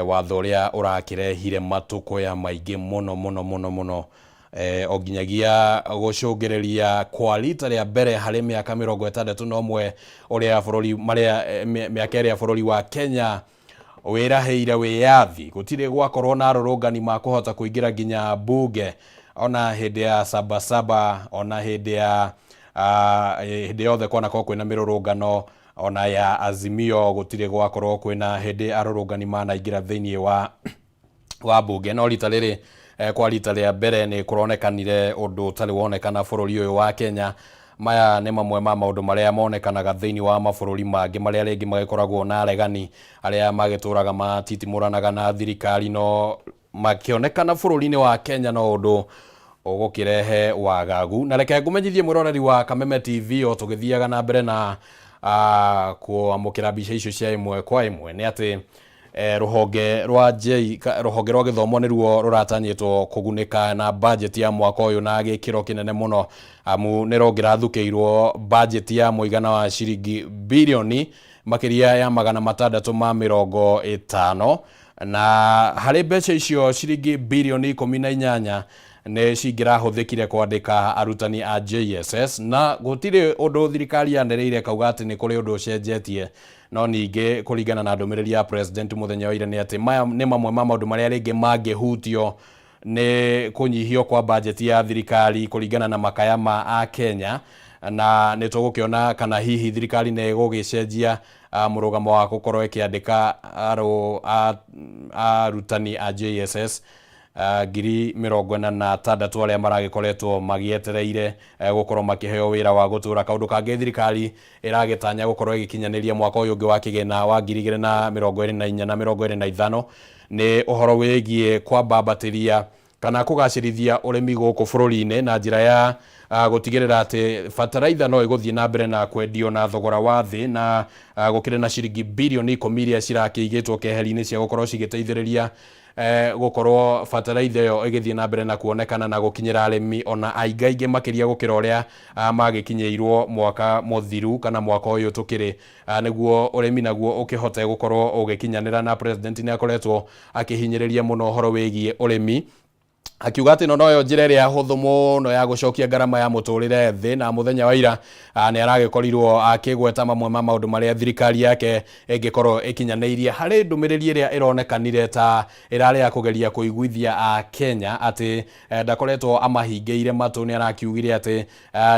watho ũrĩa ũrakĩrehire matũkũya maingĩ mũno o nginyagia gũcũngĩrĩria kwa rita rĩa mbere harĩ mĩaka 61 ũrĩa mĩaka ĩrĩa bũrũri wa Kenya wĩrahĩire wĩyathi. Gũtirĩ gwakorwo na arũrũngani ma kũhota kũingĩra nginya bunge, ona hĩndĩ ya Sabasaba, ona hĩndĩ yothe kwanakorwo kwĩna mĩrũrũngano ona ya Azimio, gũtirĩ gwakorwo kwĩna hĩndĩ arũrũngani manaingĩra thĩinĩ wa bunge. No rita rĩrĩ kwa rita rĩa mbere nĩ kũronekanire ũndũ ũtarĩ wonekana bũrũri ũyũ wa Kenya. Maya nĩ mamwe ma maũndũ marĩa monekanaga thĩinĩ wa mabũrũri mangĩ marĩa rĩngĩ magĩkoragwo na aregani arĩa magĩtũraga matitimũranaga na thirikari, no makĩonekana bũrũri-inĩ wa Kenya no ũndũ ũgũkĩrehe wagagu. Na reke ngũmenyithie mwĩroreri wa Kameme TV o tũgĩthiaga na mbere na kwamũkĩra mbica icio cia ĩmwe kwa ĩmwe nĩ atĩ rũhonge rwa gĩthomo nĩruo rũratanyĩtwo kũgunĩka na budget ya mwaka ũyũ na gĩkĩro kĩnene mũno, amu nĩ rongĩrathukĩirwo budget ya mũigana wa ciringi birioni makĩria ya 650, na harĩ mbeca icio ciringi birioni 18 nĩ cingĩrahũthĩkire kwandĩka arutani a JSS, na gũtirĩ ũndũ thirikari yanĩrĩire kauga atĩ nĩ kũrĩ ũndũ ũcenjetie. No ningĩ kũringana na ndũmĩrĩri ya president mũthenya wa ira nĩ atĩ maya nĩ mamwe ma maũndũ marĩa rĩngĩ mangĩhutio nĩ kũnyihio kwa budget ya thirikari kũringana na makaya ma Akenya, na nĩ tũgũkĩona kana hihi thirikari nĩ ĩgũgĩcenjia mũrũgamo wa gũkorwo ĩkĩandĩka arutani a JSS 46,000 arĩa maragĩkoretwo magĩetereire gũkorwo makĩheo wĩra wa gũtũra. Kaũndũ kangĩ thirikari ĩragĩtanya gũkorwo ĩgĩkinyanĩria mwaka ũyũ ũngĩ wa kĩgĩna wa 2024 na 2025 nĩ ũhoro wĩgiĩ kwambambatĩria kana kũgacĩrithia ũrĩmi gũkũ bũrũri-inĩ na njĩra ya gũtigĩrĩra atĩ bataraitha no ĩgũthiĩ na mbere na kwendio na thogora wa thĩ, na gũkĩrĩ na ciringi birioni 10 iria cirakĩigĩtwo keheri-inĩ cia gũkorwo cigĩteithĩrĩria gũkorwo bataraitha ĩyo ĩgĩthiĩ na mbere na kuonekana na gũkinyĩra arĩmi ona aingaingĩ makĩria gũkĩra ũrĩa magĩkinyĩirwo mwaka mũthiru kana mwaka ũyũ tũkĩrĩ, nĩguo ũrĩmi naguo ũkĩhote gũkorwo ũgĩkinyanĩra. Na president nĩ akoretwo akĩhinyĩrĩria mũno ũhoro wĩgiĩ ũrĩmi akiuga ati noyo njira iria huthu muno ya gucokia garama ya muturire thi na muthenya wa ira ni aragikorirwo akigweta mamwe ma maundu maria thirikari yake ingikorwo ikinyaneirie hari ndumiriri iria ironekanire ta irari ya kugeria kuiguithia a Kenya ati ndakoretwo amahingeire matu. Ni arakiugire ati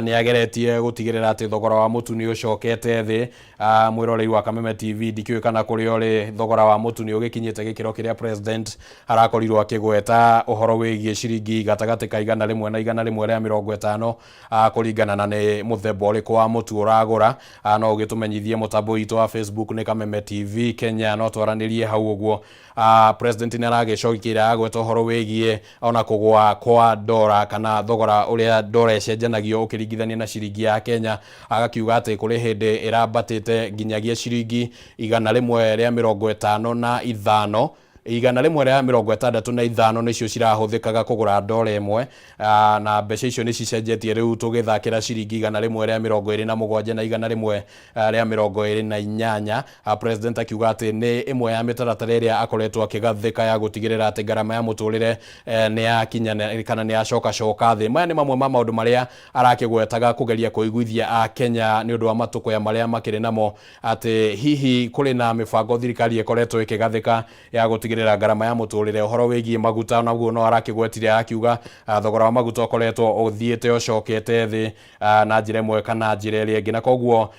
ni ageretie gutigirira ati thogora wa mutu ni ucokete thi. Mwiroreri wa Kameme TV ndikiwe kana kuri ori thogora wa mutu ni ugikinyite gikiro kiria president arakorirwo akigweta uhoro wigi ciringi gatagati ka 100 na 150 kuringana na ni muthemba uriku wa mutu uragura. No ugitumenyithie mutambo witu wa Facebook ni Kameme TV Kenya, no twaranirie hau uguo. President ni aragicokira agweta uhoro wigie ona kugwa kwa dora kana thogora uria dora ecenjanagio ukiringithania na ciringi ya Kenya. Agakiuga ati kuri hindi irabatite nginyagia ciringi 155 na 5 155 nicio cirahuthikaga kugura dola imwe, na mbeca icio ni cicenjetie riu tugithakira ciringi 127 na 128. President akiuga ati ni imwe ya mitaratara iria akoretwo akigathika ya gutigirira ati garama ya muturire ni yakinyana kana ni acoka thi. Maya ni mamwe ma maundu maria arakigwetaga kugeria kuiguithia a Kenya ni undu wa matuko ya maria makiri namo ati hihi kuri na mibango thirikari ikoretwo ikigathika ya gutigirira garama ya muturire. Uhoro wigie maguta naguo no arakigwetire akiuga thogora wa maguta ukoretwo uthiete ucokete thi na njira imwe kana njira iri ingi, na koguo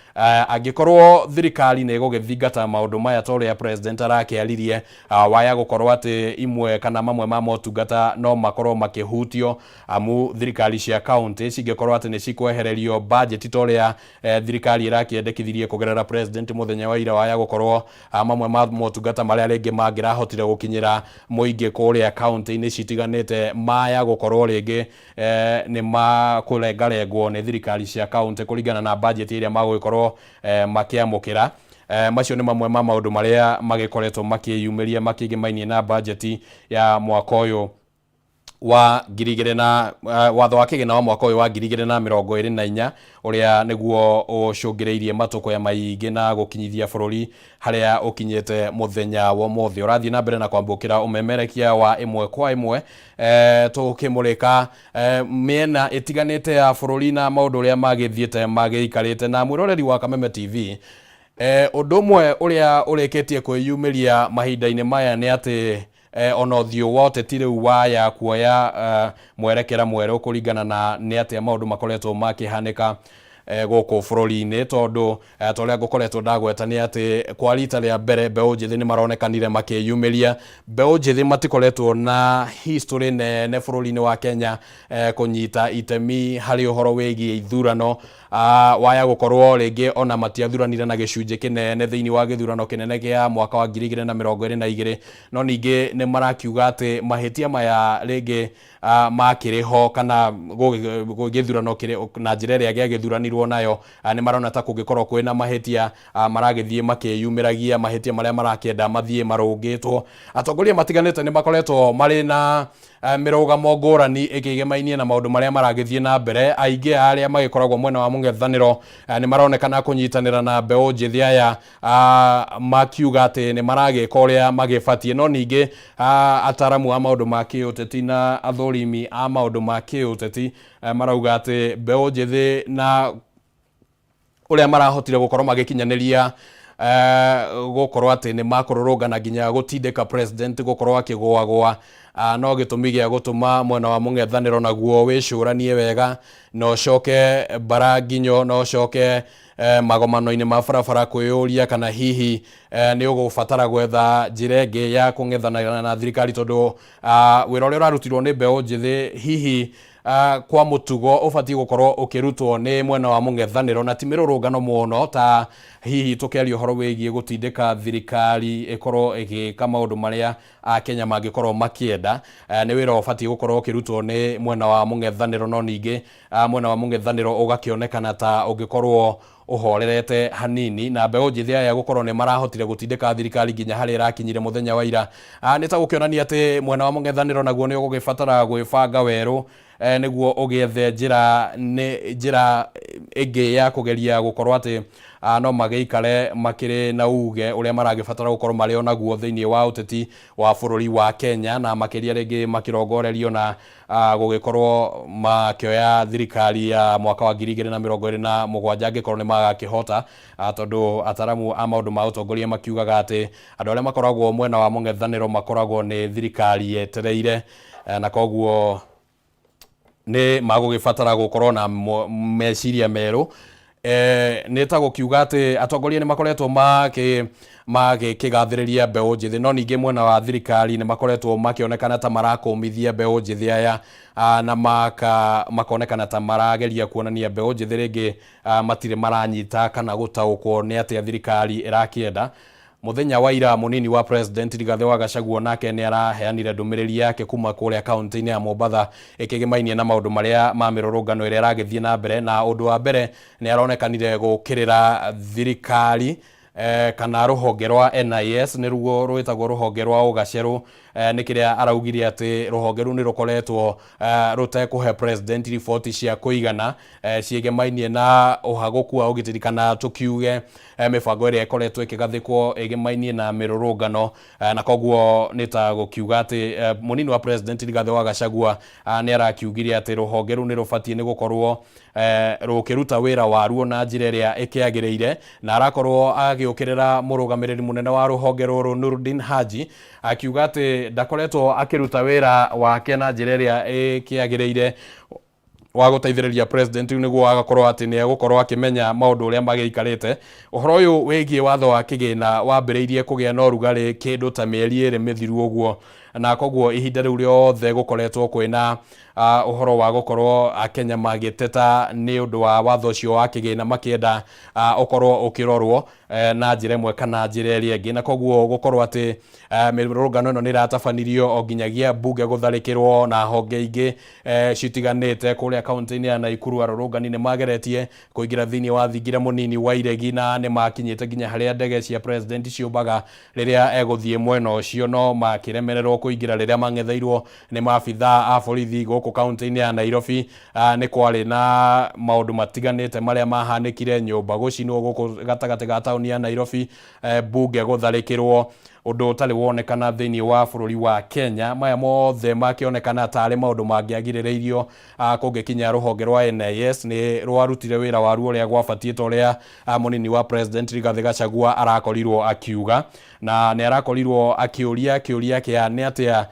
angikorwo thirikari ni igugithingata maundu maya tore ya president arakiaririe waya gukorwo ati imwe kana mamwe ma motungata no makorwo makihutio amu thirikari cia county cingikorwo ati ni cikwehererio budget tore ya thirikari irakiendekithirie kugerera president muthenya wa ira waya gukorwo mamwe ma motungata maria ringi mangirahotire gukinyira muingi kuria county ni citiganite maya gukorwo ringi ni makurengarengwo ni thirikari cia county kuringana na budget iria magukorwo makiamukira. Macio ni mamwe ma maundu maria magikoretwo makiyumiria makigimainie na budget ya mwaka uyu wa ngirigire na watho wa kigina wa mwaka uyu wa ngirigire na 24 uria niguo ucungireirie matuko ya maingi na gukinyithia bururi haria ukinyete muthenya wa mothe. Urathie na mbere na kwambukira umemerekia wa imwe kwa imwe tukimurika miena itiganite ya bururi na maundu uria magithiete magiikarite. Na mwiroreri wa Kameme TV undu mwe uria ureketie kwiyumiria mahinda-ini maya ni ati ono thio wote tire waya kuoya mwerekera mweru kuringana na ni ati maundu makoretwo makihanika guku bururi-ini tondu toria gukoretwo ndagweta ni ati kwa rita ria mbere mbeu njithi ni maronekanire makiyumiria. Mbeu njithi matikoretwo na history nene bururi-ini wa Kenya kunyita itemi hari uhoro wigie ithurano. Waya gukorwo ringi ona matiathuranire na gicunje kinene thiini wa githurano kinene kia mwaka wa 2022, no ningi ni marakiuga ati mahitia maya ringi makiriho kana githurano kire na njira iria githuraniirwo nayo ni marona ta kungikorwo kwina mahitia maragithie makiyumiragia mahitia maria marakienda mathie marungitwo. Atongoria matiganite ni makoretwo mari na mirugamo ngurani ikigemainie na maundu maria maragithie na mbere. Aingi aria magikoragwo mwena wa mung'ethaniro ni maronekana kunyitanira na mbeu njithi aya makiuga ati ni maragika uria magibatie. No ningi ataramu a maundu ma kiuteti na athurimi a maundu ma kiuteti marauga ati mbeu njithi na uria marahotire gukorwo magikinyaniria gukorwo ati ni makururungana nginya gutindika president gukorwo akigwagwa no gitumi gia gutuma mwena wa mung'ethaniro naguo wicuranie wega no coke baranginyo no coke magomano-ini ma barabara kwiyuria kana hihi ni ugubatara gwetha njira ingi ya kung'ethanira na thirikari tondu wira uria urarutirwo ni mbeu njithi hihi kwa mutugo ubati gukorwo ukirutwo ni mwena wa mung'ethaniro na timirurungano muno ta hihi tukeria uhoro wigie gutindika thirikari ikorwo igika maundu maria a Kenya mangikorwo makienda. Ni wira ubati gukorwo ukirutwo ni mwena wa mung'ethaniro, no ningi mwena wa mung'ethaniro ugakionekana ta ungikorwo uhorerete hanini na mbeu njithi aya gukorwo ni marahotire gutindika thirikari nginya hari irakinyire muthenya wa ira. Ni ta gukionania ati mwena wa mung'ethaniro naguo ni ugugibatara gwibanga weru niguo ugiethe njira ĩngĩ ya kũgeria gũkorwo atĩ no magĩikare makĩrĩ na uge ũrĩa maragĩbatara gũkorwo marĩ o naguo thĩinĩ wa ũteti wa bũrũri wa Kenya, na makĩria rĩngĩ makĩrongorerio na gũgĩkorwo makĩoya thirikari ya mwaka wa 2027 angĩkorwo nĩ magakĩhota, tondũ ataramu a maũndũ ma ũtongoria makiugaga atĩ andũ arĩa makoragwo mwena wa mũng'ethanĩro makoragwo nĩ thirikari yetereire, na koguo nĩ magũgĩbatara gũkorwo na meciria merũ. Nĩ ta gũkiuga atĩ atongoria nĩ makoretwo magĩkĩgathĩrĩria mbeũ njĩthĩ, no ningĩ mwena wa thirikari nĩ makoretwo makĩonekana ta marakũmithia mbeũ njĩthĩ aya, na makonekana ta marageria kuonania mbeũ njĩthĩ rĩngĩ matirĩ maranyita kana gũtaũkwo nĩ atĩa thirikari ĩrakĩenda. Muthenya wa ira munini wa president Rigathi wa Gachagua nake nĩ araheanire ndũmĩrĩri yake kuma kũrĩa kaunti-inĩ ya Mombatha ĩkĩgemainie na maũndũ marĩa ma mĩrũrũngano ĩrĩa ĩragĩthiĩ na mbere, na ũndũ wa mbere nĩ aronekanire gũkĩrĩra thirikari kana rũhonge rwa NIS nĩruo rwĩtagwo rũhonge rwa ũgacerũ, nĩ kĩrĩa araugire atĩ rũhonge rũu nĩ rũkoretwo rũtekũhe president riboti cia kũigana ciegemainie na ũhagũku wa ũgitĩri, kana tũkiuge mĩbango ĩrĩa ĩkoretwo ĩkĩgathĩkwo ĩgemainie na mĩrũrũngano, na koguo nĩ ta gũkiuga atĩ mũnini wa president Rigathi wa Gachagua nĩ arakiugire atĩ rũhonge rũu nĩ rũbatiĩ nĩ gũkorwo rũkĩruta wĩra waruo na njĩra ĩrĩa ĩkĩagĩrĩire, na arakorwo agĩũkĩrĩra mũrũgamĩrĩri mũnene wa rũhonge rũrũ Nurdin Haji akiuga atĩ ndakoretwo akĩruta wĩra wake na njĩra ĩrĩa ĩkĩagĩrĩire wa gũteithĩrĩria president nĩguo agakorwo atĩ nĩ egũkorwo akĩmenya maũndũ ũrĩa magĩikarĩte. Ũhoro ũyũ wĩgiĩ watho wa kĩgĩna wambĩrĩirie kũgĩa na ũrugarĩ kĩndũ ta mĩeri 2 mĩthiru ũguo, na koguo ihinda rĩu rĩothe gũkoretwo kwĩna ũhoro wa gũkorwo Akenya magĩteta nĩ ũndũ wa watho ũcio wa kĩgĩna makĩenda ũkorwo ũkĩrorwo na njĩra ĩmwe kana njĩra ĩrĩa ĩngĩ, na koguo gũkorwo atĩ mĩrũrũngano ĩno nĩ ĩratabanirio o nginyagia mbunge gũtharĩkĩrwo na honge ingĩ citiganĩte kũrĩa kaunti-inĩ ya Naikuru. Arũrũngani nĩ mageretie kũingĩra thĩinĩ wa thingira mũnini wa iregi na nĩ makinyĩte nginya harĩa ndege cia president ciũmbaga rĩrĩa egũthiĩ mwena ũcio, no makĩremererwo kũingĩra rĩrĩa mang'etheirwo nĩ maabitha a borithi gũkũ kaunti-inĩ ya Nairobi. Nĩ kwarĩ na maũndũ matiganĩte marĩa mahanĩkire, nyũmba gũcinwo gũkũ gatagatĩ ga taũni ya Nairobi, mbunge gũtharĩkĩrwo, ũndũ ũtarĩ wonekana thĩinĩ wa bũrũri wa Kenya. Maya mothe makĩonekana tarĩ maũndũ mangĩagirĩrĩirio kũngĩkinya rũhonge rwa NIS nĩ rwarutire wĩra waruo ũrĩa gwabatiĩ ta ũrĩa mũnini wa president Rigathi Gachagua arakorirwo akiuga, na nĩ arakorirwo akĩũria kĩũria kĩa nĩ atĩa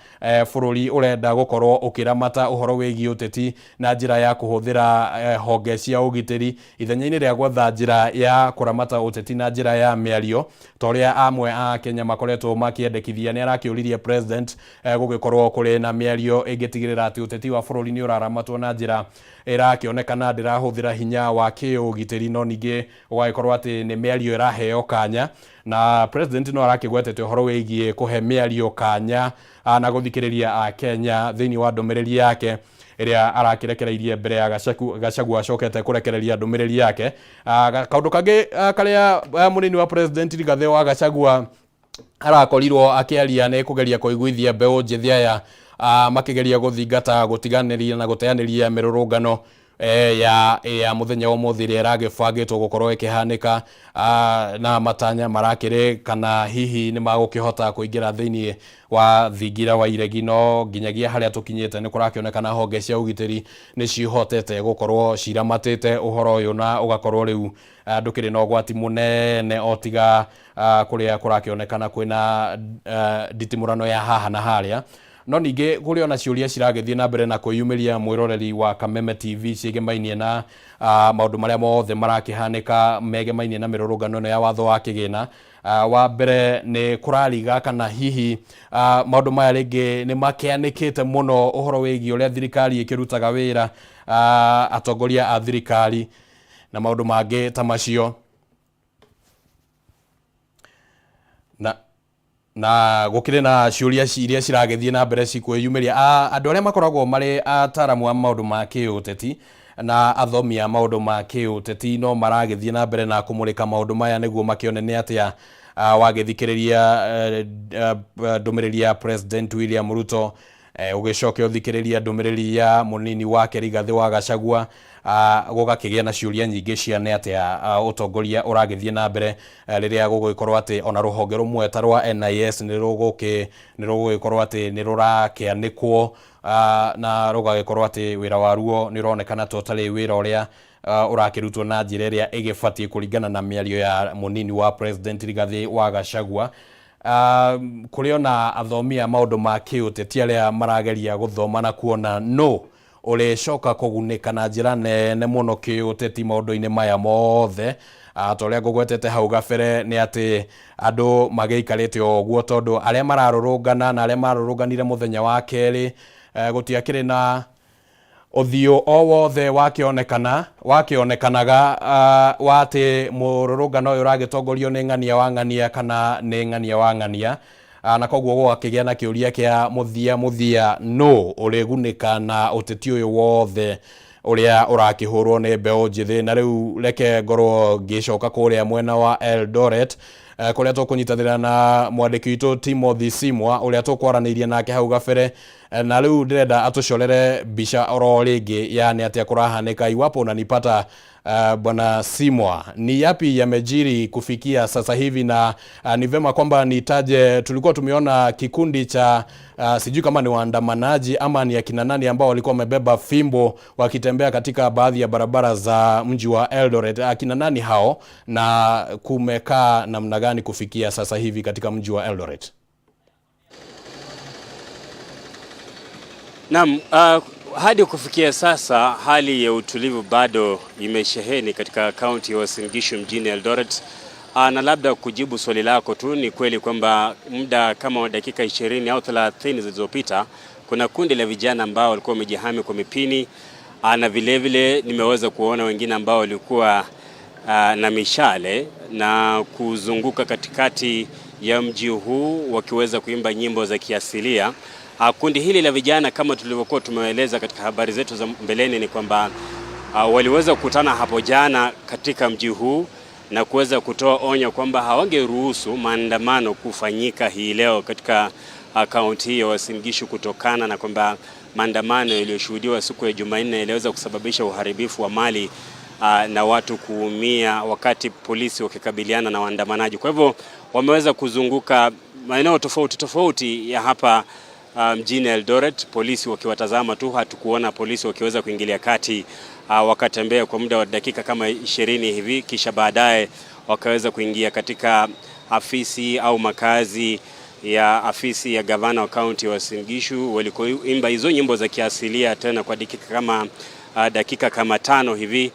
bũrũri ũrenda gũkorwo ũkĩramata ũhoro wĩgiĩ ũteti na njĩra ya kũhũthĩra honge cia ũgitĩri ithenya-inĩ rĩa gwetha njĩra ya kũramata ũteti na njĩra ya mĩario ta ũrĩa amwe a Kenya makoretwo makĩendekithia. Nĩ arakĩũririe president gũgĩkorwo kũrĩ na mĩario ĩngĩtigĩrĩra atĩ ũteti wa bũrũri nĩ ũraramatwo na njĩra ĩrakĩonekana ndĩrahũthĩra hinya wa kĩũgitĩri, no ningĩ ũgagĩkorwo atĩ nĩ mĩario ĩraheo kanya, na president no arakĩgwetete ũhoro wĩgiĩ kũhe mĩario kanya na gũthikĩrĩria a Kenya thĩinĩ wa ndũmĩrĩri yake ĩrĩa arakĩrekereirie mbere ya Gachagua acokete kũrekereria ndũmĩrĩri yake. Kaũndũ kangĩ karĩa mũnini wa president Rigathi wa Gachagua arakorirwo akĩaria nĩ kũgeria kũiguithia mbeũ njĩthĩ aya makĩgeria gũthingata gũtiganĩria na gũteanĩria mĩrũrũngano ya muthenya wa ũmũthĩ ĩrĩa ĩragĩbangĩtwo gũkorwo ĩkĩhanĩka, na matanya marakĩrĩ kana hihi nĩ magũkĩhota kũingĩra thĩinĩ wa thingira wa iregi, no nginyagia harĩa tũkinyĩte nĩ kũrakĩonekana honge cia ũgitĩri nĩ cihotete gũkorwo ciramatĩte ũhoro ũyũ, na ũgakorwo rĩu ndũkĩrĩ na ũgwati mũnene o tiga kũrĩa kũrakĩonekana kwĩna nditimũrano ya haha na harĩa. No ningĩ kũrĩ ona ciũria ciragĩthiĩ na mbere na kwĩyumĩria mwĩroreri wa Kameme TV ciegemainie na maũndũ marĩa mothe marakĩhanĩka megemainie na mĩrũrũngano ĩno ya watho wa kĩgĩna. Wa mbere nĩ kũrariga kana hihi maũndũ maya rĩngĩ nĩ makĩanĩkĩte mũno ũhoro wĩgiĩ ũrĩa thirikari ĩkĩrutaga wĩra, atongoria a thirikari na maũndũ mangĩ ta macio, na gũkĩrĩ na ciũria iria ciragĩthiĩ na mbere cikwĩyumĩria. Andũ arĩa makoragwo marĩ ataramu a maũndũ ma kĩũteti na athomi a maũndũ ma kĩũteti no maragĩthiĩ na mbere na kũmũrĩka maũndũ maya nĩguo makĩone nĩ atĩa wagĩthikĩrĩria ndũmĩrĩri ya president William Ruto ugicoke uthikiriria ndumiriri ya munini wake Rigathi wa Gachagua gugakigia na ciuria nyingi ciane atia utongoria uragithie na mbere riria gugikorwo ati ona ruhonge rumwe ta rwa NIS nirugikorwo ati nirurakianikwo na rugagikorwo ati wira waruo nironekana totally wira uria urakirutwo na njira iria igibatie kuringana na miario ya munini wa president Rigathi wa Gachagua. Kuriona athomia maundu ma kiuteti aria marageria guthoma na kuona no ulicoka kugunika na njira nene muno kiuteti maundu-ini maya mothe toria ngugwetete hau gabere ni ati andu mageikarite oguo tondu aria mararurungana na aria marurunganire muthenya wa keri gutiakire na uthio o wothe wakionekanaga wati mururungano uyu uragitongorio ni ng'ania wa ng'ania kana ni ng'ania wa ng'ania na koguo gwakigia na kiuria kia muthia no urigunika na uteti uyu wothe uria urakihurwo ni mbeo njithi. Na riu reke ngorwo ngicoka kuria mwena wa Eldoret kuria tukunyitanira na mwandiki witu Timothy Simwa uria tukwaranirie nake hau gabere, na riu ndirenda atucorere mbica oro ringi yani atia kurahanika. Iwapo unanipata bwana Simwa, ni yapi yamejiri kufikia sasa hivi? Na ni vema kwamba nitaje, tulikuwa tumeona kikundi cha sijui kama ni waandamanaji ama ni akina nani ambao walikuwa wamebeba fimbo wakitembea katika baadhi ya barabara za mji wa Eldoret. Akina nani hao na kumekaa namna gani kufikia sasa hivi katika mji wa Eldoret? Naam, hadi kufikia sasa hali ya utulivu bado imesheheni katika kaunti ya Uasin Gishu mjini Eldoret. Na labda kujibu swali lako tu, ni kweli kwamba muda kama dakika 20 au 30 zilizopita kuna kundi la vijana ambao walikuwa wamejihami kwa mipini, na vilevile nimeweza kuona wengine ambao walikuwa na mishale na kuzunguka katikati ya mji huu wakiweza kuimba nyimbo za kiasilia. Kundi hili la vijana kama tulivyokuwa tumeeleza katika habari zetu za mbeleni ni kwamba waliweza kukutana hapo jana katika mji huu na kuweza kutoa onyo kwamba hawangeruhusu maandamano kufanyika hii leo katika kaunti hii ya Uasin Gishu, kutokana na kwamba maandamano yaliyoshuhudiwa siku ya Jumanne yaliweza kusababisha uharibifu wa mali na watu kuumia wakati polisi wakikabiliana na waandamanaji. Kwa hivyo wameweza kuzunguka maeneo tofauti ya hapa mjini Eldoret, polisi wakiwatazama tu. Hatukuona polisi wakiweza kuingilia kati. Wakatembea kwa muda wa dakika kama 20 hivi, kisha baadaye wakaweza kuingia katika afisi au makazi ya afisi ya gavana wa kaunti ya Uasin Gishu, walikoimba hizo nyimbo za kiasilia tena kwa dakika kama 5 hivi,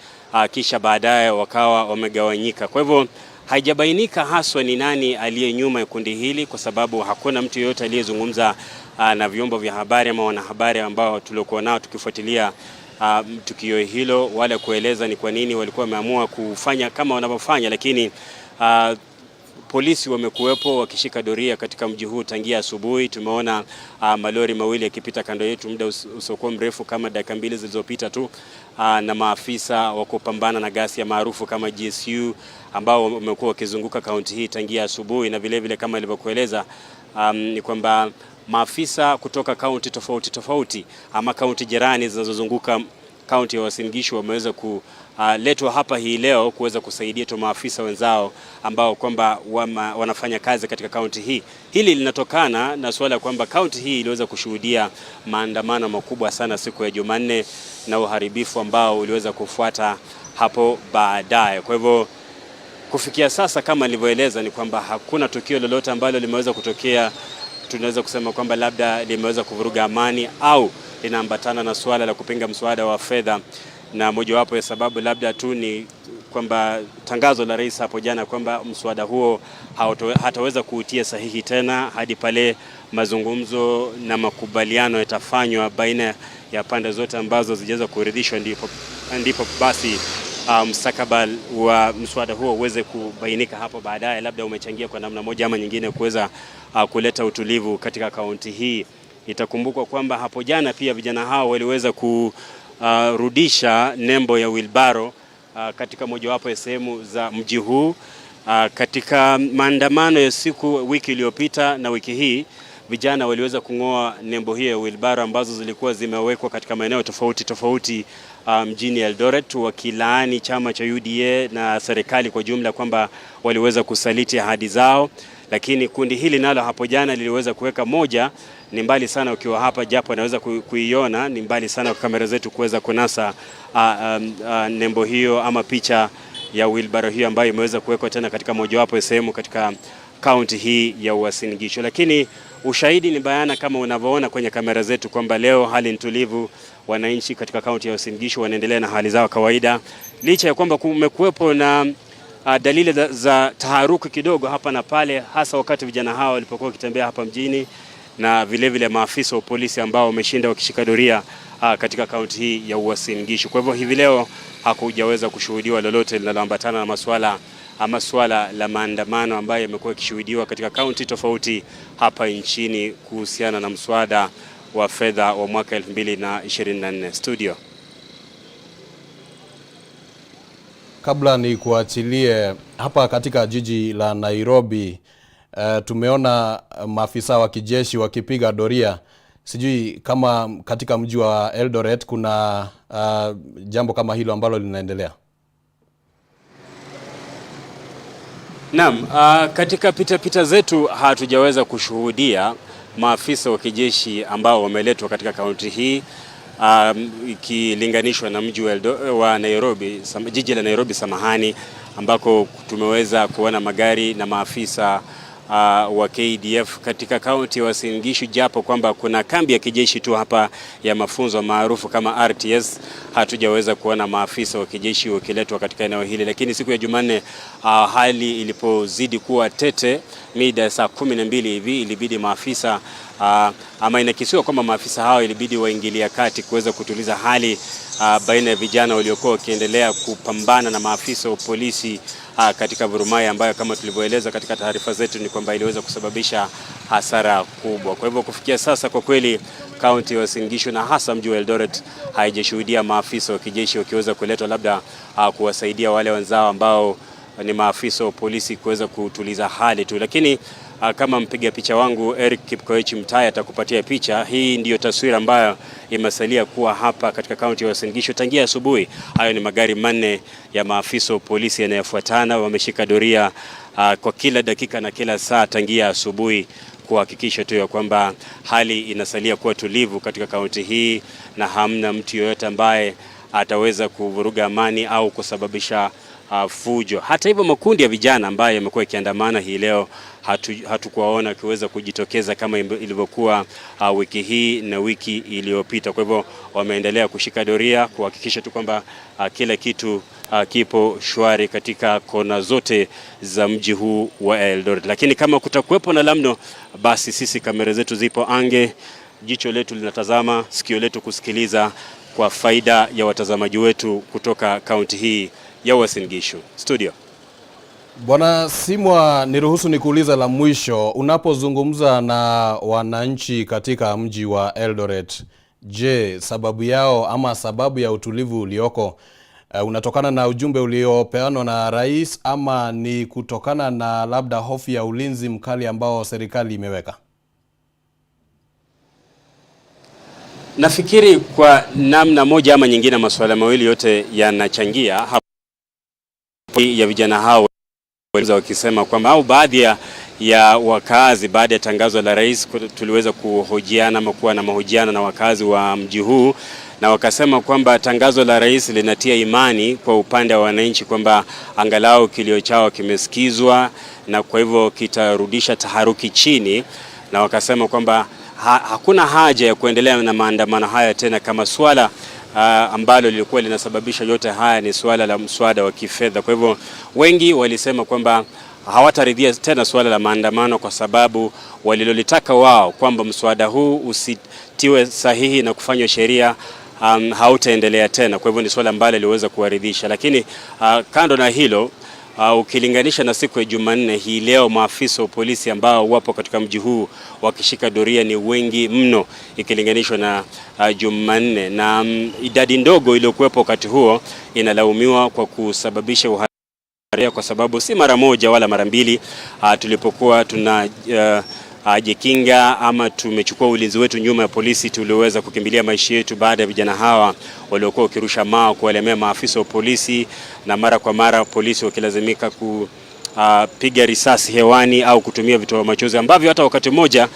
kisha baadaye wakawa wamegawanyika. Kwa hivyo haijabainika haswa ni nani aliye nyuma ya kundi hili, kwa sababu hakuna mtu yeyote aliyezungumza na vyombo vya habari ama wanahabari ambao tulikuwa nao tukifuatilia tukio hilo, wala kueleza ni kwa nini walikuwa wameamua kufanya kama wanavyofanya. Lakini polisi wamekuwepo wakishika doria katika mji huu tangia asubuhi. Tumeona malori mawili yakipita kando yetu muda usiokuwa mrefu kama dakika 2 zilizopita tu, na maafisa wa kupambana na ghasia maarufu kama GSU ambao wamekuwa wakizunguka kaunti hii tangia asubuhi. Na vile vile kama nilivyokueleza ni kwamba maafisa kutoka kaunti tofauti ama kaunti jirani zinazozunguka kaunti ya Uasin Gishu wameweza kuletwa hapa hii leo kuweza kusaidia tu maafisa wenzao ambao kwamba wanafanya kazi katika kaunti hii. Hili linatokana na suala kwamba kaunti hii iliweza kushuhudia maandamano makubwa sana siku ya Jumanne na uharibifu ambao uliweza kufuata hapo baadaye. Kwa hivyo kufikia sasa kama nilivyoeleza ni kwamba hakuna tukio lolote ambalo limeweza kutokea tunaweza kusema kwamba labda limeweza kuvuruga amani au linaambatana na suala la kupinga mswada wa fedha. Na mojawapo ya sababu labda tu ni kwamba tangazo la rais hapo jana kwamba mswada huo hataweza kuutia sahihi tena hadi pale mazungumzo na makubaliano yatafanywa baina ya pande zote ambazo zijaweza kuridhishwa, ndipo basi mstakabali wa mswada huo uweze kubainika hapo baadaye. Labda umechangia kwa namna moja ama nyingine kuweza kuleta utulivu katika kaunti hii. Itakumbukwa kwamba hapo jana pia vijana hao waliweza kurudisha nembo ya wheelbarrow katika mojawapo ya sehemu za mji huu. Katika maandamano ya wiki iliyopita na wiki hii, vijana waliweza kung'oa nembo hiyo ya wheelbarrow ambazo zilikuwa zimewekwa katika maeneo tofauti mjini Eldoret, wakilaani chama cha UDA na serikali kwa jumla kwamba waliweza kusaliti ahadi zao. Lakini kundi hili nalo hapo jana liliweza kuweka moja, ni mbali sana ukiwa hapa, japo anaweza kuiona, ni mbali sana kwa kamera zetu kuweza kunasa nembo hiyo ama picha ya wheelbarrow hiyo ambayo imeweza kuwekwa tena katika mojawapo ya sehemu katika kaunti hii ya Uasin Gishu. Lakini ushahidi ni bayana kama unavyoona kwenye kamera zetu kwamba leo hali ni tulivu. Wananchi katika kaunti ya Uasin Gishu wanaendelea na hali zao kawaida, licha ya kwamba kumekuwepo na dalili za taharuki kidogo hapa na pale, hasa wakati vijana hao walipokuwa wakitembea hapa mjini, na vile vile maafisa wa polisi ambao wameshinda wakishika doria katika kaunti hii ya Uasin Gishu. Kwa hivyo hivi leo hakujaweza kushuhudiwa lolote linaloambatana na swala la maandamano ambayo yamekuwa yakishuhudiwa katika kaunti tofauti hapa nchini kuhusiana na mswada wa fedha wa mwaka 2024. Studio. Kabla ni kuachilie hapa katika jiji la Nairobi, tumeona maafisa wa kijeshi wakipiga doria. Sijui kama katika mji wa Eldoret kuna jambo kama hilo ambalo linaendelea. Naam, katika pita zetu hatujaweza kushuhudia maafisa wa kijeshi ambao wameletwa katika kaunti hii, ikilinganishwa na mji wa Nairobi, jiji la Nairobi samahani, ambako tumeweza kuona magari na maafisa wa KDF katika kaunti ya Uasin Gishu, japo kwamba kuna kambi ya kijeshi tu hapa ya mafunzo maarufu kama RTS. Hatujaweza kuona maafisa wa kijeshi wakiletwa katika eneo hili. Lakini siku ya Jumanne hali ilipozidi kuwa tete, mida saa 12 hivi, ilibidi maafisa ama inakisiwa kwamba maafisa hao ilibidi waingilia kati kuweza kutuliza hali baina ya vijana waliokuwa wakiendelea kupambana na maafisa wa polisi katika vurumai ambayo kama tulivyoeleza katika taarifa zetu ni kwamba iliweza kusababisha hasara kubwa. Kwa hivyo kufikia sasa kwa kweli kaunti ya Uasin Gishu na hasa mji wa Eldoret haijashuhudia maafisa wa kijeshi wakiweza kuletwa labda kuwasaidia wale wenzao ambao ni maafisa wa polisi kuweza kutuliza hali tu. Lakini kama mpiga picha wangu Eric Kipkoech Mtai atakupatia picha, hii ndiyo taswira ambayo imesalia kuwa hapa katika kaunti ya Uasin Gishu tangia asubuhi. Hayo ni magari manne ya maafisa wa polisi yanayofuatana, wameshika doria kwa kila dakika na kila saa tangia asubuhi kuhakikisha tu ya kwamba hali inasalia kuwa tulivu katika kaunti hii na hamna mtu yoyote ambaye ataweza kuvuruga amani au kusababisha fujo. Hata hivyo makundi ya vijana ambayo yamekuwa yakiandamana hii leo hatukuwaona wakiweza kujitokeza kama ilivyokuwa wiki hii na wiki iliyopita. Kwa hivyo wameendelea kushika doria kuhakikisha tu kwamba kila kitu kipo shwari katika kona zote za mji huu wa Eldoret. Lakini kama kutakuwepo na lamno, basi sisi kamera zetu zipo ange, jicho letu linatazama, sikio letu kusikiliza, kwa faida ya watazamaji wetu kutoka kaunti hii ya Uasin Gishu. Studio. Bwana Simwa, niruhusu nikuuliza la mwisho. Unapozungumza na wananchi katika mji wa Eldoret, je, sababu yao ama sababu ya utulivu ulioko unatokana na ujumbe uliopeanwa na rais ama ni kutokana na labda hofu ya ulinzi mkali ambao serikali imeweka? Nafikiri kwa namna moja ama nyingine masuala mawili yote yanachangia ya vijana hao wakisema kwamba au baadhi ya wakazi baada ya tangazo la rais, tuliweza kuhojiana ama kuwa na mahojiano na wakazi wa mji huu, na wakasema kwamba tangazo la rais linatia imani kwa upande wa wananchi kwamba angalau kilio chao kimesikizwa na kwa hivyo kitarudisha taharuki chini, na wakasema kwamba hakuna haja ya kuendelea na maandamano haya tena kama swala ambalo lilikuwa linasababisha yote haya ni swala la mswada wa kifedha. Kwa hivyo wengi walisema kwamba hawataridhia tena swala la maandamano kwa sababu walilolitaka wao kwamba mswada huu usitiwe sahihi na kufanywa sheria hautaendelea tena. Kwa hivyo ni swala ambalo liweza kuwaridhisha. Lakini kando na hilo, ukilinganisha na siku ya Jumanne, hii leo maafisa wa polisi ambao wapo katika mji huu wakishika doria ni wengi mno ikilinganishwa na Jumanne, na idadi ndogo iliyokuwepo wakati huo inalaumiwa kwa kusababisha uhalifu, kwa sababu si mara moja wala mara mbili tulipokuwa jikinga ama tumechukua ulinzi wetu nyuma ya polisi, tuliweza kukimbilia maisha yetu baada ya vijana hawa waliokuwa wakirusha mawe kuwalemea maafisa wa polisi, na mara kwa mara polisi wakilazimika piga risasi hewani au kutumia vitoa machozi ambavyo hata wakati mmoja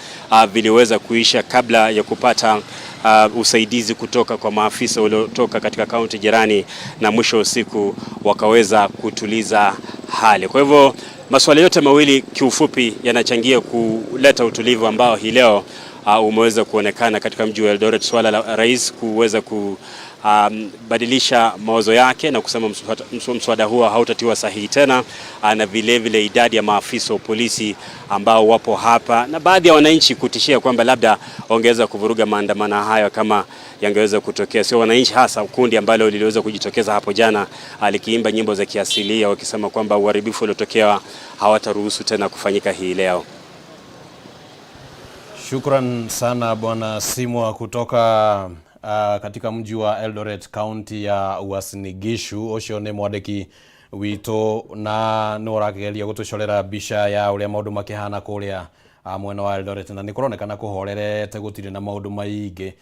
viliweza kuisha kabla ya kupata usaidizi kutoka kwa maafisa waliotoka katika kaunti jirani, na mwisho wa siku wakaweza kutuliza hali. Kwa hivyo masuala yote mawili kiufupi yanachangia kuleta utulivu ambao hii leo umeweza kuonekana katika mji wa Eldoret. Swala la rais kuweza badilisha mawazo yake na kusema mswada huo hautatiwa sahihi tena, na vile vile idadi ya maafisa wa polisi ambao wapo hapa, na baadhi ya wananchi kutishia kwamba labda wangeweza kuvuruga maandamano hayo kama yangeweza kutokea. Sio wananchi hasa, kundi ambalo liliweza kujitokeza hapo jana alikiimba nyimbo za kiasilia wakisema kwamba uharibifu uliotokea hawataruhusu tena kufanyika hii leo. Shukran sana Bwana Simwa kutoka katika mji wa Eldoret, kaunti ya Uasin Gishu. Ucio ni mwandiki wito na norageria gutucorera bisha ya uria maundu makihana kuria mwena wa Eldoret, na nikuronekana kuhorerete gutire na maundu maingi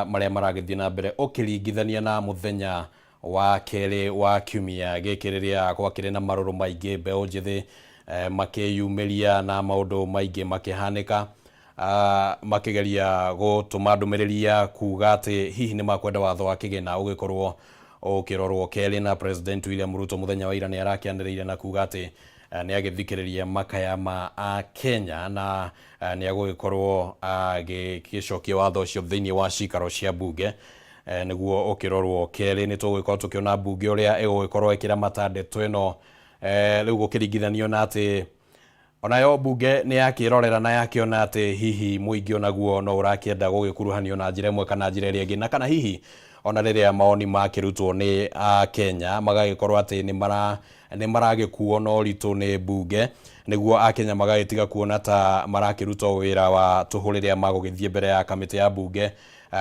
maria maragithie na mbere ukiringithania na muthenya wa keri wa kiumia gikiriria gwakire na maruru maingi, mbeu njithi makiyumiria na maundu maingi makihanika, makigeria gutuma ndumiriria kuga ati hihi ni makwenda watho wa kigina ugikorwo ukirorwo keri na President William Ruto muthenya wa ira ni arakianiriire na kuga ati ni agithikiriria makaya ma Kenya na ni agugikorwo agicokia watho ucio thiini wa cikaro cia bunge niguo ukirorwo keri. Ni tugikorwo tukiona bunge uria igugikorwo ikiramata ndeto ino riu gukiringithanio na ati onayo bunge ni yakirorera na yakiona ati hihi muingi onaguo no urakienda gugikuruhanio na njira imwe kana njira iria ingi, na kana hihi ona riria maoni makirutwo ni Kenya magagikorwo ati ni maragikuo no ritu ni bunge niguo Kenya magagitiga kuona ta marakirutwo wira wa tuhuriria magugithie mbere ya kamiti ya bunge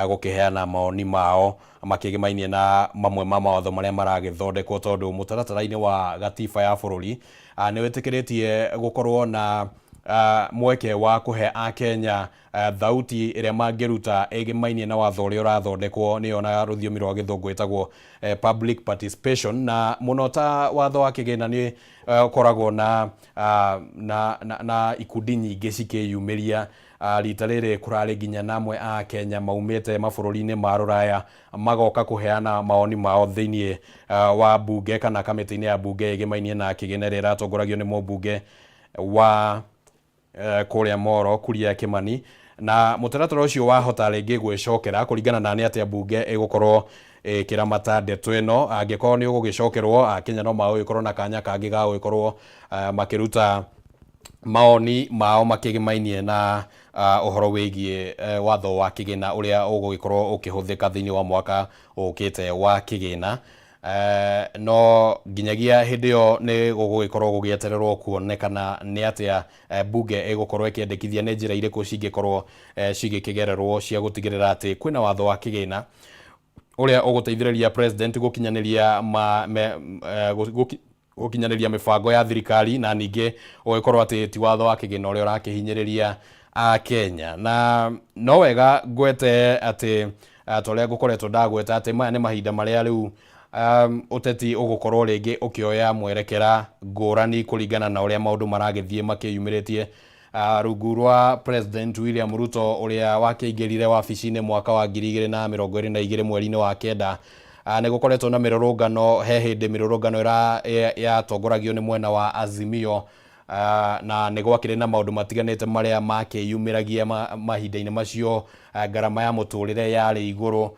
gukiheana maoni mao makigimainie na mamwe ma mawatho maria maragithondekwo, tondu mutaratara-ini wa gatiba ya bururi ni wetikiritie gukorwo na mweke wa kuhe Kenya thauti iria mangiruta igimainie na watho uria urathondekwo ni ona ruthiomi rwa githungu itagwo public participation, na muno ta watho wa kigina ni koragwo na ikundi nyingi cikiyumiria. Rita riri kurari nginya namwe Kenya maumite mabururi-ini ma ruraya magoka kuheana maoni mao thiini wa bunge kana kamiti-ini ya bunge igimainie na kigina rira atongoragio ni mubunge wa kuria Moro Kuria Kimani, na mutaratara ucio wahota ringi gwicokera kuringana na ni atia bunge igukorwo kiramata ndeto ino. Angikorwo ni ugugicokerwo Kenya no magugikorwo na kanya kangi ga gugikorwo makiruta maoni mao makigimainie na uhoro wigie watho wa kigina uria ugugikorwo ukihuthika thiini wa mwaka ukite wa kigina. No nginyagia hindi yo ni gugikorwo gugietererwo kuonekana ni atia bunge igukorwo ikiendekithia ni njira iriku cingikorwo cigikigererwo cia gutigirira ati kwina watho wa kigina uria uguteithiriria president gukinyaniria gukinyaniria mibango ya thirikari, na ningi ugikorwo ati ti watho wa kigina uria urakihinyiriria Kenya. Na no wega gwete ati toria gukoretwo ndagweta ati maya ni mahinda maria riu uteti ugukorwo ringi ukioya mwerekera ngurani kuringana na uria maundu maragithie makiyumiritie rungu rwa President William Ruto uria wakiingirire wabici-ini mwaka wa 2022 mweri-ini wa kenda. Ni gukoretwo na mirurungano he hindi mirurungano ya tongoragio ni mwena wa Azimio, na ni gwakire na maundu matiganite maria makiyumiragia mahinda-ini macio. Garama ya muturire yari iguru,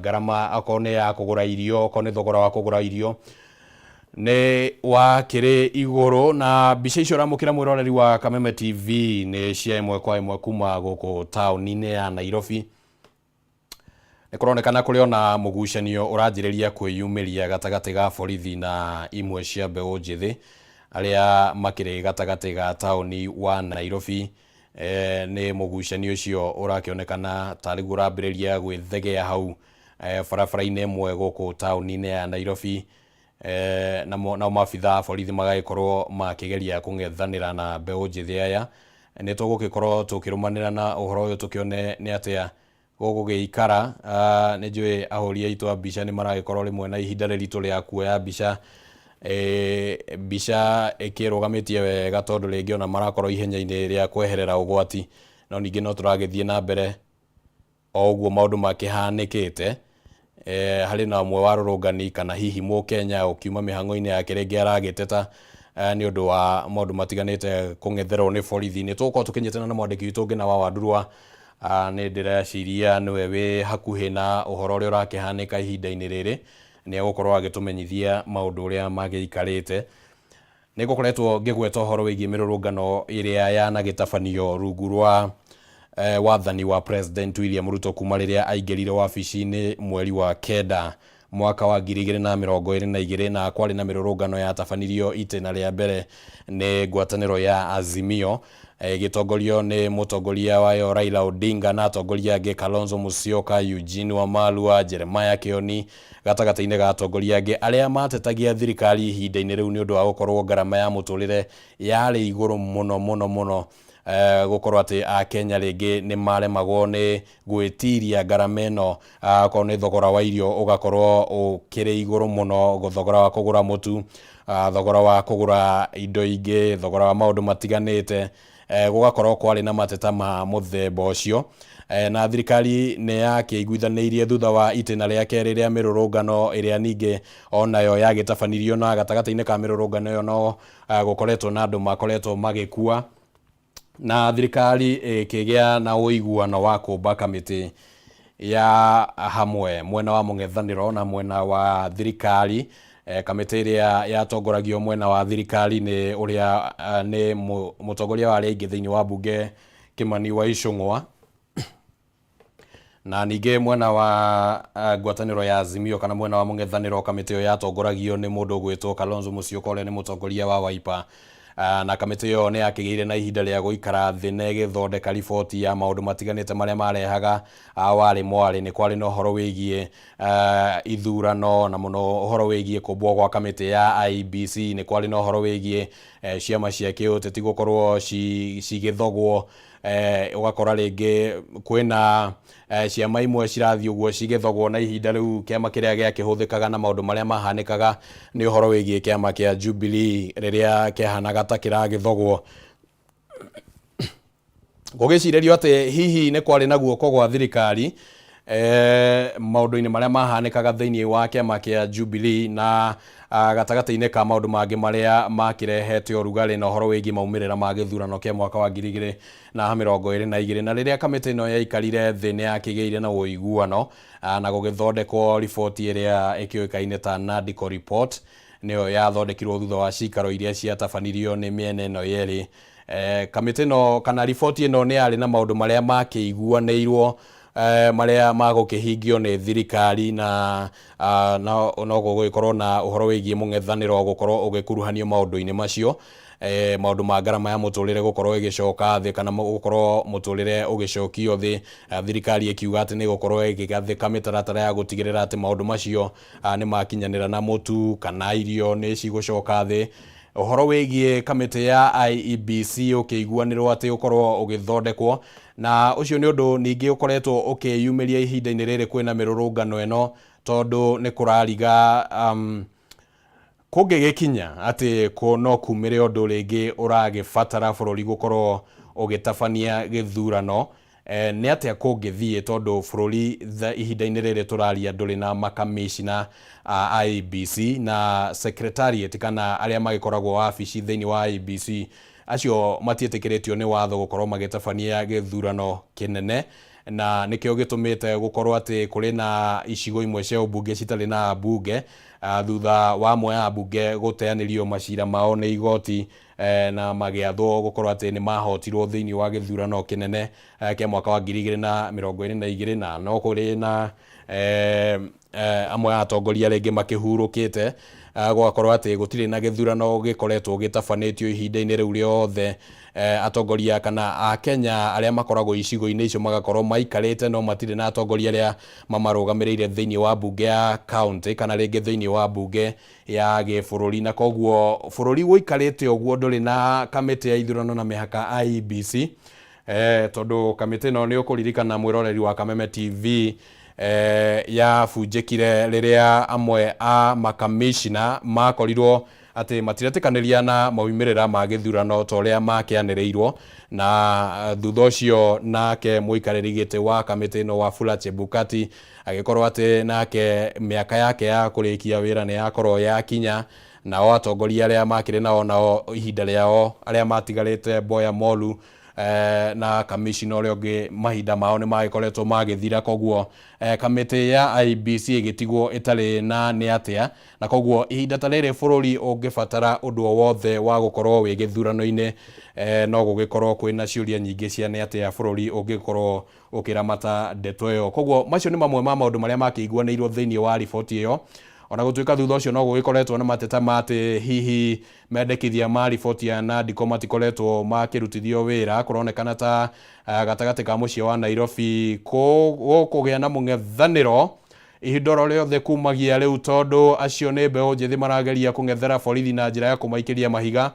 garama akone ya kugura irio, akone thogora wa kugura irio ni wakire iguru. Na bica icio ramukira mwiroreri wa Kameme TV ni cia imwe kwa imwe kuma guku tauni-ini ya Nairobi. Nikuronekana kuri ona mugucanio uranjiriria kwiyumiria gatagati ga borithi na imwe cia mbeu njithi aria makire gatagati ga tauni wa Nairobi. Ni mugucanio ucio urakionekana tari gurambiriria gwithegea hau barabara-ini imwe guku tauni-ini ya Nairobi. Na mabitha borithi magagikorwo makigeria kung'ethanira na mbeu njithi aya nĩ tũgũgĩkorwo tũkĩrũmanĩra na ũhoro ũyũ tũkĩone nĩ atĩa gũgũgĩikara. Nĩ njũĩ ahũri aitũ a mbica nĩ maragĩkorwo rĩmwe na ihinda rĩritũ rĩa kuoya mbica, mbica ĩkĩrũgamĩtie wega tondũ rĩngĩ ona marakorwo ihenya-inĩ rĩa kweherera ũgwati, no ningĩ no tũragĩthiĩ na mbere o ũguo maũndũ makĩhanĩkĩte. Harĩ na ũmwe wa rũrũngani kana hihi Mũkenya ũkiuma mĩhang'o-inĩ yake rĩngĩ aragĩteta nĩ ũndũ wa maũndũ matiganĩte kũng'etherwo nĩ borithi. Nĩ tũgũkorwo tũkĩnyitana na mwandĩki witũ ũngĩ na wa Wandurwa, nĩ ndĩreciria nĩwe wĩ hakuhĩ na ũhoro ũrĩa ũrakĩhanĩka ihinda-inĩ rĩrĩ, nĩ egũkorwo agĩtũmenyithia maũndũ ũrĩa magĩikarĩte. Nĩ ngũkoretwo ngĩgweta ũhoro wĩgiĩ mĩrũrũngano ĩrĩa yanagĩtabanio rungu rwa wathani wa President William Ruto kuma rĩrĩa aingĩrire wabici-inĩ mweri wa kenda mwaka wa 2022, na kwarĩ na mĩrũrũngano yatabanirio itĩna rĩa mbere nĩ ngwatanĩro ya Azimio gĩtongorio nĩ mũtongoria wayo Raila Odinga na atongoria angĩ Kalonzo Musyoka, Eugene Wamalwa, Jeremiah Kioni, gatagatĩ-inĩ ga atongoria angĩ arĩa matetagia thirikari ihinda-inĩ rĩu nĩ ũndũ wa gũkorwo ngarama ya mũtũrĩre yarĩ igũrũ mũno gũkorwo atĩ Akenya rĩngĩ nĩ maremagwo nĩ gwĩtiria ngarama ĩno, akorwo nĩ thogora wa irio ũgakorwo ũkĩrĩ igũrũ mũno, thogora wa kũgũra mũtu, thogora wa kũgũra indo ingĩ, thogora wa maũndũ matiganĩte, gũgakorwo kwarĩ na mateta ma mũthemba ũcio. Na thirikari nĩ yakĩiguithanĩirie thutha wa itĩna rĩa kerĩ rĩa mĩrũrũngano ĩrĩa ningĩ onayo yagĩtabanirio, na gatagatĩ-inĩ ka mĩrũrũngano ĩyo no gũkoretwo na andũ makoretwo magĩkua, na thirikari ĩkĩgĩa na ũiguano wa kũmba kamĩtĩ ya hamwe mwena wa mũng'ethanĩro na mwena wa thirikari. Kamĩtĩ ĩrĩa yatongoragio mwena wa thirikari nĩ ũrĩa nĩ mũtongoria wa arĩa aingĩ thĩinĩ wa mbunge Kimani wa Ichung'wa, na ningĩ mwena wa ngwatanĩro ya Azimio kana mwena wa mũng'ethanĩro kamĩtĩ ĩyo yatongoragio nĩ mũndũ ũgwĩtwo Kalonzo Musyoka ũrĩa nĩ mũtongoria wa Wiper. Na kamĩtĩ ĩyo nĩ yakĩgĩire na ihinda rĩa gũikara thĩ na ĩgĩthondeka riboti ya maũndũ matiganĩte marĩa marehaga warĩ mwarĩ. Nĩ kwarĩ na ũhoro wĩgiĩ ithurano na mũno ũhoro wĩgiĩ kũmbwo gwa kamĩtĩ ya IEBC. Nĩ kwarĩ na ũhoro wĩgiĩ ciama cia kĩũteti gũkorwo cigĩthogwo, ũgakora rĩngĩ kwĩna ciama imwe cirathiĩ ũguo cigĩthogwo na ihinda rĩu kĩama kĩrĩa gĩakĩhũthĩkaga na maũndũ marĩa mahanĩkaga nĩ ũhoro wĩgiĩ kĩama kĩa Jubilee rĩrĩa kĩahanaga ta kĩragĩthogwo. Gũgĩcirĩrio atĩ hihi nĩ kwarĩ na guoko gwa thirikari maũndũ-inĩ marĩa mahanĩkaga thĩinĩ wa kĩama kĩa Jubilee, na gatagatĩ-inĩ ka maũndũ mangĩ marĩa makĩrehete ũrugarĩ na ũhoro wĩgiĩ maumĩrĩra ma gĩthurano kĩa mwaka wa 2022. Na rĩrĩa kamĩtĩ ĩno yaikarire thĩ nĩ yakĩgĩire na ũiguano na gũgĩthondekwo riboti ĩrĩa ĩkĩũĩkaine ta NADCO report, nĩyo yathondekirwo thutha wa cikaro iria ciatabanirio nĩ mĩena ĩno yerĩ. Kamĩtĩ ĩno kana riboti ĩno nĩ yarĩ na maũndũ marĩa makĩiguanĩirwo marĩa magũkĩhingio nĩ thirikari, na no gũgĩkorwo na ũhoro wĩgiĩ mũng'ethanĩro gũkorwo ũgĩkuruhanio maũndũ-inĩ macio, maũndũ ma ngarama ya mũtũrĩre gũkorwo ĩgĩcoka thĩ kana gũkorwo mũtũrĩre ũgĩcokio thĩ. Thirikari ĩkiuga atĩ nĩ gũkorwo ĩgĩgathĩka mĩtaratara ya gũtigĩrĩra atĩ maũndũ macio nĩ makinyanĩra na mũtu kana irio nĩ cigũcoka thĩ. Ũhoro wĩgiĩ kamĩtĩ ya IEBC ũkĩiguanĩrwo atĩ ũkorwo ũgĩthondekwo, na ũcio nĩ ũndũ ningĩ ũkoretwo ũkĩyumĩria ihinda-inĩ rĩrĩ kwĩna mĩrũrũngano ĩno, tondũ nĩ kũrariga kũngĩgĩkinya atĩ no kumĩre ũndũ rĩngĩ ũragĩbatara bũrũri gũkorwo ũgĩtabania gĩthurano, nĩ atĩa kũngĩthiĩ, tondũ bũrũri ihinda-inĩ rĩrĩ tũraria ndũrĩ na makamĩcina IEBC na secretariat kana arĩa magĩkoragwo wabici thĩinĩ wa IEBC acio matiĩtĩkĩrĩtio nĩ watho gũkorwo magĩtabania gĩthurano kĩnene, na nĩkĩo gĩtũmĩte gũkorwo atĩ kũrĩ na icigo imwe cia ũmbunge citarĩ na ambunge thutha wa amwe a ambunge gũteanĩrio macira mao nĩ igoti na magĩathwo gũkorwo atĩ nĩ mahotirwo thĩinĩ wa gĩthurano kĩnene kĩa mwaka wa 2022, na no kũrĩ na amwe atongoria rĩngĩ makĩhurũkĩte gwakorwo atĩ gũtirĩ na gĩthurano gĩkoretwo gĩtabanĩtio ihinda-inĩ rĩu rĩothe. Atongoria kana a Kenya arĩa makoragwo icigo-inĩ icio magakorwo maikarĩte no matirĩ na atongoria arĩa mamarũgamĩrĩire thĩinĩ wa bunge ya county kana rĩngĩ thĩinĩ wa bunge ya gĩbũrũri, na koguo bũrũri wũikarĩte ũguo ndũrĩ na kamĩtĩ ya ithurano na mĩhaka IEBC. Tondũ kamĩtĩ ĩno nĩ ũkũririkana mwĩroreri wa Kameme TV yabunjĩkire rĩrĩa amwe a makamishina makorirwo atĩ matiretĩkanĩria na maumĩrĩra ma gĩthurano ta ũrĩa makĩanĩrĩirwo, na thutha ũcio nake mũikarĩri gĩtĩ wa kamĩtĩ ĩno Wafula Chebukati agĩkorwo atĩ nake mĩaka yake ya kũrĩkia wĩra nĩ yakorwo yakinya, nao atongoria arĩa makĩrĩ nao nao ihinda rĩao arĩa matigarĩte Boya Molu na kamishina ũrĩa ũngĩ mahinda mao nĩ magĩkoretwo magĩthira, koguo kamĩtĩ ya IEBC ĩgĩtigwo ĩtarĩ na nĩ atĩa, na koguo ihinda ta rĩrĩ bũrũri ũngĩbatara ũndũ o wothe wa gũkorwo wĩ gĩthurano-inĩ no gũgĩkorwo kwĩna ciũria nyingĩ cia nĩ atĩa bũrũri ũngĩkorwo ũkĩramata ndeto ĩyo. Koguo macio nĩ mamwe ma maũndũ marĩa makĩiguanĩirwo thĩinĩ wa riboti ĩyo, ona gũtuĩka thutha ũcio no gũgĩkoretwo na mateta matĩ hihi mendekithia ma riboti ya Nadco matikoretwo makĩrutithio wĩra. Kũronekana ta gatagatĩ ka mũciĩ wa Nairobi kũgĩa na mũng'ethanĩro ihinda rĩothe kumagia rĩu, tondũ acio nĩ mbeũ njĩthĩ marageria kũng'ethera borithi na njĩra ya kũmaikĩria mahiga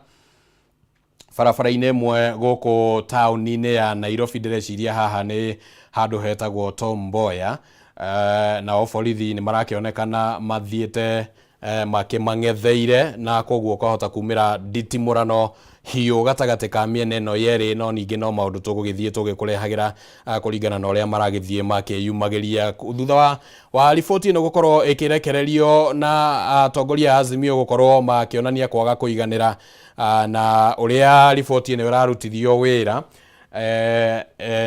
barabara-inĩ ĩmwe gũkũ taũni-inĩ ya Nairobi. Ndĩreciria haha nĩ handũ hetagwo Tom Mboya, nao borithi nĩ marakĩonekana mathiĩte makĩmang'etheire, na koguo kahota kumĩra nditimũrano hiũ gatagatĩ ka mĩena ĩno yerĩ, no ningĩ no maũndũ tũgũgĩthiĩ tũgĩkũrehagĩra kũringana na ũrĩa maragĩthiĩ makĩyumagĩria. Thutha wa riboti ĩno gũkorwo ĩkĩrekererio na atongoria Azimio gũkorwo makĩonania kwaga kũiganĩra na ũrĩa riboti ĩno ĩrarutithio wĩra,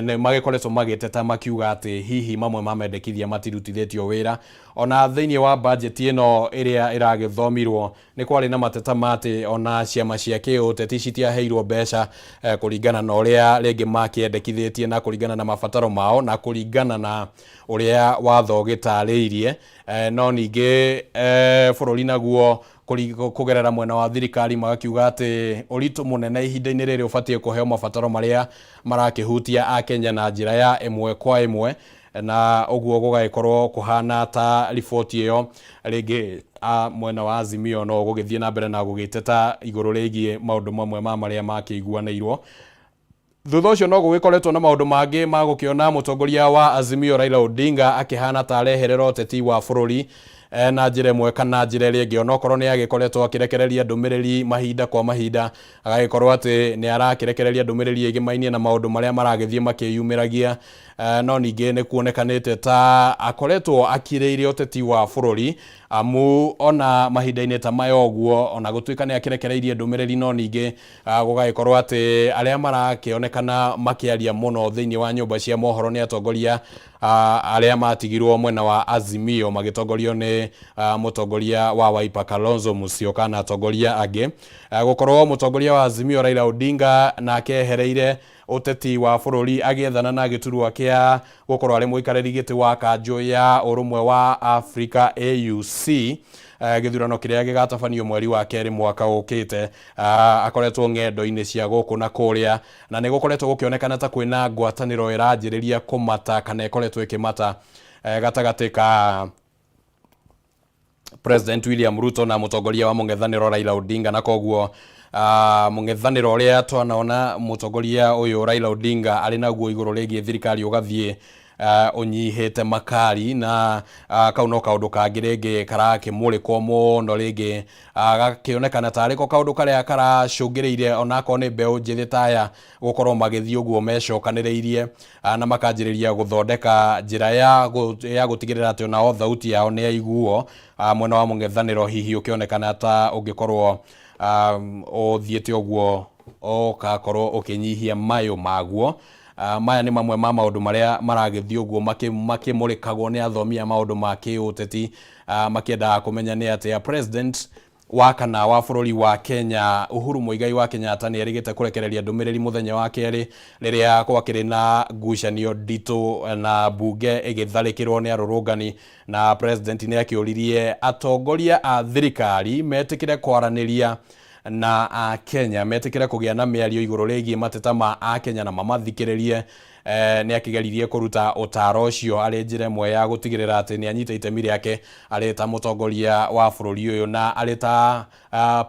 nĩ magĩkoretwo magĩteta makiuga atĩ hihi mamwe ma mendekithia matirutithĩtio wĩra. Ona thĩinĩ wa budget ĩno ĩrĩa ĩragĩthomirwo nĩ kwarĩ na mateta matĩ ona ciama cia kĩũteti citiaheirwo mbeca kũringana na ũrĩa rĩngĩ makĩendekithĩtie na kũringana na mabataro mao na kũringana na ũrĩa watho gĩtarĩirie. No ningĩ bũrũri naguo kũgerera mwena wa thirikari magakiuga atĩ ũritũ mũnene ihinda-inĩ rĩrĩ ũbatiĩ kũheo mabataro marĩa marakĩhutia a Kenya na njĩra ya ĩmwe kwa ĩmwe, na ũguo gũgagĩkorwo kũhana ta riboti ĩyo rĩngĩ mwena wa Azimio no gũgĩthiĩ na mbere na gũgĩteta igũrũ rĩgiĩ maũndũ mamwe ma marĩa makĩiguanĩirwo. Thutha ũcio no gũgĩkoretwo na maũndũ mangĩ ma gũkĩona mũtongoria wa Azimio Raila Odinga akĩhana ta areherera ũteti wa bũrũri na njĩra ĩmwe kana njĩra ĩrĩa ĩngĩ, onokorwo nĩ agĩkoretwo akĩrekereria ndũmĩrĩri mahinda kwa mahinda, agagĩkorwo atĩ nĩ arakĩrekereria ndũmĩrĩri ĩgĩmainie na maũndũ marĩa maragĩthiĩ makĩyumĩragia, no ningĩ nĩ kuonekanĩte ta akoretwo akirĩire ũteti wa bũrũri, amu ona mahinda-inĩ ta maya ũguo ona gũtuĩka nĩ akĩrekereirie ndũmĩrĩri, no ningĩ gũgagĩkorwo atĩ arĩa marakĩonekana makĩaria mũno thĩinĩ wa nyũmba cia mohoro nĩ atongoria arĩa matigirwo mwena wa Azimio magĩtongorio nĩ mũtongoria wa Wiper Kalonzo Musyoka na atongoria angĩ. Gũkorwo mũtongoria wa Azimio Raila Odinga na akehereire ũteti wa bũrũri agĩethana na gĩturwa kĩa gũkorwo arĩ mũikarĩri gĩtĩ wa kanjũ ya ũrũmwe wa Africa AUC, gĩthurano kĩrĩa gĩgatabanio mweri wa kerĩ mwaka ũkĩte. Akoretwo ng'endo-inĩ cia gũkũ na kũrĩa, na nĩ gũkoretwo gũkĩonekana ta kwĩna ngwatanĩro ĩranjĩrĩria kũmata kana ĩkoretwo ĩkĩmata gatagatĩ ka President William Ruto na mũtongoria wa mũng'ethanĩro Raila Odinga, na koguo mũng'ethanĩro ũrĩa twanaona mũtongoria ũyũ Raila Odinga arĩ naguo igũrũ rĩgiĩ thirikari ũgathiĩ ũnyihĩte makari, na kau no kaũndũ kangĩ rĩngĩ karakĩmũrĩkwo mũno rĩngĩ gakĩonekana tarĩ ko kaũndũ karĩa karacũngĩrĩire onakorwo nĩ mbeũ njĩthĩ taya gũkorwo magĩthiĩ ũguo mecokanĩrĩirie na makanjĩrĩria gũthondeka njĩra ya gũtigĩrĩra atĩ onao thauti yao nĩ yaiguo. Mwena wa mũng'ethanĩro hihi ũkĩonekana ta ũngĩkorwo ũthiĩte ũguo ũgakorwo ũkĩnyihia mayũ maguo. Maya nĩ mamwe ma maũndũ marĩa maragĩthiĩ ũguo makĩmũrĩkagwo nĩ athomi a maũndũ ma kĩũteti makĩendaga kũmenya nĩ atĩa president wa kana wa bururi wa Kenya Uhuru Muigai wa Kenyatta ni erigite kurekereria ndumiriri muthenya wa keri riria gwakiri na ngucanio ndito na bunge igitharikirwo ni arurungani na president ni akiuririe atongoria a thirikari metikire kwaraniria na Kenya metikire kugia na miario iguru rigie mateta ma Kenya na mamathikiririe ni akigeririe kuruta utaro ucio ari njire mwe ya gutigirira ati ni anyita itemi riake ari ta mutongoria wa bururi uyu na ari ta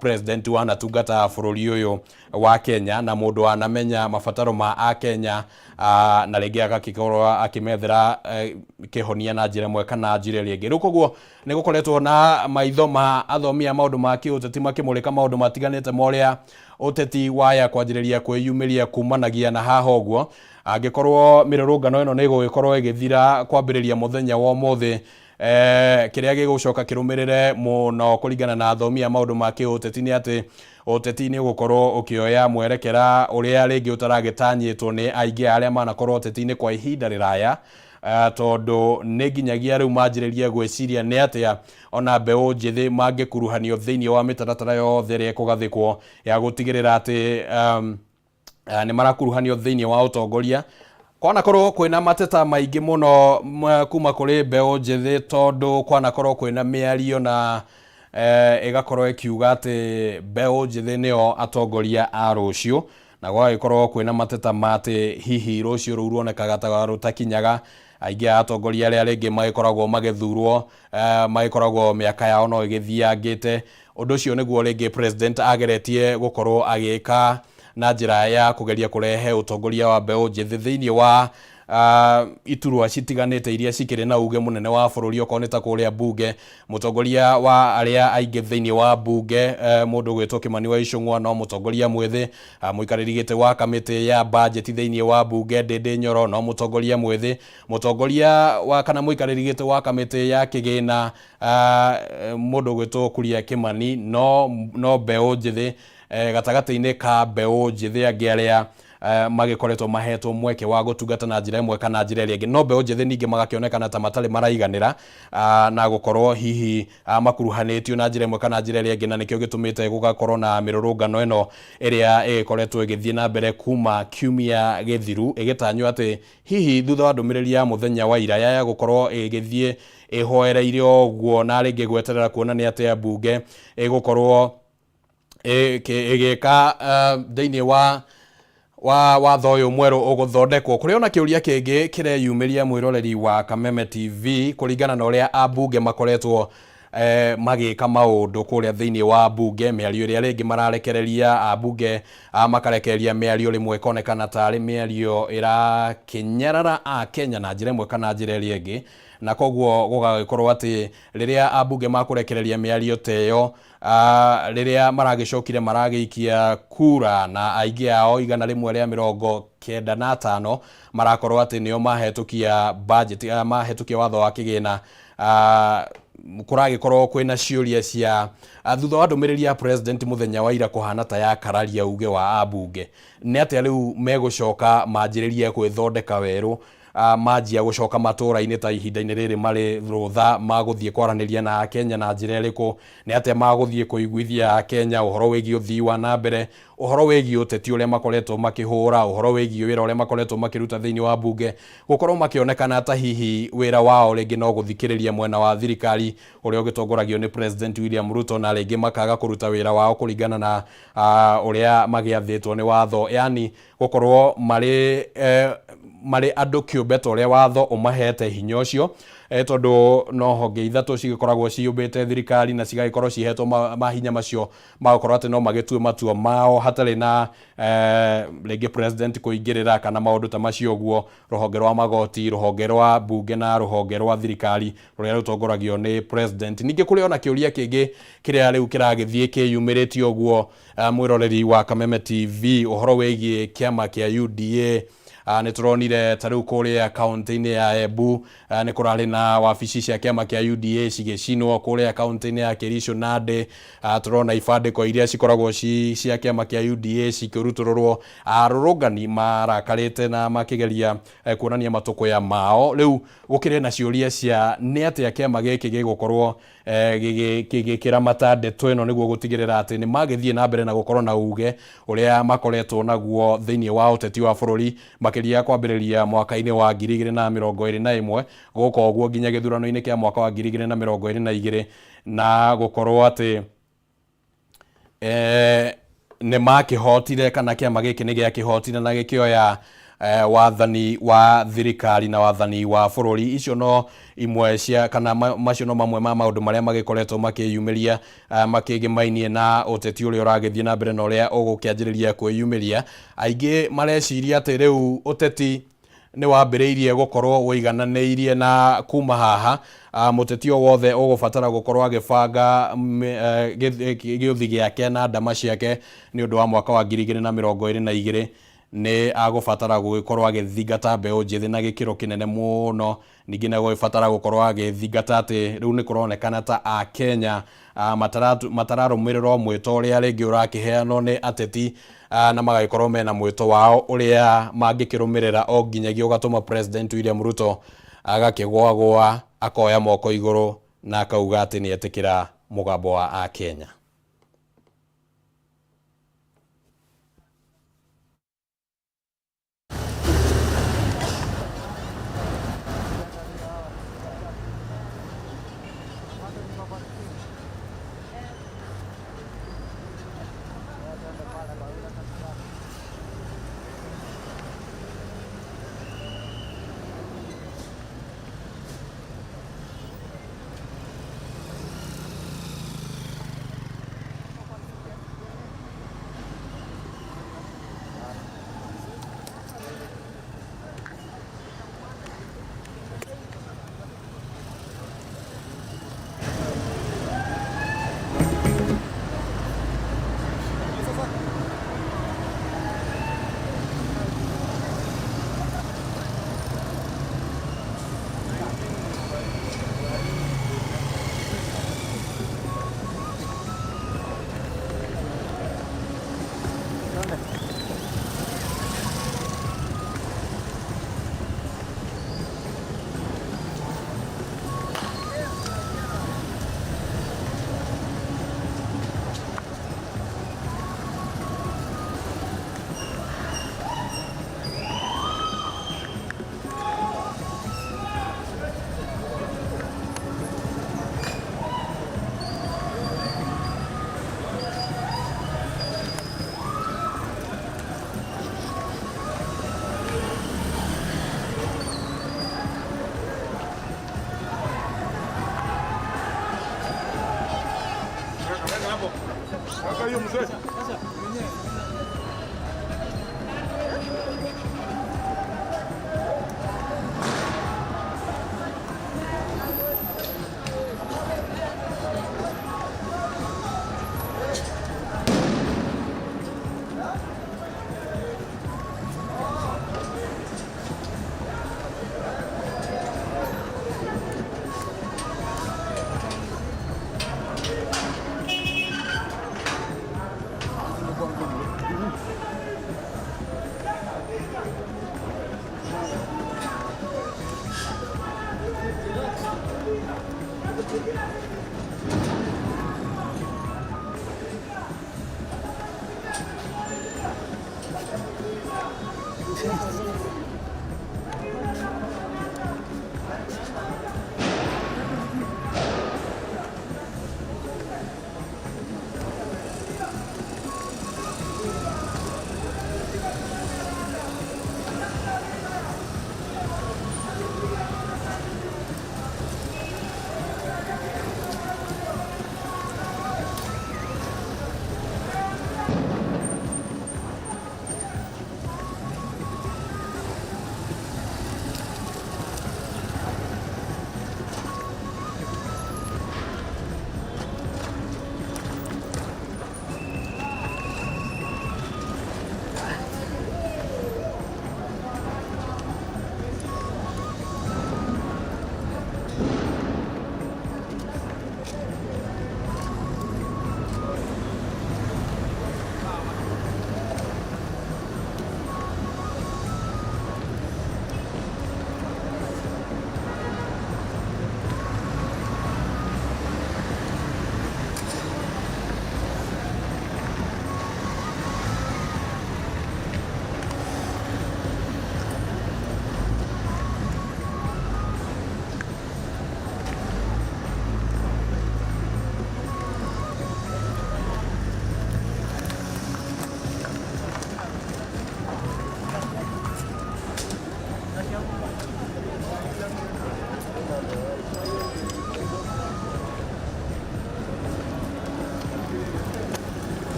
president wa natungata bururi uyu wa Kenya na mundu anamenya mabataro ma Kenya na rĩngĩ agakikorwo akimethera kihonia na njire mwe kana njire rĩngĩ rukoguo ni gukoretwo na maitho ma athomia maundu ma kiuteti makimurika maundu matiganite moria uteti waya kwanjiriria kwiyumiria kumanagia na haha ũguo angikorwo mirurungano ino ni gugikorwo igithira kwambiriria muthenya wa umuthi kiria gigucoka kirumirire muno kuringana na athomia maundu ma kiuteti ni ati uteti ni gukorwo ukioya mwerekera uria ringi utaragitanyitwo ni aingi aria manakorwo uteti ni kwa ihinda riraya tondu ni nginyagia riu manjiririe gwiciria ni atia ona mbeu njithi mangikuruhanio thiini wa mitaratara yothe ria kugathikwo ya gutigirira ati ni marakuruhanio thiini wa utongoria kwanakorwo kwina mateta maingi muno kuma kuri mbeu njithi tondu kwanakorwo kwina miario na igakorwo ikiuga ati mbeu njithi nio atongoria a rucio na gwagĩkorwo kwina mateta mate hihi rucio rũu ruonekaga ta rutakinyaga aingi atongoria aria ringi magikoragwo magithurwo magikoragwo miaka yao no igithiangite undu ucio niguo ringi president ageretie gukorwo agika na njira ya kugeria kurehe utongoria wa mbeu njithi thiini wa iturwa citiganite iria cikire na uge munene wa bururi okoneta kuria bunge mutongoria wa aria aingi thiini wa bunge mundu gwitwo Kimani wa Icung'wa no mutongoria mwithi muikariri gite wa kamiti ya budget thiini wa bunge Ndindi Nyoro no mutongoria mwithi mutongoria wa kana muikariri gite wa kamiti ya kigina mundu gwitwo Kuria Kimani no mbeu njithi gatagati-ini ka mbeu njithi angi aria magikoretwo mahetwo mweke wa gutungata na njira imwe kana njira ĩngĩ no mbeu njithi ningi magakionekana ta matari maraiganira na gukorwo hihi makuruhanĩtio na njira imwe kana njira ĩngĩ na nikio gitumite gugakorwo na mirurungano ino iria ĩkoretwo igithie na mbere kuma kiumia githiru igitanywo ati hihi thutha wa ndumiriri ya muthenya wa ira ya gukorwo igithie ihoereire ũguo na ringi gweterera kuona ni ati bunge igukorwo igika thiini wa watho uyu mweru uguthondekwo kuri ona kiuria kingi kireyumiria mwiroreri wa Kameme TV kuringana na uria abunge makoretwo magika maundu kuria thiini wa bunge miario ria ringi mararekereria abunge makarekereria miario rimwe konekana tari miario irakinyarara a Kenya na njira imwe kana njira ringi na koguo gugagikorwo ati riria abunge makurekereria miario teyo riria maragicokire maragiikia kura na aingi ao igana rimwe ria 95 marakorwo ati nio mahetukia budget mahetukia watho wa kigina kuragikorwo kwina ciuria cia thutha wa ndumiriri ya president muthenya wa ira kuhana ta ya kararia uge wa abunge ni ati riu megucoka manjiririe kwithondeka weru majia gucoka matura-ini ta ihinda-ini riri mari rutha maguthie kwaraniria na Kenya na njira iriku ni ate maguthie kuiguithia Kenya uhoro wigi uthii wa na mbere uhoro wigi uteti uria makoretwo makihura uhoro wigi wira uria makoretwo makiruta thiini wa bunge gukorwo makionekana ta hihi wira wao ringi no guthikiriria mwena wa thirikari uria ugitongoragio ni president William Ruto na ringi makaga kuruta wira wao kuringana na uria magiathitwo ni watho yani gukorwo mari andu kiumbe ta uria watho umahete hinya ucio tondu no honge ithatu cigikoragwo ciumbite thirikari na cigagikorwo cihetwo mahinya macio magukorwo ati no magitue matuo mao hatari na ringi president kuingirira kana maundu ta macio guo ruhonge rwa magoti ruhonge rwa bunge na ruhonge rwa thirikari ruria rutongoragio ni president ningi kuri ona kiuria kingi kiria riu kiragithie kiyumiritio guo mwiroreri wa Kameme TV uhoro wigi kiama kia UDA nituronire tariu kuria kaunti-ini ya Embu nikurari na wabici cia kiama kia UDA cigicinwo kuria kaunti-ini ya Kericho Nandi turona ibandiko iria cikoragwo cia kiama kia UDA cikirutururwo arurungani marakarite na makigeria kuonania matuko ya mao riu gukire na ciuria cia ni atia kiama giki gigukorwo gĩkĩramata ndeto ĩno nĩguo gũtigĩrĩra atĩ nĩ magĩthiĩ na mbere na gũkorwo na uge ũrĩa makoretwo naguo thĩinĩ wa ũteti wa bũrũri makĩria kwambĩrĩria mwaka-inĩ wa 2021 gũka ũguo nginya gĩthurano-inĩ kĩa mwaka wa 2022 na gũkorwo atĩ nĩ makĩhotire kana kĩama gĩkĩ nĩ gĩakĩhotire na gĩkĩoya wathani wa thirikari na wathani wa bũrũri. Icio no imwe cia kana macio no mamwe ma maũndũ marĩa magĩkoretwo makĩyumĩria makĩgemainie na ũteti ũrĩa ũragĩthiĩ na mbere na ũrĩa ũgũkĩanjĩrĩria kwĩyumĩria. Aingĩ mareciria atĩ rĩu ũteti nĩ wambĩrĩirie gũkorwo wĩigananĩirie na kuma haha mũteti o wothe ũgũbatara gũkorwo agĩbanga gĩũthi gĩake na ndama ciake nĩ ũndũ wa mwaka wa 2022 nĩ agũbatara gũgĩkorwo agĩthingata mbeũ njĩthĩ na gĩkĩro kĩnene mũno. Ningĩ nĩ agũbatara gũkorwo agĩthingata atĩ rĩu nĩ kũronekana ta a Kenya matararũmĩrĩra mwĩto ũrĩa rĩngĩ ũrakĩheanwo nĩ ateti na magagĩkorwo mena mwĩto wao ũrĩa mangĩkĩrũmĩrĩra o nginyagia ũgatũma President William Ruto agakĩgwagwa akoya moko igũrũ na akauga atĩ nĩ etĩkĩra mũgambo wa a Kenya.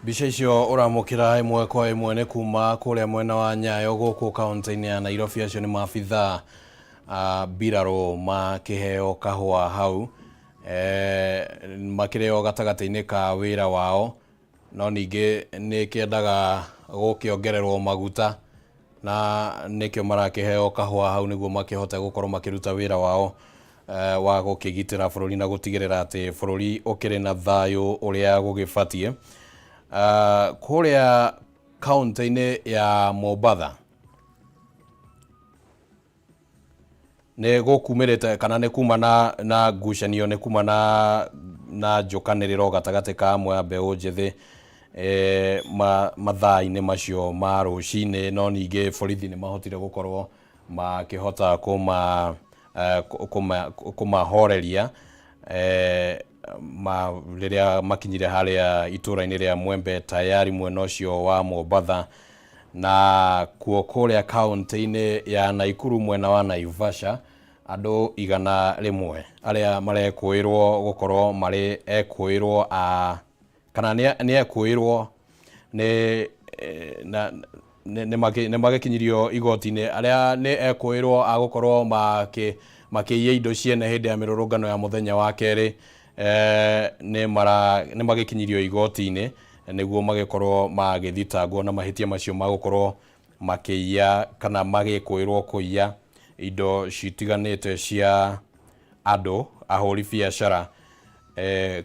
Mbica icio uramukira imwe kwa imwe ni kuma kuria mwena wa Nyayo guku kaunti-ini ya Nairobi. Acio ni maabitha mbirarũ makĩheo kahũa hau makĩrĩo gatagata-inĩ ka wĩra wao, no ningĩ nĩ kĩendaga gũkĩongererwo maguta na nĩkĩo marakĩheo kahũa hau nĩguo makĩhote gũkorwo makĩruta wĩra wao wa gũkĩgitĩra bũrũri na gũtigĩrĩra atĩ bũrũri ũkĩrĩ na thayũ ũrĩa gũgĩbatiĩ. Kũrĩa kaunti-inĩ ya Mombatha nĩ gũkumĩrĩte kana nĩ kuma na ngucanio, nĩ kuma na njũkanĩrĩro gatagatĩ ka amwe a mbeũ njĩthĩ mathaa-inĩ macio ma rũcinĩ, no ningĩ borithi nĩ mahotire gũkorwo makĩhota kũmahoreria rĩrĩa makinyire harĩa itũra-inĩ rĩa Mwembe Tayari mwena ũcio wa Mombatha, na kuo kũrĩa kaunti-inĩ ya Naikuru mwena wa Naivasha andũ 100 arĩa marekũĩrwo gũkorwo marĩ ekũĩrwo kana nĩ ekũĩrwo nĩ magĩkinyirio igoti-inĩ, arĩa nĩ ekũĩrwo a gũkorwo makĩiya indo ciene hĩndĩ ya mĩrũrũngano ya mũthenya wa kerĩ, nĩ magĩkinyirio igoti-inĩ nĩguo magĩkorwo magĩthitangwo na mahĩtia macio magũkorwo makĩiya kana magĩkũĩrwo kũiya indo citiganĩte cia andũ ahũri biacara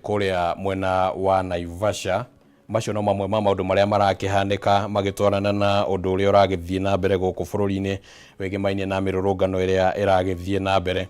kũrĩa mwena wa Naivasha. Macio no mamwe ma maũndũ marĩa marakĩhanĩka magĩtwarana na ũndũ ũrĩa ũragĩthiĩ na mbere gũkũ bũrũri-inĩ wĩgĩmainie na mĩrũrũngano ĩrĩa ĩragĩthiĩ na mbere.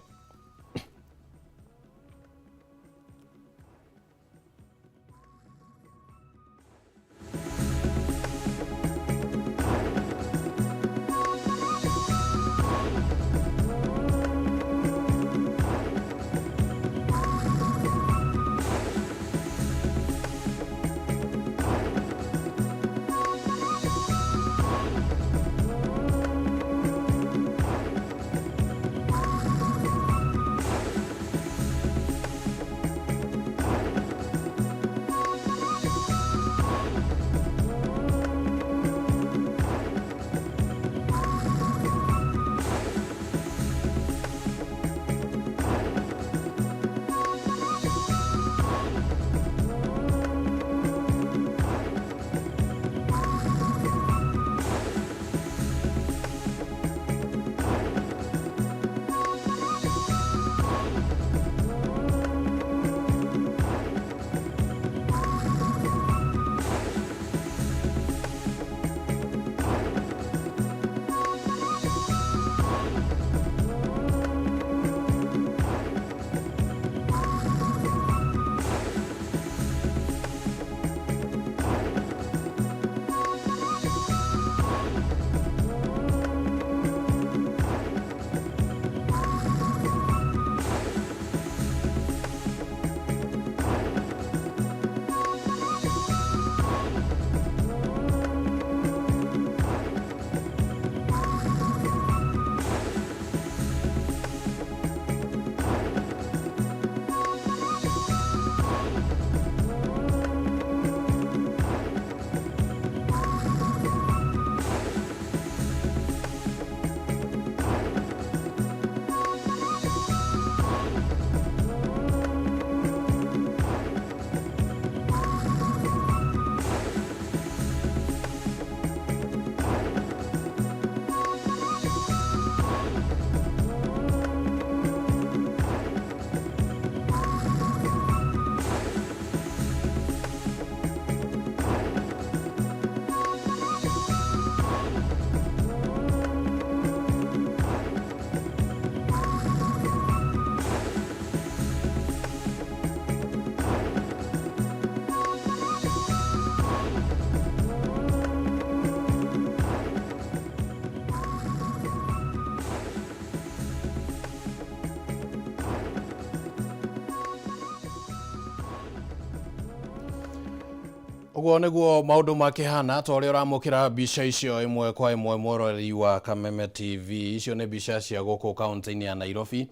Uguo niguo maundu makihana ta uria uramukira mbica icio imwe kwa imwe mwiroreri wa Kameme TV. Icio ni mbica cia guku kaunti-ini ya Nairobi.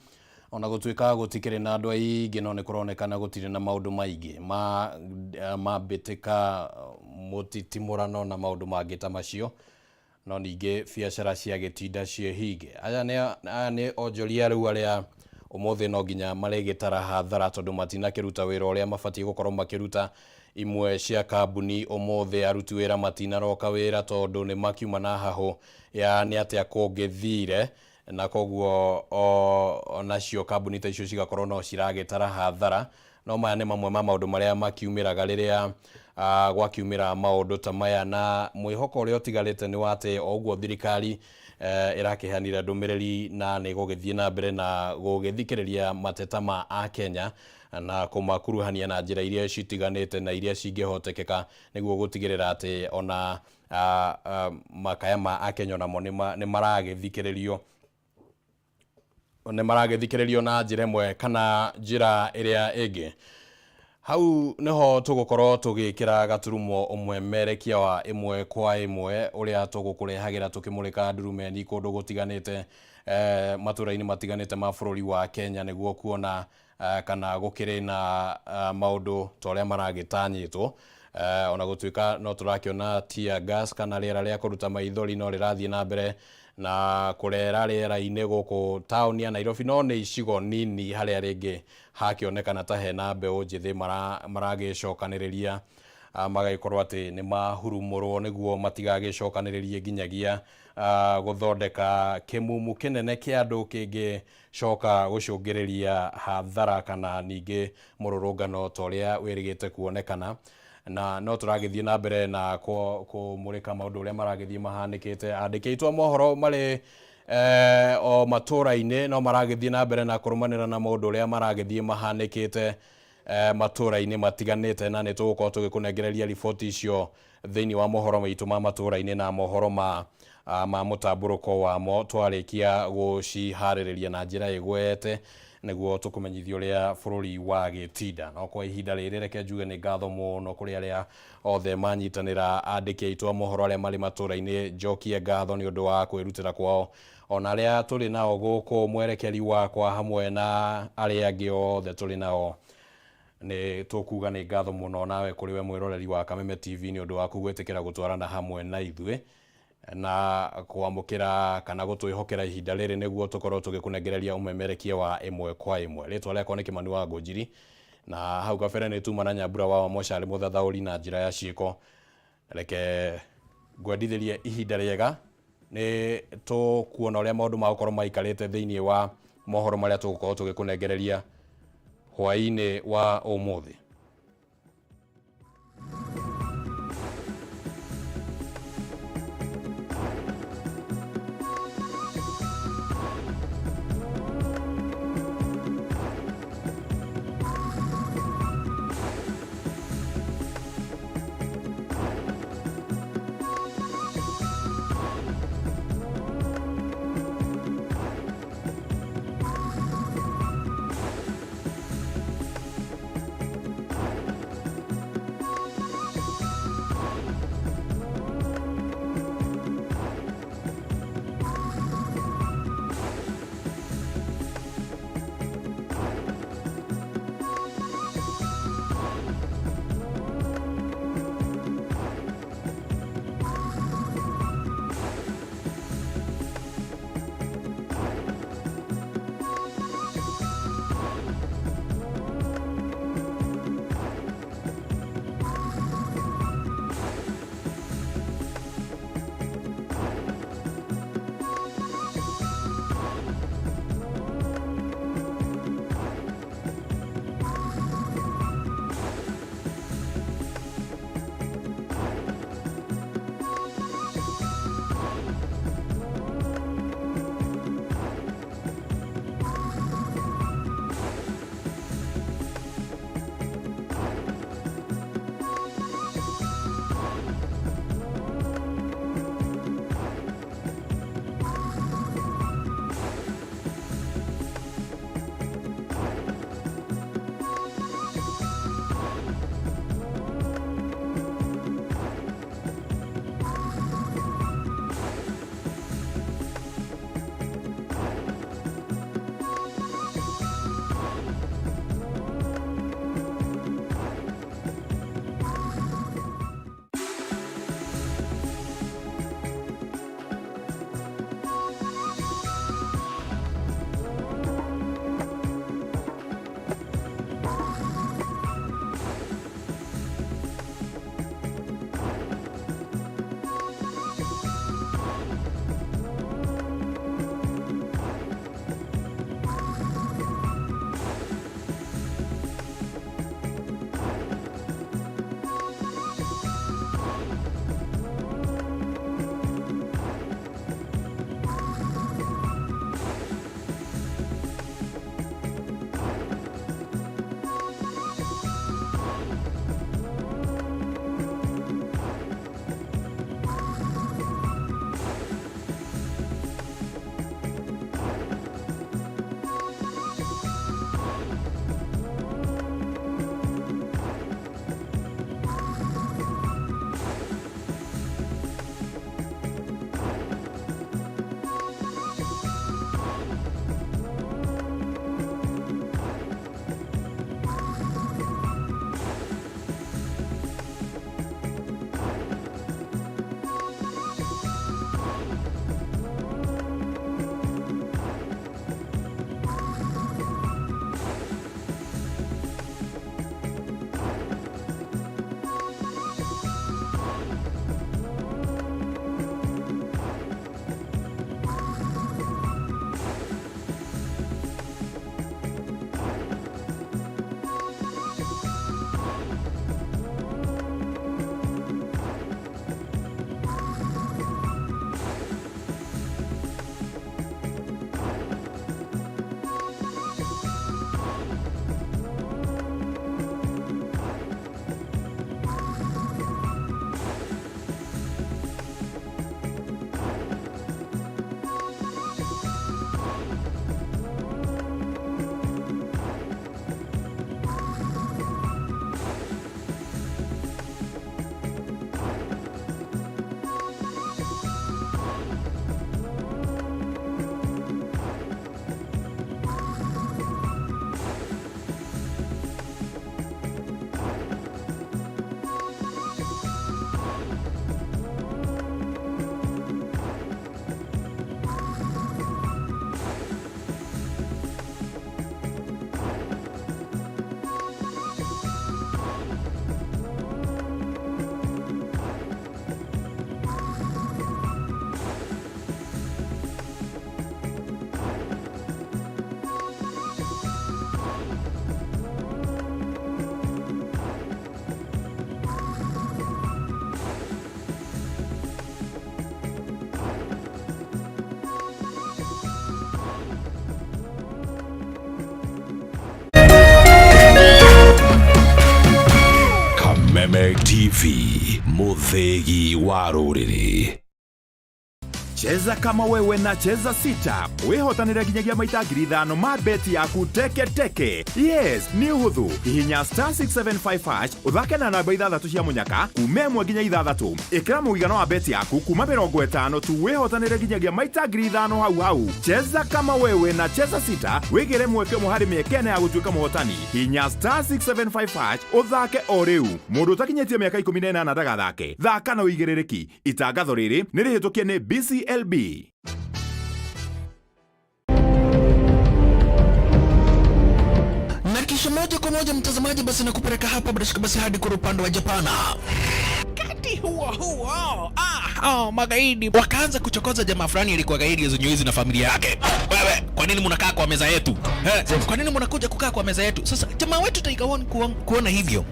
Ona gutuika gutikiri na andu aingi no ni kuronekana gutiri na maundu maingi mabitika mutitimurano na maundu mangi ta macio, no ningi biacara cia gitinda ciehinge. Aya ni onjoria riu aria umuthi no nginya maregitara hathara tondu matinakiruta wira uria mabatie gukorwo makiruta. Imwe cia kambuni umuthi aruti wira matinaroka wira tondu ni makiuma na haho ya ni atia kungithire, na koguo onacio kambuni ta icio cigakorwo no ciragitara hathara. No maya ni mamwe ma maundu maria makiumiraga riria gwakiumira maundu ta maya, na mwihoko uria utigarite ni wate oguo thirikari irakihanira ndumiriri na ni gugithie na mbere na gugithikiriria mateta ma Akenya na kumakuruhania na njira iria citiganite na iria cingihotekeka niguo gutigirira ati ona makaya ma Akenya namo ni maragithikiririo na njira imwe kana njira iria ingi. Hau niho tugukorwo tugikira gaturumo umwemerekia wa imwe kwa imwe uria tugukurehagira tukimurika ndurumeni kundu gutiganite matura-ini matiganite ma bururi wa Kenya niguo kuona kana gukiri na maundu ta uria maragitanyitwo. Ona gutuika no turakiona tear gas kana riera ria kuruta maithori no rirathie na mbere na kurera riera-ini guku tauni ya Nairobi, no ni icigo nini haria ringi hakionekana ta hena mbeu njithi maragicokaniriria magaikorwo ati ni mahurumurwo niguo matigagicokaniririe nginyagia guthondeka kimumu kinene kia andu kingicoka gucungiriria hathara kana ningi mururungano ta uria wirigite kuonekana. Na no turagithie na mbere na kumurika maundu uria maragithie mahanikite. Andiki aitwa mohoro mari o matura-ini no maragithie na mbere na kurumanira na maundu uria maragithie mahanikite matura-ini matiganite, na ni tugukorwo tugikunengereria riboti icio thiini wa mohoro maitu ma matura-ini na mohoro ma mutamburuko wamo twarikia gucihaririria na njira igwete niguo tukumenyithio uria bururi wa gitinda. No kwa ihinda riri reke njuge ni ngatho muno kuri aria othe manyitanira, andiki aitu a mohoro aria mari matura-ini njokie ngatho ni undu wa kwirutira kwao, ona aria turi nao guku mwerekeri wakwa hamwe na aria angi othe turi nao ni tukuga ni ngatho muno nawe kuri we mwiroreri wa Kameme TV ni undu wa kugwitikira gutwarana hamwe na ithui na kwamukira kana gutwihokera ihinda riri niguo tukorwo tugikunengereria umemerekia wa imwe kwa imwe. Ritwa riakwa ni Kimani wa Ngũnjiri, na hau gabere ni tuma na Nyambura wa Moshari muthathauri na njira ya ciiko. Reke ngwendithirie ihinda riega ni tukuona uria maundu magukorwo maikarite thiini wa mohoro maria tugukorwo tugikunengereria hwaini wa umuthi. TV, muthegi wa rũrĩrĩ. Cheza kama wewe na cheza sita. Wehotanire nginyagia maita ngiri 5 ma beti yaku teke teke. Yes, ni huthu. Hihinya *675# uthake na namba 6 cia munyaka kuma 1 nginya 6. Ikira muigano wa beti yaku kuma 50 tu wehotanire nginyagia maita ngiri 5 hau. Cheza kama wewe na cheza sita. Wigire mweke muhari mekene ya gutuika muhotani. Hihinya *675# uthake o riu. Mundu utakinyetie miaka 18 ndagathake. Thaka na uigiririki. Itangatho riri ni rihitukie ni BCLB. Na kisha moja kwa moja mtazamaji, basi nakupeleka hapa basi hadi kwa upande wa Japana. Kati huo magaidi wakaanza kuchokoza jamaa fulani alikuwa gaidi Zunyoizi na familia yake. Wewe, kwa nini mnakaa kwa meza yetu? Kwa nini mnakuja kukaa kwa meza yetu? Sasa jamaa wetu Tiger One kuona hivyo